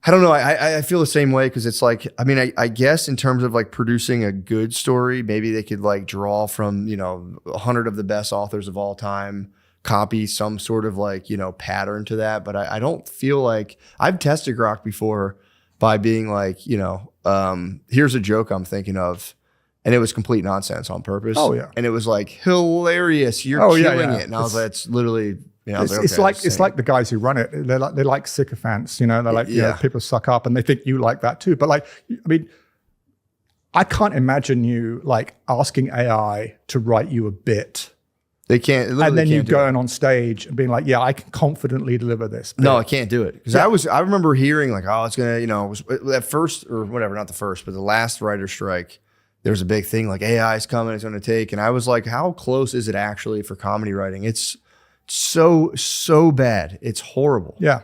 I don't know. I feel the same way because it's like, I mean, I guess in terms of like producing a good story, maybe they could like draw from, 100 of the best authors of all time, copy some sort of like, pattern to that. But I don't feel like I've tested Grok before by being like, here's a joke I'm thinking of. And it was complete nonsense on purpose. Oh, yeah. And it was like hilarious. You're killing it. And I was like, it's literally...
it's like the guys who run it. They're like sycophants, They're like, people suck up, and they think you like that too. But like, I mean, I can't imagine you like asking AI to write you a bit
They can't.
And then you going on stage and being like, yeah, I can confidently deliver this.
No, I can't do it. Because I remember hearing like, oh, it's going to, it was at first or whatever, not the first, but the last writer strike, there was a big thing like AI is coming, it's going to take. And I was like, how close is it actually for comedy writing? It's so bad. It's horrible.
Yeah.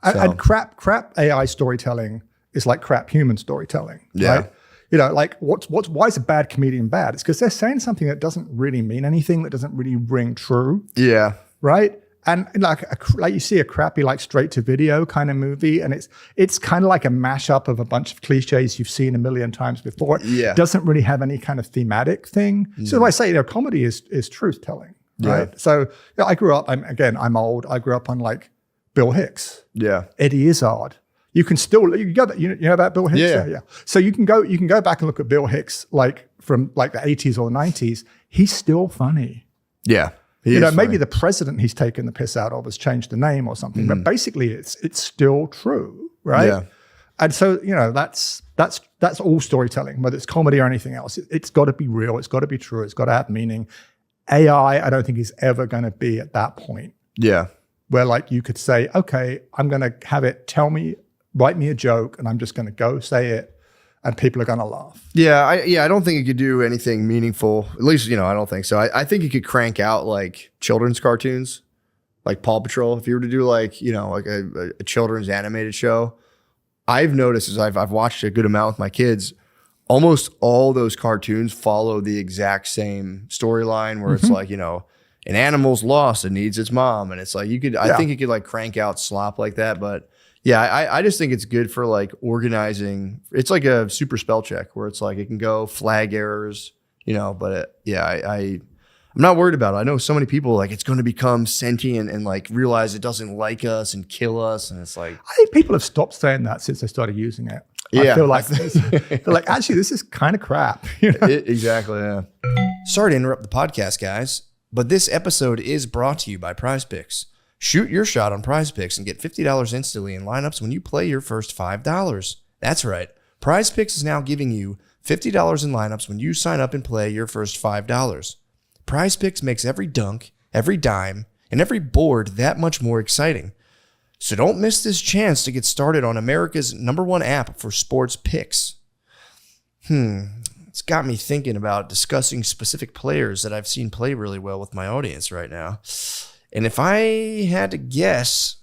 And crap AI storytelling is like crap human storytelling.
Yeah.
Right? Like why is a bad comedian bad? It's because they're saying something that doesn't really mean anything, that doesn't really ring true.
Yeah.
Right. And like you see a crappy like straight to video kind of movie, and it's kind of like a mashup of a bunch of cliches you've seen a million times before.
Yeah.
It doesn't really have any kind of thematic thing. So I say, comedy is truth telling. Right.
Yeah.
So I grew up. I'm old. I grew up on like Bill Hicks.
Yeah.
Eddie Izzard. You can go back, you know about Bill Hicks? Yeah. So you can go back and look at Bill Hicks like from like the 80s or 90s. He's still funny.
Yeah.
Maybe the president he's taken the piss out of has changed the name or something, but basically it's still true, right?
Yeah.
And so, that's all storytelling, whether it's comedy or anything else. It's got to be real, it's got to be true, it's got to have meaning. AI, I don't think is ever going to be at that point.
Yeah.
Where like you could say, okay, I'm going to have it write me a joke, and I'm just going to go say it, and people are going to laugh.
Yeah, I don't think it could do anything meaningful. At least, I don't think so. I think it could crank out like children's cartoons, like Paw Patrol. If you were to do like, like a children's animated show, I've noticed as I've watched a good amount with my kids, almost all those cartoons follow the exact same storyline where it's like, an animal's lost and needs its mom. And it's like, I think you could like crank out slop like that. But yeah, I just think it's good for like organizing. It's like a super spell check where it's like, it can go flag errors, but I'm not worried about it. I know so many people like it's going to become sentient and like realize it doesn't like us and kill us. And it's like,
I think people have stopped saying that since they started using it.
Yeah.
I feel like they're like, actually, this is kind of crap.
Exactly. Yeah. Sorry to interrupt the podcast, guys, but this episode is brought to you by PrizePicks. Shoot your shot on PrizePicks and get $50 instantly in lineups when you play your first $5. That's right. PrizePicks is now giving you $50 in lineups when you sign up and play your first $5. PrizePicks makes every dunk, every dime, and every board that much more exciting. So don't miss this chance to get started on America's #1 app for sports picks. It's got me thinking about discussing specific players that I've seen play really well with my audience right now. And if I had to guess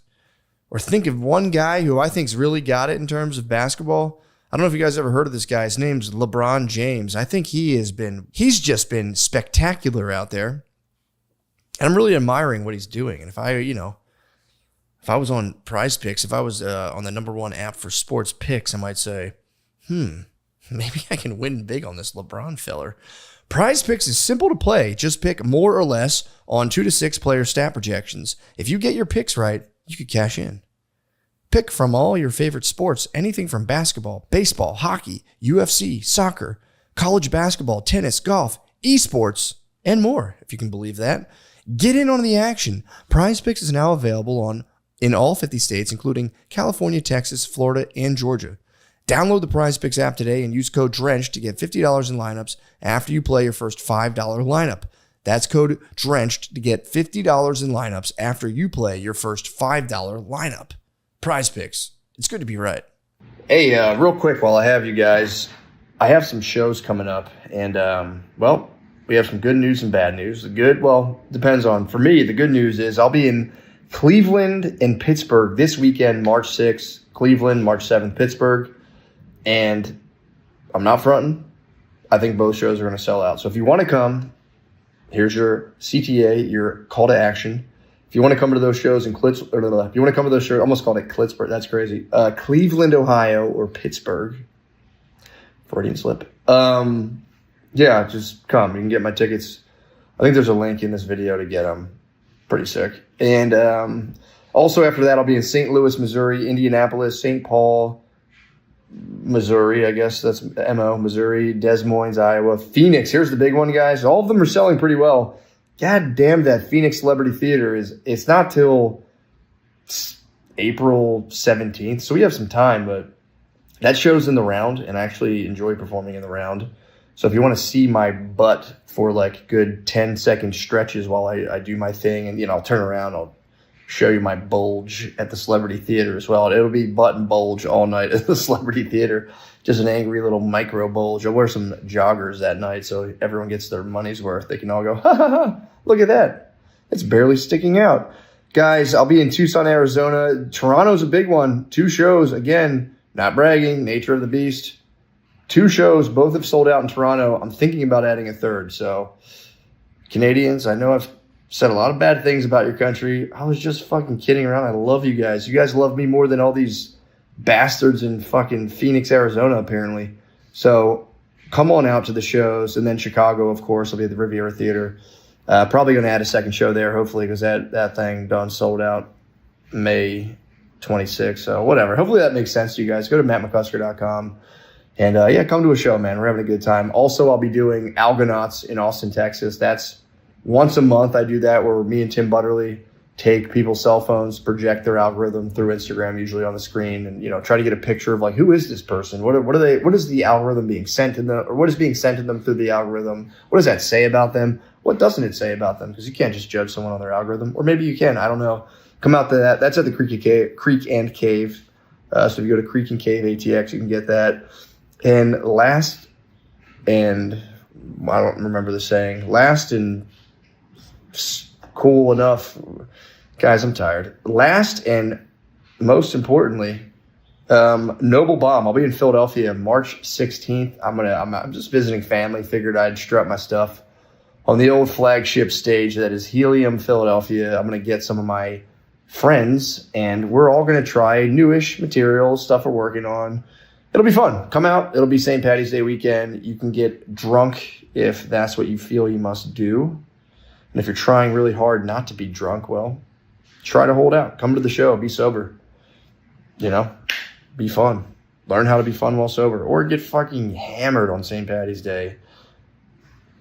or think of one guy who I think's really got it in terms of basketball, I don't know if you guys ever heard of this guy. His name's LeBron James. I think he's just been spectacular out there. And I'm really admiring what he's doing. And if I was on PrizePicks, if I was on the #1 app for sports picks, I might say, maybe I can win big on this LeBron feller. PrizePicks is simple to play. Just pick more or less on 2 to 6 player stat projections. If you get your picks right, you could cash in. Pick from all your favorite sports, anything from basketball, baseball, hockey, UFC, soccer, college basketball, tennis, golf, esports, and more, if you can believe that. Get in on the action. PrizePicks is now available in all 50 states, including California, Texas, Florida, and Georgia. Download the PrizePicks app today and use code DRENCHED to get $50 in lineups after you play your first $5 lineup. That's code DRENCHED to get $50 in lineups after you play your first $5 lineup. PrizePicks. It's good to be right. Hey, real quick while I have you guys, I have some shows coming up, and we have some good news and bad news. The good, depends on, for me, the good news is I'll be in Cleveland and Pittsburgh this weekend, March 6th, Cleveland, March 7th, Pittsburgh. And I'm not fronting. I think both shows are going to sell out. So if you want to come, here's your CTA, your call to action. If you want to come to those shows if you want to come to those shows, I almost called it Clitsburg. That's crazy. Cleveland, Ohio, or Pittsburgh. Freudian slip. Just come. You can get my tickets. I think there's a link in this video to get them. Pretty sick. And also after that, I'll be in St. Louis, Missouri, Indianapolis, St. Paul, Missouri, I guess that's MO, Missouri, Des Moines, Iowa, Phoenix. Here's the big one, guys. All of them are selling pretty well. God damn, that Phoenix Celebrity Theater it's not till April 17th. So we have some time, but that show's in the round, and I actually enjoy performing in the round.
So if you want to see my butt for like good 10-second stretches while I do my thing, and I'll turn around, I'll show you my bulge at the Celebrity Theater as well. It'll be butt and bulge all night at the Celebrity Theater. Just an angry little micro bulge. I'll wear some joggers that night so everyone gets their money's worth. They can all go, ha ha ha, look at that. It's barely sticking out. Guys, I'll be in Tucson, Arizona. Toronto's a big one. 2 shows. Again, not bragging, nature of the beast. 2 shows, both have sold out in Toronto. I'm thinking about adding a third. So, Canadians, I know I've said a lot of bad things about your country. I was just fucking kidding around. I love you guys. You guys love me more than all these bastards in fucking Phoenix, Arizona, apparently. So, come on out to the shows. And then Chicago, of course, I'll be at the Riviera Theater. Probably going to add a second show there, hopefully, because that thing done sold out May 26th. So, whatever. Hopefully that makes sense to you guys. Go to mattmccusker.com. And yeah, come to a show, man. We're having a good time. Also, I'll be doing Algonauts in Austin, Texas. That's once a month. I do that where me and Tim Butterly take people's cell phones, project their algorithm through Instagram, usually on the screen, and try to get a picture of like, who is this person? What are they? What is the algorithm being sent to them, or what is being sent to them through the algorithm? What does that say about them? What doesn't it say about them? Because you can't just judge someone on their algorithm, or maybe you can. I don't know. Come out to that. That's at the Creek and Cave. So if you go to Creek and Cave ATX, you can get that. And last, and I don't remember the saying, last and cool enough, guys, I'm tired. Last and most importantly, Noble Bomb. I'll be in Philadelphia March 16th. I'm just visiting family. Figured I'd strut my stuff on the old flagship stage that is Helium Philadelphia. I'm going to get some of my friends, and we're all going to try newish material, stuff we're working on. It'll be fun. Come out. It'll be St. Paddy's Day weekend. You can get drunk if that's what you feel you must do. And if you're trying really hard not to be drunk, well, try to hold out. Come to the show. Be sober. Be fun. Learn how to be fun while sober. Or get fucking hammered on St. Paddy's Day.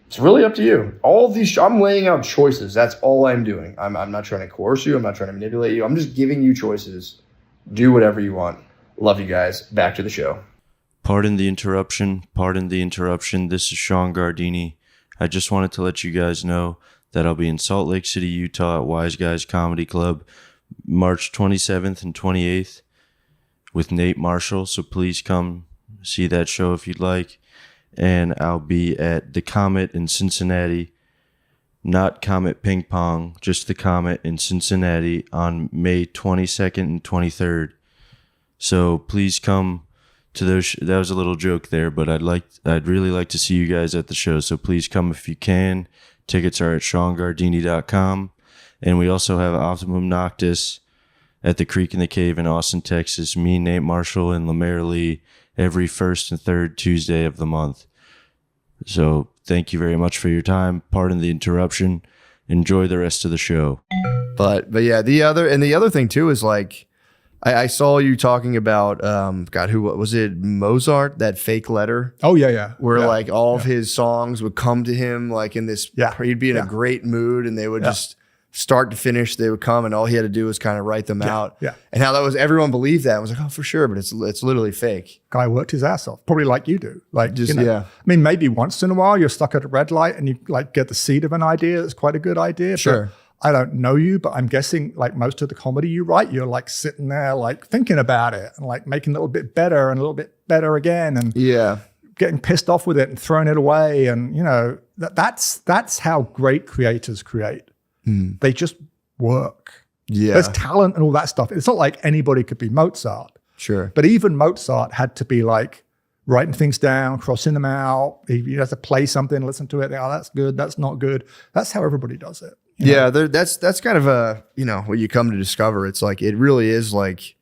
It's really up to you. All of these, I'm laying out choices. That's all I'm doing. I'm not trying to coerce you. I'm not trying to manipulate you. I'm just giving you choices. Do whatever you want. Love you guys. Back to the show.
Pardon the interruption. This is Sean Gardini. I just wanted to let you guys know that I'll be in Salt Lake City, Utah at Wise Guys Comedy Club March 27th and 28th with Nate Marshall. So please come see that show if you'd like. And I'll be at the Comet in Cincinnati, not Comet Ping Pong, just the Comet in Cincinnati on May 22nd and 23rd. So please come to those. That was a little joke there, but I'd really like to see you guys at the show. So please come if you can. Tickets are at SeanGardini.com. And we also have Optimum Noctis at the Creek and the Cave in Austin, Texas. Me, Nate Marshall, and Lemaire Lee every first and third Tuesday of the month. So thank you very much for your time. Pardon the interruption. Enjoy the rest of the show.
But yeah, the other thing too is like, I saw you talking about, who was it? Mozart, that fake letter.
Oh yeah.
Where like all of his songs would come to him like in this, he'd be in a great mood and they would just start to finish, they would come and all he had to do was kind of write them out. Yeah. And how that was, everyone believed that. I was like, oh, for sure. But it's literally fake.
Guy worked his ass off, probably like you do. Like just, I mean, maybe once in a while you're stuck at a red light and you like get the seed of an idea. That's quite a good idea.
Sure.
But I don't know you, but I'm guessing like most of the comedy you write, you're like sitting there like thinking about it and like making a little bit better and a little bit better again and getting pissed off with it and throwing it away. And that's how great creators create. They just work. Yeah. There's talent and all that stuff. It's not like anybody could be Mozart.
Sure.
But even Mozart had to be like writing things down, crossing them out. He has to play something, listen to it. Oh, that's good. That's not good. That's how everybody does it.
Yeah, that's kind of a, what you come to discover. It's like, it really is like,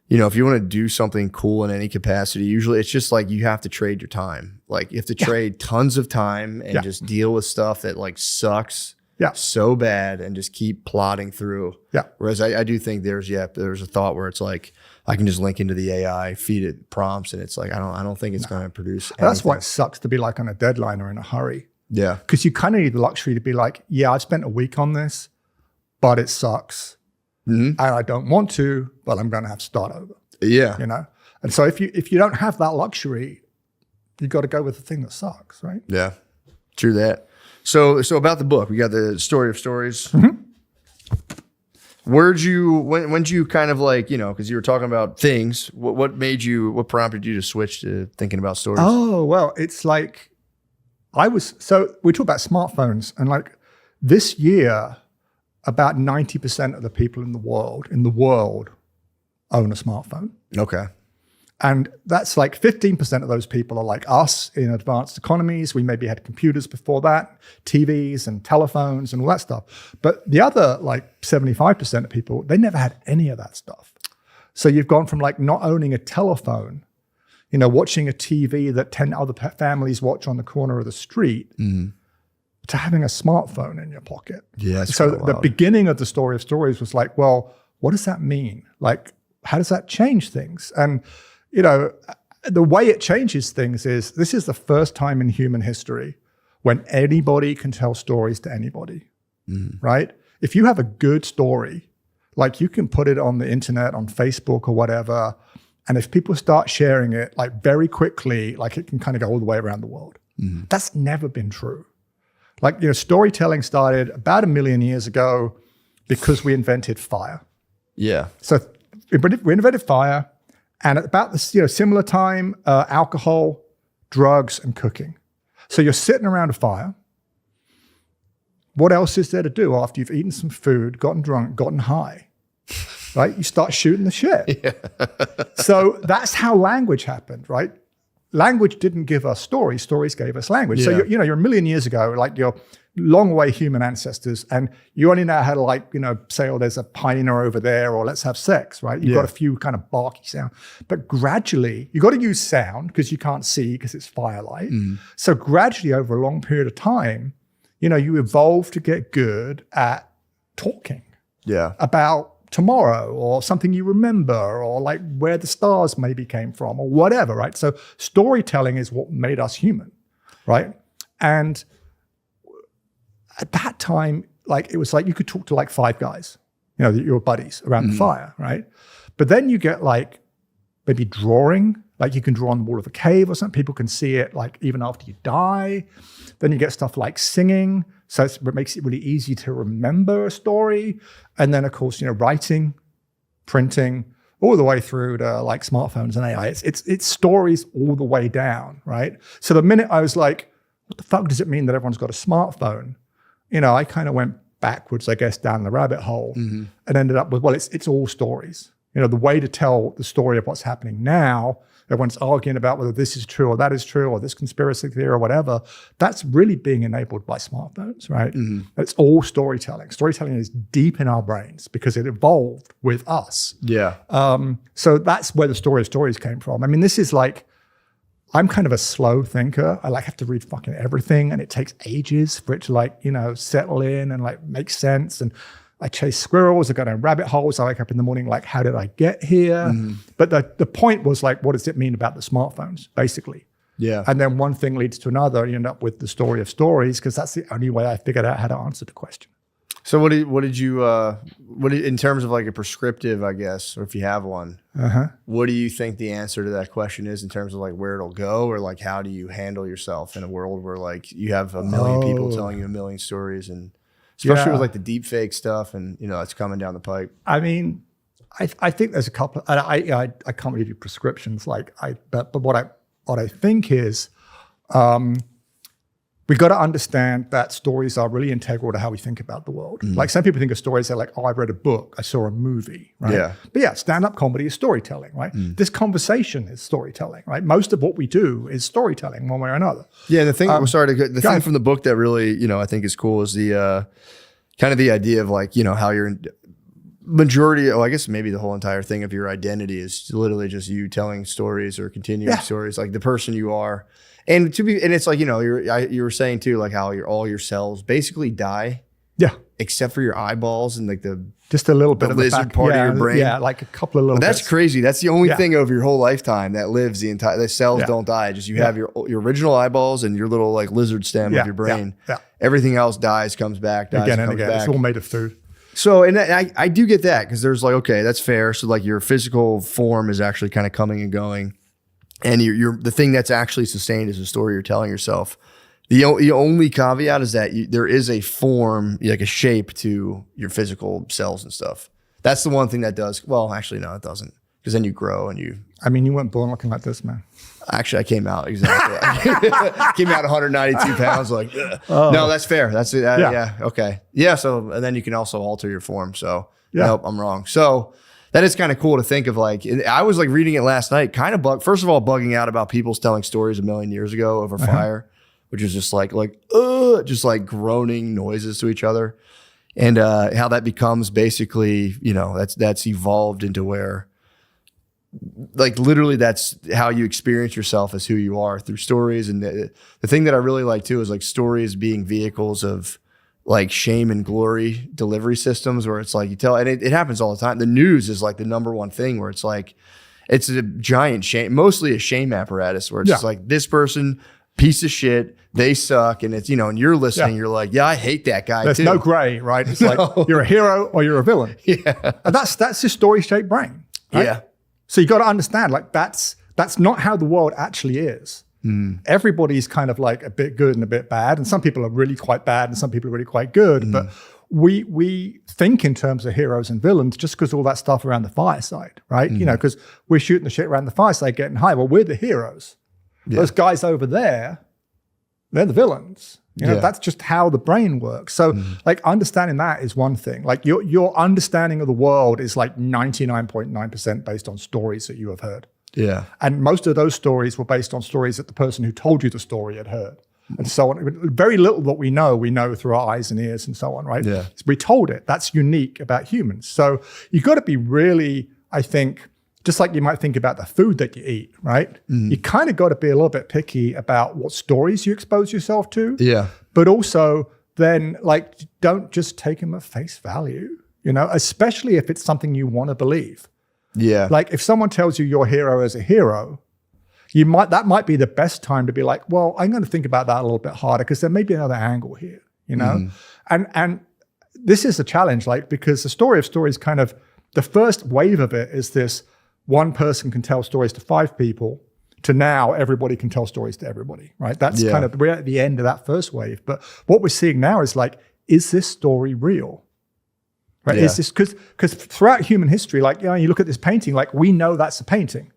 if you want to do something cool in any capacity, usually it's just like you have to trade your time. Like you have to trade tons of time and just deal with stuff that like sucks so bad and just keep plodding through. Yeah. Whereas I do think there's a thought where it's like, I can just link into the AI, feed it prompts, and it's like, I don't think it's going to produce anything.
That's why it sucks to be like on a deadline or in a hurry.
Yeah.
Because you kind of need the luxury to be like, yeah, I spent a week on this, but it sucks. And I don't want to, but I'm going to have to start over.
Yeah.
And so if you don't have that luxury, you got to go with the thing that sucks, right?
Yeah, true that. So about the book, we got the story of stories.
Mm-hmm.
When'd you kind of like, because you were talking about things, what prompted you to switch to thinking about stories?
Oh, well, it's like so we talk about smartphones, and like this year, about 90% of the people in the world own a smartphone.
Okay.
And that's like 15% of those people are like us in advanced economies. We maybe had computers before that, TVs and telephones and all that stuff. But the other like 75% of people, they never had any of that stuff. So you've gone from like not owning a telephone, watching a TV that 10 other families watch on the corner of the street, to having a smartphone in your pocket.
Yeah.
So the beginning of the story of stories was like, well, what does that mean? Like, how does that change things? And the way it changes things is this is the first time in human history when anybody can tell stories to anybody, right? If you have a good story, like you can put it on the internet, on Facebook or whatever, and if people start sharing it, like very quickly, like it can kind of go all the way around the world. That's never been true. Like, storytelling started about 1 million years ago because we invented fire.
Yeah.
So we invented fire. And at about the similar time, alcohol, drugs, and cooking. So you're sitting around a fire. What else is there to do after you've eaten some food, gotten drunk, gotten high? Right? You start shooting the shit. Yeah. So that's how language happened, right? Language didn't give us stories. Stories gave us language. Yeah. So you're 1 million years ago, like your long way human ancestors, and you only know how to like, say, oh, there's a hyena over there, or let's have sex, right? You've got a few kind of barky sound. But gradually, you got to use sound because you can't see because it's firelight. So gradually over a long period of time, you evolve to get good at talking about tomorrow or something you remember or like where the stars maybe came from or whatever, right? So storytelling is what made us human, right? And at that time, like it was like you could talk to like 5 guys, your buddies around the fire, right? But then you get like maybe drawing, like you can draw on the wall of a cave or something. People can see it like even after you die. Then you get stuff like singing. So it makes it really easy to remember a story. And then of course, writing, printing, all the way through to like smartphones and AI. It's stories all the way down, right? So the minute I was like, what the fuck does it mean that everyone's got a smartphone? I kind of went backwards, I guess, down the rabbit hole and ended up with, well, it's all stories. The way to tell the story of what's happening now, everyone's arguing about whether this is true or that is true or this conspiracy theory or whatever, that's really being enabled by smartphones, right? It's all storytelling. Storytelling is deep in our brains because it evolved with us.
Yeah.
So that's where the story of stories came from. I mean, this is like, I'm kind of a slow thinker. I like have to read fucking everything, and it takes ages for it to like, settle in and like make sense. And I chase squirrels, I go down rabbit holes. I wake up in the morning like, how did I get here? But the point was like, what does it mean about the smartphones, basically?
Yeah.
And then one thing leads to another. You end up with the story of stories because that's the only way I figured out how to answer the question.
So what did you in terms of like a prescriptive, I guess, or if you have one, what do you think the answer to that question is in terms of like where it'll go, or like how do you handle yourself in a world where like you have 1 million people telling you 1 million stories, and especially with like the deep fake stuff and it's coming down the pipe?
I mean, I think there's a couple. I can't give you prescriptions but what I think is we got to understand that stories are really integral to how we think about the world. Like some people think of stories, they're like, oh, I read a book, I saw a movie, right? Yeah. But yeah, stand-up comedy is storytelling, right? This conversation is storytelling, right? Most of what we do is storytelling one way or another.
Yeah, and the thing, the thing from the book that really, I think is cool is the kind of the idea of like, how you're majority, I guess maybe the whole entire thing of your identity is literally just you telling stories or continuing stories, like the person you are. And it's like, you were saying too, like how all your cells basically die. Yeah. Except for your eyeballs and like
just a little bit of the
lizard part of your brain.
Yeah, like a couple of little
bits. That's crazy. That's the only thing over your whole lifetime that lives the cells don't die. Just you have your original eyeballs and your little like lizard stem of your brain. Yeah. Everything else dies, comes back, dies,
again and
comes
again.
back.
It's all made of food.
So, and I do get that because there's like, okay, that's fair. So like your physical form is actually kind of coming and going. and you're the thing that's actually sustained is the story you're telling yourself. The only caveat is that there is a form, like a shape to your physical cells and stuff. That's the one thing that does. Well, actually, no, it doesn't. Because then you grow and you.
I mean, you weren't born looking like this, man.
Actually, I came out exactly. Came out 192 pounds. Like, no, that's fair. That's it. Yeah. Okay. Yeah. So, and then you can also alter your form. So, nope, I'm wrong. So, that is kind of cool to think of. Like, I was like reading it last night, kind of first of all, bugging out about people telling stories a million years ago over fire, which is just just like groaning noises to each other, and how that becomes basically, that's evolved into where, like, literally that's how you experience yourself as who you are through stories. And the thing that I really like too is like stories being vehicles of like shame and glory delivery systems, where it's like you tell, and it happens all the time. The news is like the number one thing where it's like, it's a giant shame, mostly a shame apparatus, where it's just like, this person, piece of shit, they suck. And it's, and you're listening, you're like, yeah, I hate that guy.
There's no gray, right? It's like you're a hero or you're a villain.
Yeah.
And that's the story-shaped brain. Right?
Yeah.
So you got to understand, like, that's not how the world actually is. Everybody's kind of like a bit good and a bit bad, and some people are really quite bad and some people are really quite good. But we think in terms of heroes and villains just because all that stuff around the fireside, right? Because we're shooting the shit around the fireside, getting high. Well, we're the heroes. Yeah. Those guys over there, they're the villains. That's just how the brain works. So like understanding that is one thing. Like your understanding of the world is like 99.9% based on stories that you have heard.
Yeah.
And most of those stories were based on stories that the person who told you the story had heard. And so on. Very little that we know through our eyes and ears and so on, right?
Yeah.
We told it. That's unique about humans. So you got to be really, I think, just like you might think about the food that you eat, right? You kind of got to be a little bit picky about what stories you expose yourself to.
Yeah.
But also then, like, don't just take them at face value, especially if it's something you want to believe.
Yeah.
Like if someone tells you your hero is a hero, that might be the best time to be like, well, I'm going to think about that a little bit harder because there may be another angle here, And this is a challenge, like, because the story of stories kind of, the first wave of it is this one person can tell stories to 5 people to now everybody can tell stories to everybody, right? That's kind of, we're at the end of that first wave. But what we're seeing now is like, is this story real? Right?
Yeah.
Is this, because throughout human history, like, you look at this painting, like we know that's a painting.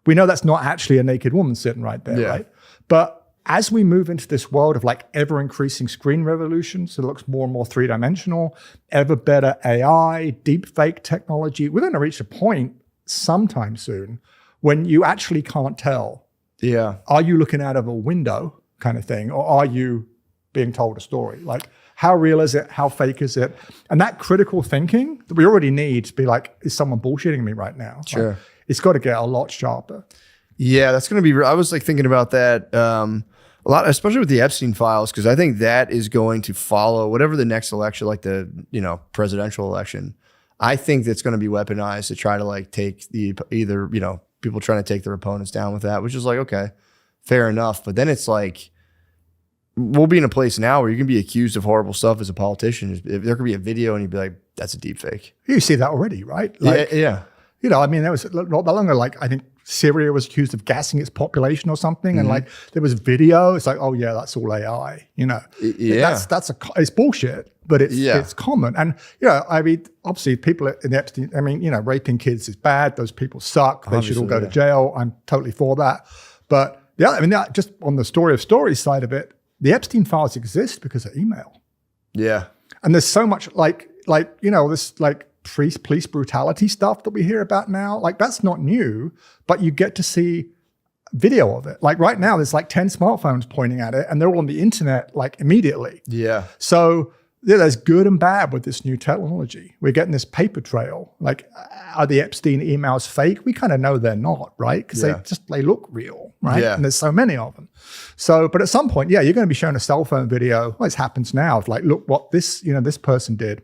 We know that's not actually a naked woman sitting right there, right? But as we move into this world of like ever increasing screen revolution, so it looks more and more 3-dimensional, ever better AI, deep fake technology, we're going to reach a point sometime soon when you actually can't tell.
Yeah.
Are you looking out of a window kind of thing, or are you being told a story? Like, how real is it? How fake is it? And that critical thinking that we already need to be like, is someone bullshitting me right now?
Sure.
Like, it's got to get a lot sharper.
Yeah, that's going to be, I was like thinking about that a lot, especially with the Epstein files, because I think that is going to follow whatever the next election, like the, presidential election. I think that's going to be weaponized to try to like take people trying to take their opponents down with that, which is like, okay, fair enough. But then it's like, we'll be in a place now where you can be accused of horrible stuff as a politician. If there could be a video and you'd be like, that's a deep fake.
You see that already, right? Like,
yeah.
I mean, there was not that long ago, like, I think Syria was accused of gassing its population or something. And like, there was video. It's like, oh yeah, that's all AI,
Yeah.
It's bullshit, but it's common. And, I mean, obviously people in the Epstein, I mean, raping kids is bad. Those people suck. They should all go to jail. I'm totally for that. But yeah, I mean, just on the story of stories side of it, the Epstein files exist because of email.
Yeah.
And there's so much this like police brutality stuff that we hear about now. Like, that's not new, but you get to see video of it. Like right now, there's like 10 smartphones pointing at it and they're all on the internet like immediately.
Yeah.
So there's good and bad with this new technology. We're getting this paper trail. Like, are the Epstein emails fake? We kind of know they're not, right? Because they look real, right?
Yeah.
And there's so many of them. So, but at some point, you're going to be shown a cell phone video. Well, it happens now. It's like, look what this person did.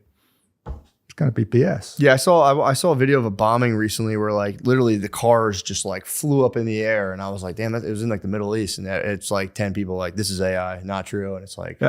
It's going to be BS.
Yeah, I saw a video of a bombing recently where like literally the cars just like flew up in the air, and I was like, damn, it was in like the Middle East, and it's like 10 people like, this is AI, not true, and it's like,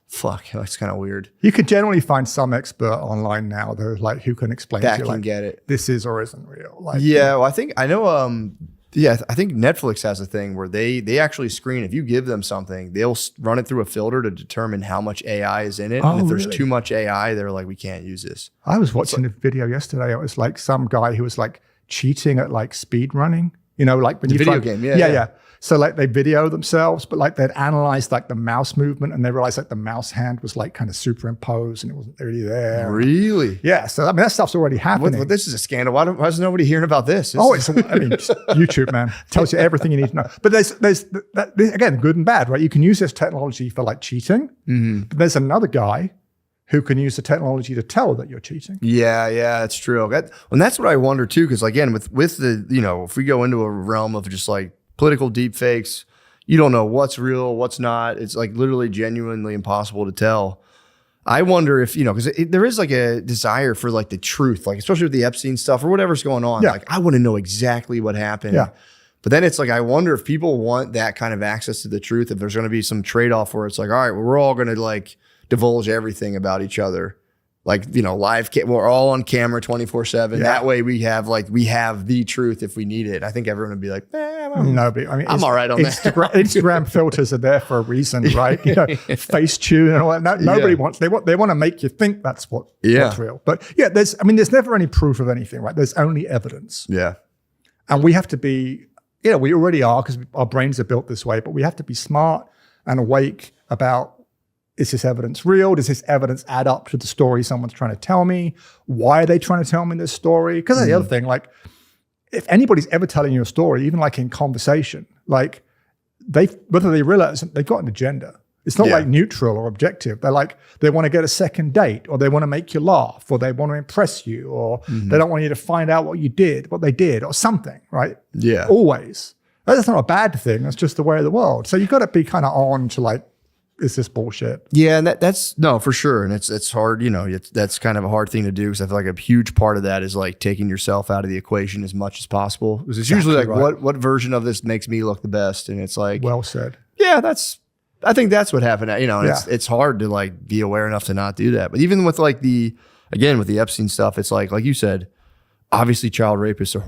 fuck, that's kind of weird.
You could generally find some expert online now that like who can explain
that
to you
can
like,
get it.
This is or isn't real. Like,
well, I know Yeah, I think Netflix has a thing where they actually screen. If you give them something, they'll run it through a filter to determine how much AI is in it. And if there's too much AI, they're like, we can't use this.
I was watching a video yesterday. It was like some guy who was like cheating at like speed running. You know, like when you
video game, yeah.
So like they video themselves, but like they'd analyze like the mouse movement, and they realized like the mouse hand was like kind of superimposed and it wasn't really there.
Really?
Yeah. So I mean, that stuff's already happening.
Well, this is a scandal. Why is nobody hearing about this?
Just YouTube, man, tells you everything you need to know. But there's again, good and bad, right? You can use this technology for like cheating, but there's another guy who can use the technology to tell that you're cheating.
Yeah, that's true. And that's what I wonder too, because again, with the, you know, if we go into a realm of just like political deep fakes, you don't know what's real, what's not. It's like literally genuinely impossible to tell. I wonder if, you know, because there is like a desire for like the truth, like especially with the Epstein stuff or whatever's going on.
Yeah.
Like I want to know exactly what happened.
Yeah.
But then it's like, I wonder if people want that kind of access to the truth, if there's going to be some trade-off where it's like, all right, well, we're all going to like divulge everything about each other. Like, you know, we're all on camera 24/7.
Yeah.
That way we have the truth if we need it. I think everyone would be like,
No, but I mean,
I'm all right on that.
Instagram filters are there for a reason, right? You know, Facetune and all that. Nobody wants. They want to make you think that's what's real. But yeah, there's never any proof of anything, right? There's only evidence.
Yeah,
and we have to be. Yeah, we already are because our brains are built this way. But we have to be smart and awake about. Is this evidence real? Does this evidence add up to the story someone's trying to tell me? Why are they trying to tell me this story? Because that's the other thing, like if anybody's ever telling you a story, even like in conversation, like whether they realize they've got an agenda. It's not like neutral or objective. They're like, they want to get a second date, or they want to make you laugh, or they want to impress you, or they don't want you to find out what they did, or something, right?
Yeah.
Always. That's not a bad thing. That's just the way of the world. So you've got to be kind of on to like, is this bullshit?
Yeah, and that's no, for sure. And it's hard, you know, that's kind of a hard thing to do because I feel like a huge part of that is like taking yourself out of the equation as much as possible. Because it's usually like, what version of this makes me look the best? And it's like,
well said.
Yeah, I think that's what happened. You know, and it's hard to like be aware enough to not do that. But even with like with the Epstein stuff, it's like you said, obviously child rapists are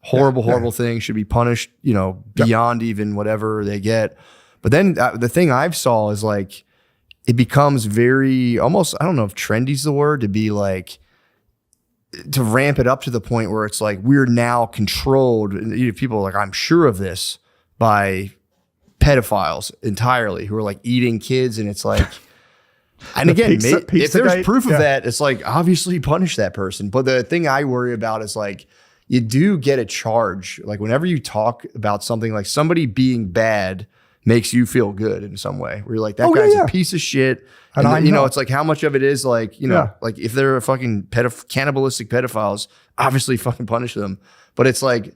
horrible things, should be punished, you know, beyond even whatever they get. But then the thing I've saw is like, it becomes very almost, I don't know if trendy is the word, to be like, to ramp it up to the point where it's like, we're now controlled. And people are like, I'm sure of this, by pedophiles entirely who are like eating kids. And it's like, and again, if there's proof of that, it's like, obviously punish that person. But the thing I worry about is like, you do get a charge. Like whenever you talk about something like somebody being bad, makes you feel good in some way. Where you're like, that guy's a piece of shit. And you know, it's like how much of it is like, you know, like if they're a fucking cannibalistic pedophiles, obviously fucking punish them. But it's like,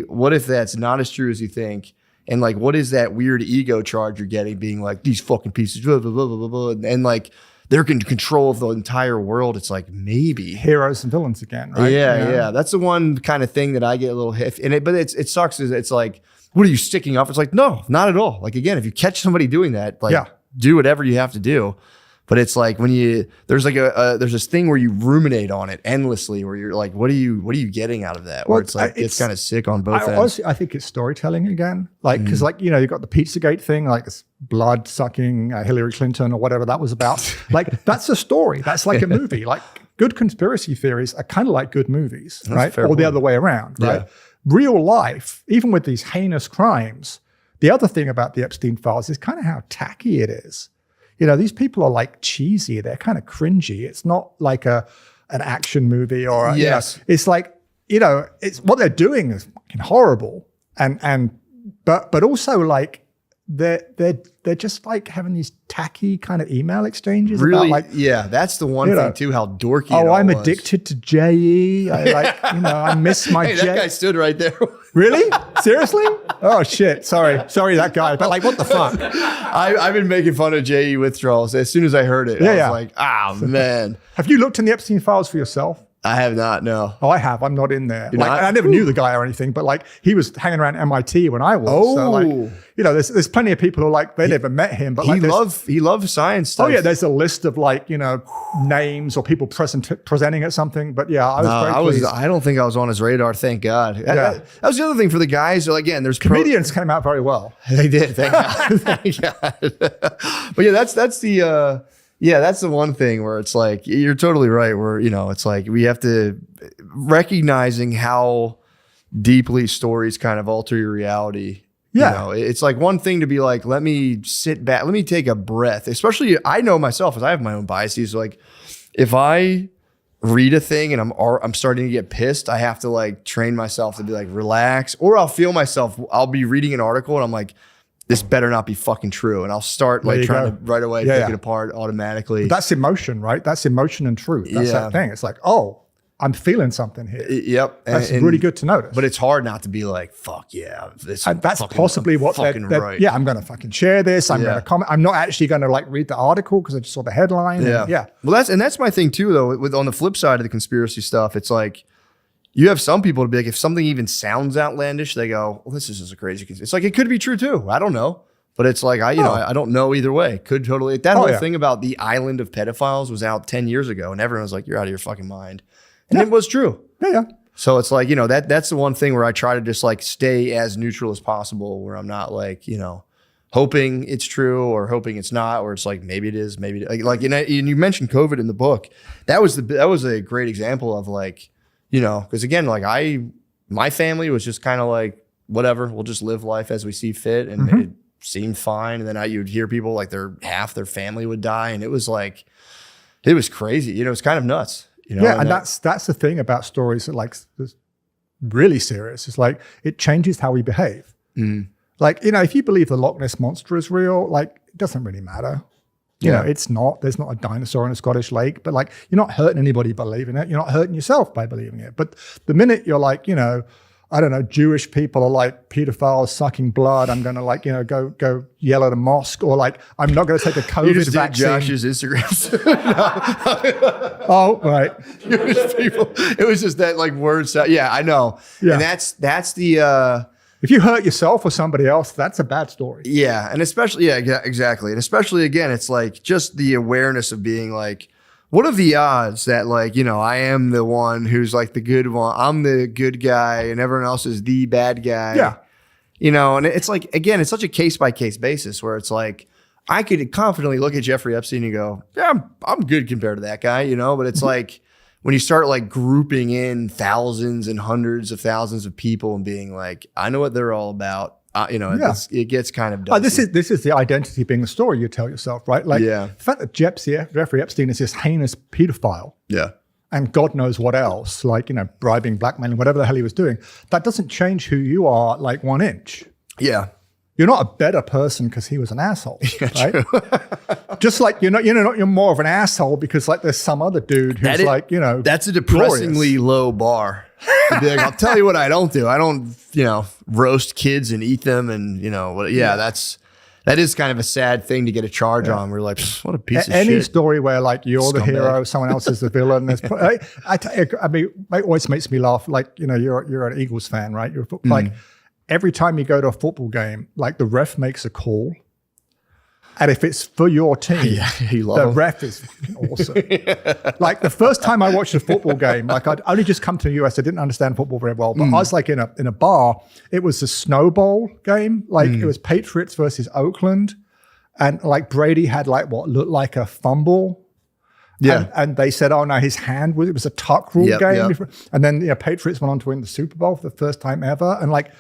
what if that's not as true as you think? And like, what is that weird ego charge you're getting being like, these fucking pieces, blah, blah, blah, blah, blah. And like, they're in control of the entire world. It's like, maybe.
Heroes and villains again, right?
Yeah. That's the one kind of thing that I get a little hit. But it sucks is it's like, what are you sticking up? It's like, no, not at all. Like, again, if you catch somebody doing that, like, do whatever you have to do. But it's like when there's like there's this thing where you ruminate on it endlessly, where you're like, what are you getting out of that? Where it's like, it's kind of sick on both ends.
Honestly, I think it's storytelling again. Like, because like, you know, you've got the Pizzagate thing, like this blood sucking Hillary Clinton or whatever that was about. Like, that's a story. That's like a movie. Like, good conspiracy theories are kind of like good movies, right? Or the other way around, right? Yeah. Real life, even with these heinous crimes, the other thing about the Epstein files is kind of how tacky it is. You know, these people are like cheesy. They're kind of cringy. It's not like an action movie or you know, it's like, you know, it's what they're doing is fucking horrible. But also like they're just like having these tacky kind of email exchanges.
Really,
about like,
that's the one thing too. How dorky.
I'm addicted to JE. I like, you know, I miss my.
Hey, that guy stood right there.
Really? Seriously? Oh shit! Sorry, that guy. But like, what the fuck?
I've been making fun of JE withdrawals as soon as I heard it. I was like, man.
Have you looked in the Epstein files for yourself?
I have not. No.
Oh, I have. I'm not in there.
You're
Like,
not?
and I never knew the guy or anything, but like he was hanging around MIT when I was. So like,
Oh.
you know, there's plenty of people who are like they never met him, but like
He loves science stuff.
oh yeah, there's a list of like, you know, names or people presenting at something. But yeah, I was very pleased.
I don't think I was on his radar. Thank God.
Yeah.
That was the other thing for the guys. So again, there's
Comedians came out very well.
They did. Thank God. Thank God. But yeah, that's the that's the one thing where it's like you're totally right. Where you know it's like we have to recognizing how deeply stories kind of alter your reality.
Yeah.
You know, it's like one thing to be like, let me sit back, let me take a breath. Especially, I know myself as I have my own biases. Like, if I read a thing and I'm starting to get pissed, I have to like train myself to be like relax, or I'll feel myself. I'll be reading an article and I'm like, this better not be fucking true, and I'll start like trying to right away pick it apart automatically.
But that's emotion, right? That's emotion and truth. That's that thing. It's like, oh, I'm feeling something here.
Yep.
That's really good to notice.
But it's hard not to be like, fuck yeah.
And that's possibly what they're
right.
Yeah, I'm going to fucking share this. I'm going to comment. I'm not actually going to like read the article because I just saw the headline.
Yeah. Well, that's my thing too, though. On the flip side of the conspiracy stuff, it's like you have some people to be like, if something even sounds outlandish, they go, well, this is just a crazy conspiracy. It's like, it could be true too. I don't know. But it's like, I don't know either way. Could totally. That whole thing about the island of pedophiles was out 10 years ago, and everyone was like, you're out of your fucking mind. And it was true.
Yeah.
So it's like, that's the one thing where I try to just like stay as neutral as possible, where I'm not like, hoping it's true or hoping it's not, or it's like, maybe it is, maybe like, and you mentioned COVID in the book. That was a great example of like, because again, like my family was just kind of like, whatever, we'll just live life as we see fit. And it seemed fine. And then you'd hear people like half their family would die. And it was like, it was crazy. It's kind of nuts.
And that's the thing about stories that like really serious. It's like it changes how we behave. Like, if you believe the Loch Ness Monster is real, like it doesn't really matter. You know, it's not. There's not a dinosaur in a Scottish lake, but like you're not hurting anybody believing it. You're not hurting yourself by believing it. But the minute you're like, I don't know, Jewish people are like pedophiles sucking blood, I'm going to like, go yell at a mosque, or like, I'm not going to take a COVID
you just
vaccine.
Did Josh's Instagram.
Oh, right.
Jewish people. It was just that like word. Yeah, I know.
Yeah.
And that's the,
if you hurt yourself or somebody else, that's a bad story.
yeah. And especially, exactly. And especially again, it's like just the awareness of being like, what are the odds that like, I am the one who's like the good one. I'm the good guy and everyone else is the bad guy.
Yeah.
And it's like, again, it's such a case by case basis where it's like, I could confidently look at Jeffrey Epstein and go, yeah, I'm good compared to that guy, but it's like when you start like grouping in thousands and hundreds of thousands of people and being like, I know what they're all about. It gets kind of dicey.
This is the identity being the story you tell yourself, right? Like the fact that Jeffrey Epstein is this heinous pedophile, and God knows what else, like bribing, blackmailing, whatever the hell he was doing, that doesn't change who you are like 1 inch.
Yeah.
You're not a better person because he was an asshole, right? Just like you're more of an asshole because like there's some other dude who's
that's a depressingly low bar. Be like, I'll tell you what I don't do. I don't, roast kids and eat them, and that is kind of a sad thing to get a charge on. We're like, what a piece of shit.
Any story where like you're the hero, someone else is the villain. I mean, it always makes me laugh. Like you're an Eagles fan, right? You're like every time you go to a football game, like the ref makes a call. And if it's for your team, the ref is awesome. Like the first time I watched a football game, like I'd only just come to the US, I didn't understand football very well, but I was like in a bar. It was a Snow Bowl game, like it was Patriots versus Oakland, and like Brady had like what looked like a fumble. Yeah, and they said, "Oh no, his hand was." It was a tuck rule game, and then Patriots went on to win the Super Bowl for the first time ever, and like.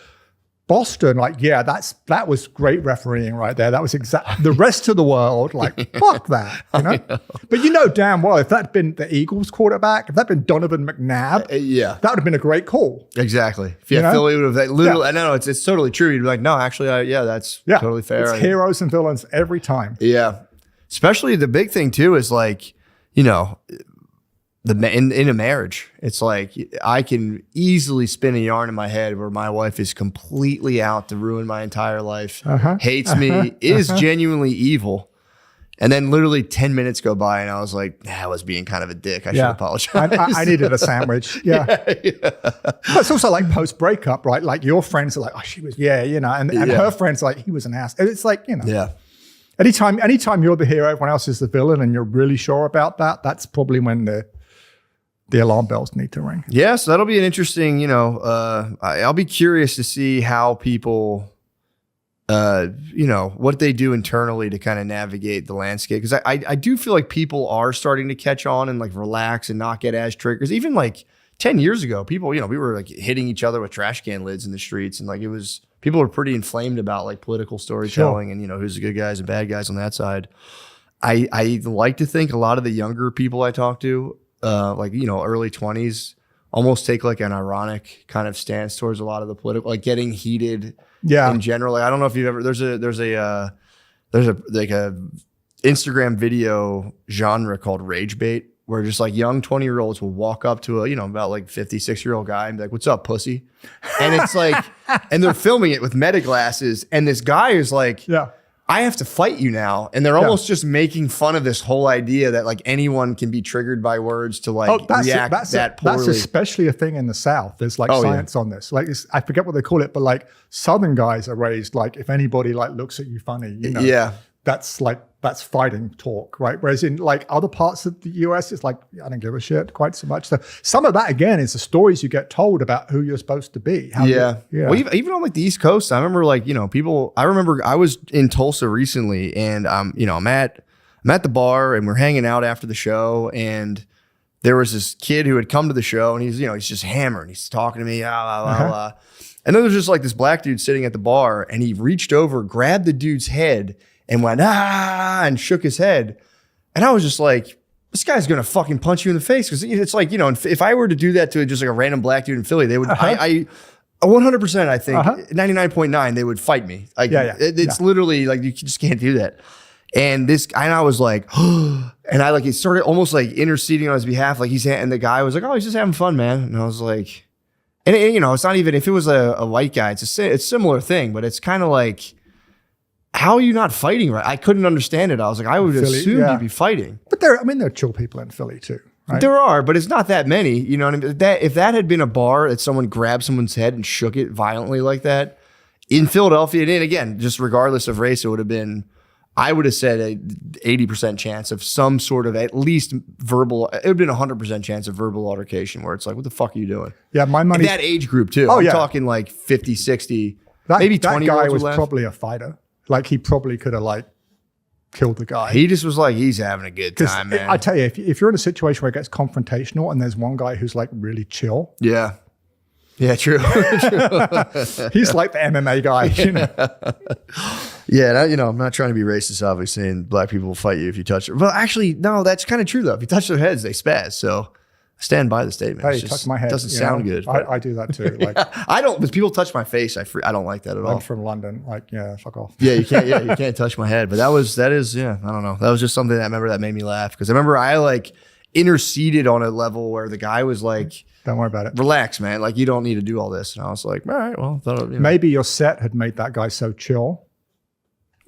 Boston, like, that was great refereeing right there. That was the rest of the world, like, fuck that, But damn well, if that'd been the Eagles quarterback, if that'd been Donovan McNabb, that would have been a great call.
Exactly. Philly would have literally, I know it's totally true. You'd be like, no, actually, that's totally fair.
It's heroes and villains every time.
Yeah. Especially the big thing too is like, in a marriage, it's like I can easily spin a yarn in my head where my wife is completely out to ruin my entire life, hates me, is genuinely evil,
And then literally 10 minutes go by and I was like, I was being kind of a dick. I should apologize.
I needed a sandwich. Yeah. But it's also like post breakup, right? Like your friends are like, oh, she was, and her friends are like, he was an ass. And it's like, anytime you're the hero, everyone else is the villain and you're really sure about that, that's probably when the alarm bells need to ring.
Yeah. So that'll be an interesting, I'll be curious to see how people, what they do internally to kind of navigate the landscape. Because I do feel like people are starting to catch on and like relax and not get as triggers. Even like 10 years ago, people, we were like hitting each other with trash can lids in the streets. And like people were pretty inflamed about like political storytelling and, who's the good guys and bad guys on that side. I like to think a lot of the younger people I talk to, early 20s, almost take like an ironic kind of stance towards a lot of the political, like getting heated. Yeah. In general, like, I don't know if you've ever, there's a Instagram video genre called rage bait, where just like young 20-year-olds will walk up to about like 56-year-old guy and be like, "What's up, pussy?" And it's like, and they're filming it with meta glasses. And this guy is like, I have to fight you now. And they're almost just making fun of this whole idea that like anyone can be triggered by words to like react that poorly.
That's especially a thing in the South. There's like science on this. Like I forget what they call it, but like Southern guys are raised like if anybody like looks at you funny, that's fighting talk, right? Whereas in like other parts of the US, it's like, I don't give a shit quite so much. So some of that again is the stories you get told about who you're supposed to be.
Well, even on like the East Coast, I remember like, I remember I was in Tulsa recently and I'm at the bar and we're hanging out after the show and there was this kid who had come to the show and he's just hammering. He's talking to me, And then there's just like this black dude sitting at the bar and he reached over, grabbed the dude's head and went, and shook his head. And I was just like, this guy's going to fucking punch you in the face. Because it's like, if I were to do that to just like a random black dude in Philly, they would, 100%, I think, 99.9, they would fight me. Like, it's literally like, you just can't do that. And I was like, and I like, he started almost like interceding on his behalf. Like and the guy was like, oh, he's just having fun, man. And I was like, and it's not even, if it was a white guy, it's a similar thing, but it's kind of like, how are you not fighting right? I couldn't understand it. I was like, I would assume you'd be fighting.
But there are chill people in Philly too, right?
There are, but it's not that many. You know what I mean? If that had been a bar that someone grabbed someone's head and shook it violently like that in Philadelphia, and again, just regardless of race, it would have been, I would have said a 80% chance of some sort of at least verbal, it would have been 100% chance of verbal altercation where it's like, what the fuck are you doing?
Yeah, my money.
That age group too. I'm talking like 50, 60, maybe 20
years old. That guy was probably a fighter. Like he probably could have like killed the guy.
He just was like, he's having a good time, man.
I tell you, if you're in a situation where it gets confrontational and there's one guy who's like really chill.
Yeah. Yeah, true.
He's like the MMA guy,
Yeah, I'm not trying to be racist, obviously, and black people will fight you if you touch them. Well, actually, no, that's kind of true though. If you touch their heads, they spaz. So I stand by the statement.
Hey, touch my head.
Doesn't sound good.
I do that too. Like
I don't. But people touch my face. I don't like that at all.
I'm from London. Like, fuck off.
Yeah, you can't. Yeah, you can't touch my head. But that is. I don't know. That was just something that I remember that made me laugh because I remember I like interceded on a level where the guy was like,
"Don't worry about it.
Relax, man. Like you don't need to do all this." And I was like, "All right, well."
Maybe your set had made that guy so chill.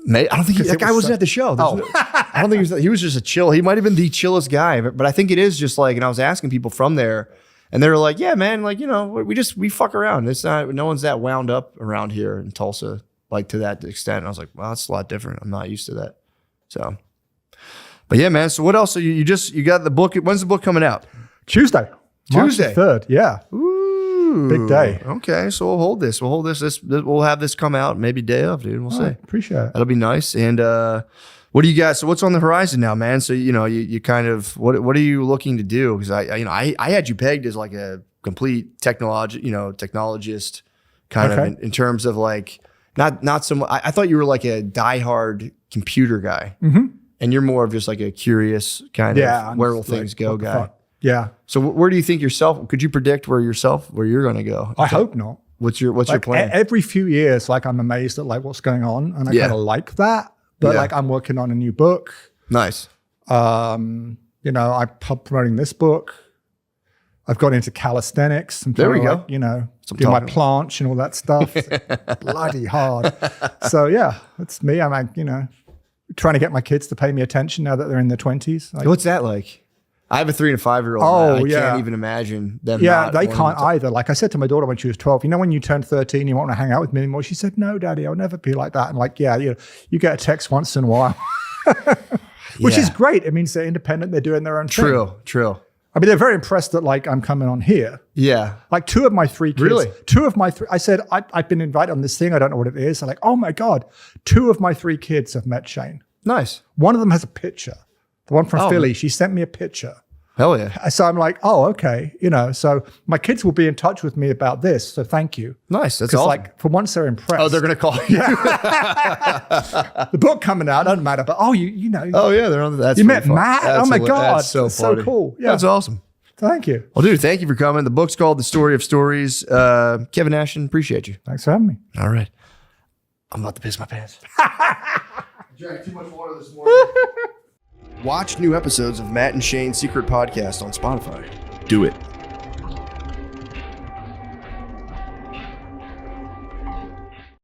I don't think that guy wasn't at the show. I don't think he was just a chill. He might have been the chillest guy, but I think it is just like, and I was asking people from there and they were like, yeah, man, like, we fuck around. It's not, no one's that wound up around here in Tulsa, like to that extent. And I was like, well, that's a lot different. I'm not used to that. So, but yeah, man. So what else? So you got the book. When's the book coming out?
Tuesday. March 3rd. Yeah.
Ooh,
big day.
Okay, so we'll hold this. We'll have this come out maybe day of, dude. We'll see.
Appreciate it.
That'll be nice. And what do you got? So what's on the horizon now, man? So you kind of what are you looking to do? Because I had you pegged as like a complete technologist kind of in terms of like not so much. I thought you were like a diehard computer guy, and you're more of just like a curious kind of where will things go guy.
Fuck? Yeah.
So where do you think could you predict where you're going to go?
I hope not.
What's your plan?
Every few years, like I'm amazed at like what's going on, and I kind of like that. But like I'm working on a new book.
Nice.
I'm promoting this book. I've got into calisthenics.
There we go.
Do my planche and all that stuff. Bloody hard. So yeah, that's me. I'm like, trying to get my kids to pay me attention now that they're in their 20s. Like,
What's that like? I have a 3 and a 5-year-old.
Oh,
I
yeah.
can't even imagine them.
yeah,
not
they
wanting
can't
to-
either. Like I said to my daughter when she was 12, you know, when you turn 13, you won't want to hang out with me anymore. She said, no, Daddy, I'll never be like that. And like, yeah, you get a text once in a while, which is great. It means they're independent. They're doing their own thing.
True.
I mean, they're very impressed that like I'm coming on here.
Yeah.
Like 2 of my 3 kids.
Really?
2 of my 3. I said, I've been invited on this thing. I don't know what it is. They're like, oh my God. 2 of my 3 kids have met Shane.
Nice.
One of them has a picture. The one from
Oh.
Philly, she sent me a picture.
Hell yeah.
So I'm like, oh, okay. You know, so my kids will be in touch with me about this. So thank you.
Nice. That's
Because
awesome.
like for once they're impressed.
Oh, they're going to call you.
The book coming out, doesn't matter. But you know.
Oh, yeah. They're on that's
you
pretty
met
fun.
Matt?
That's
Oh my
hila-
God.
That's so
That's
funny.
so cool. Yeah.
That's awesome.
Thank you.
Well, dude, thank you for coming. The book's called The Story of Stories. Kevin Ashton, appreciate you.
Thanks for having me.
All right. I'm about to piss my pants. Drank too much water this morning. Watch new episodes of Matt and Shane's Secret Podcast on Spotify.
Do it.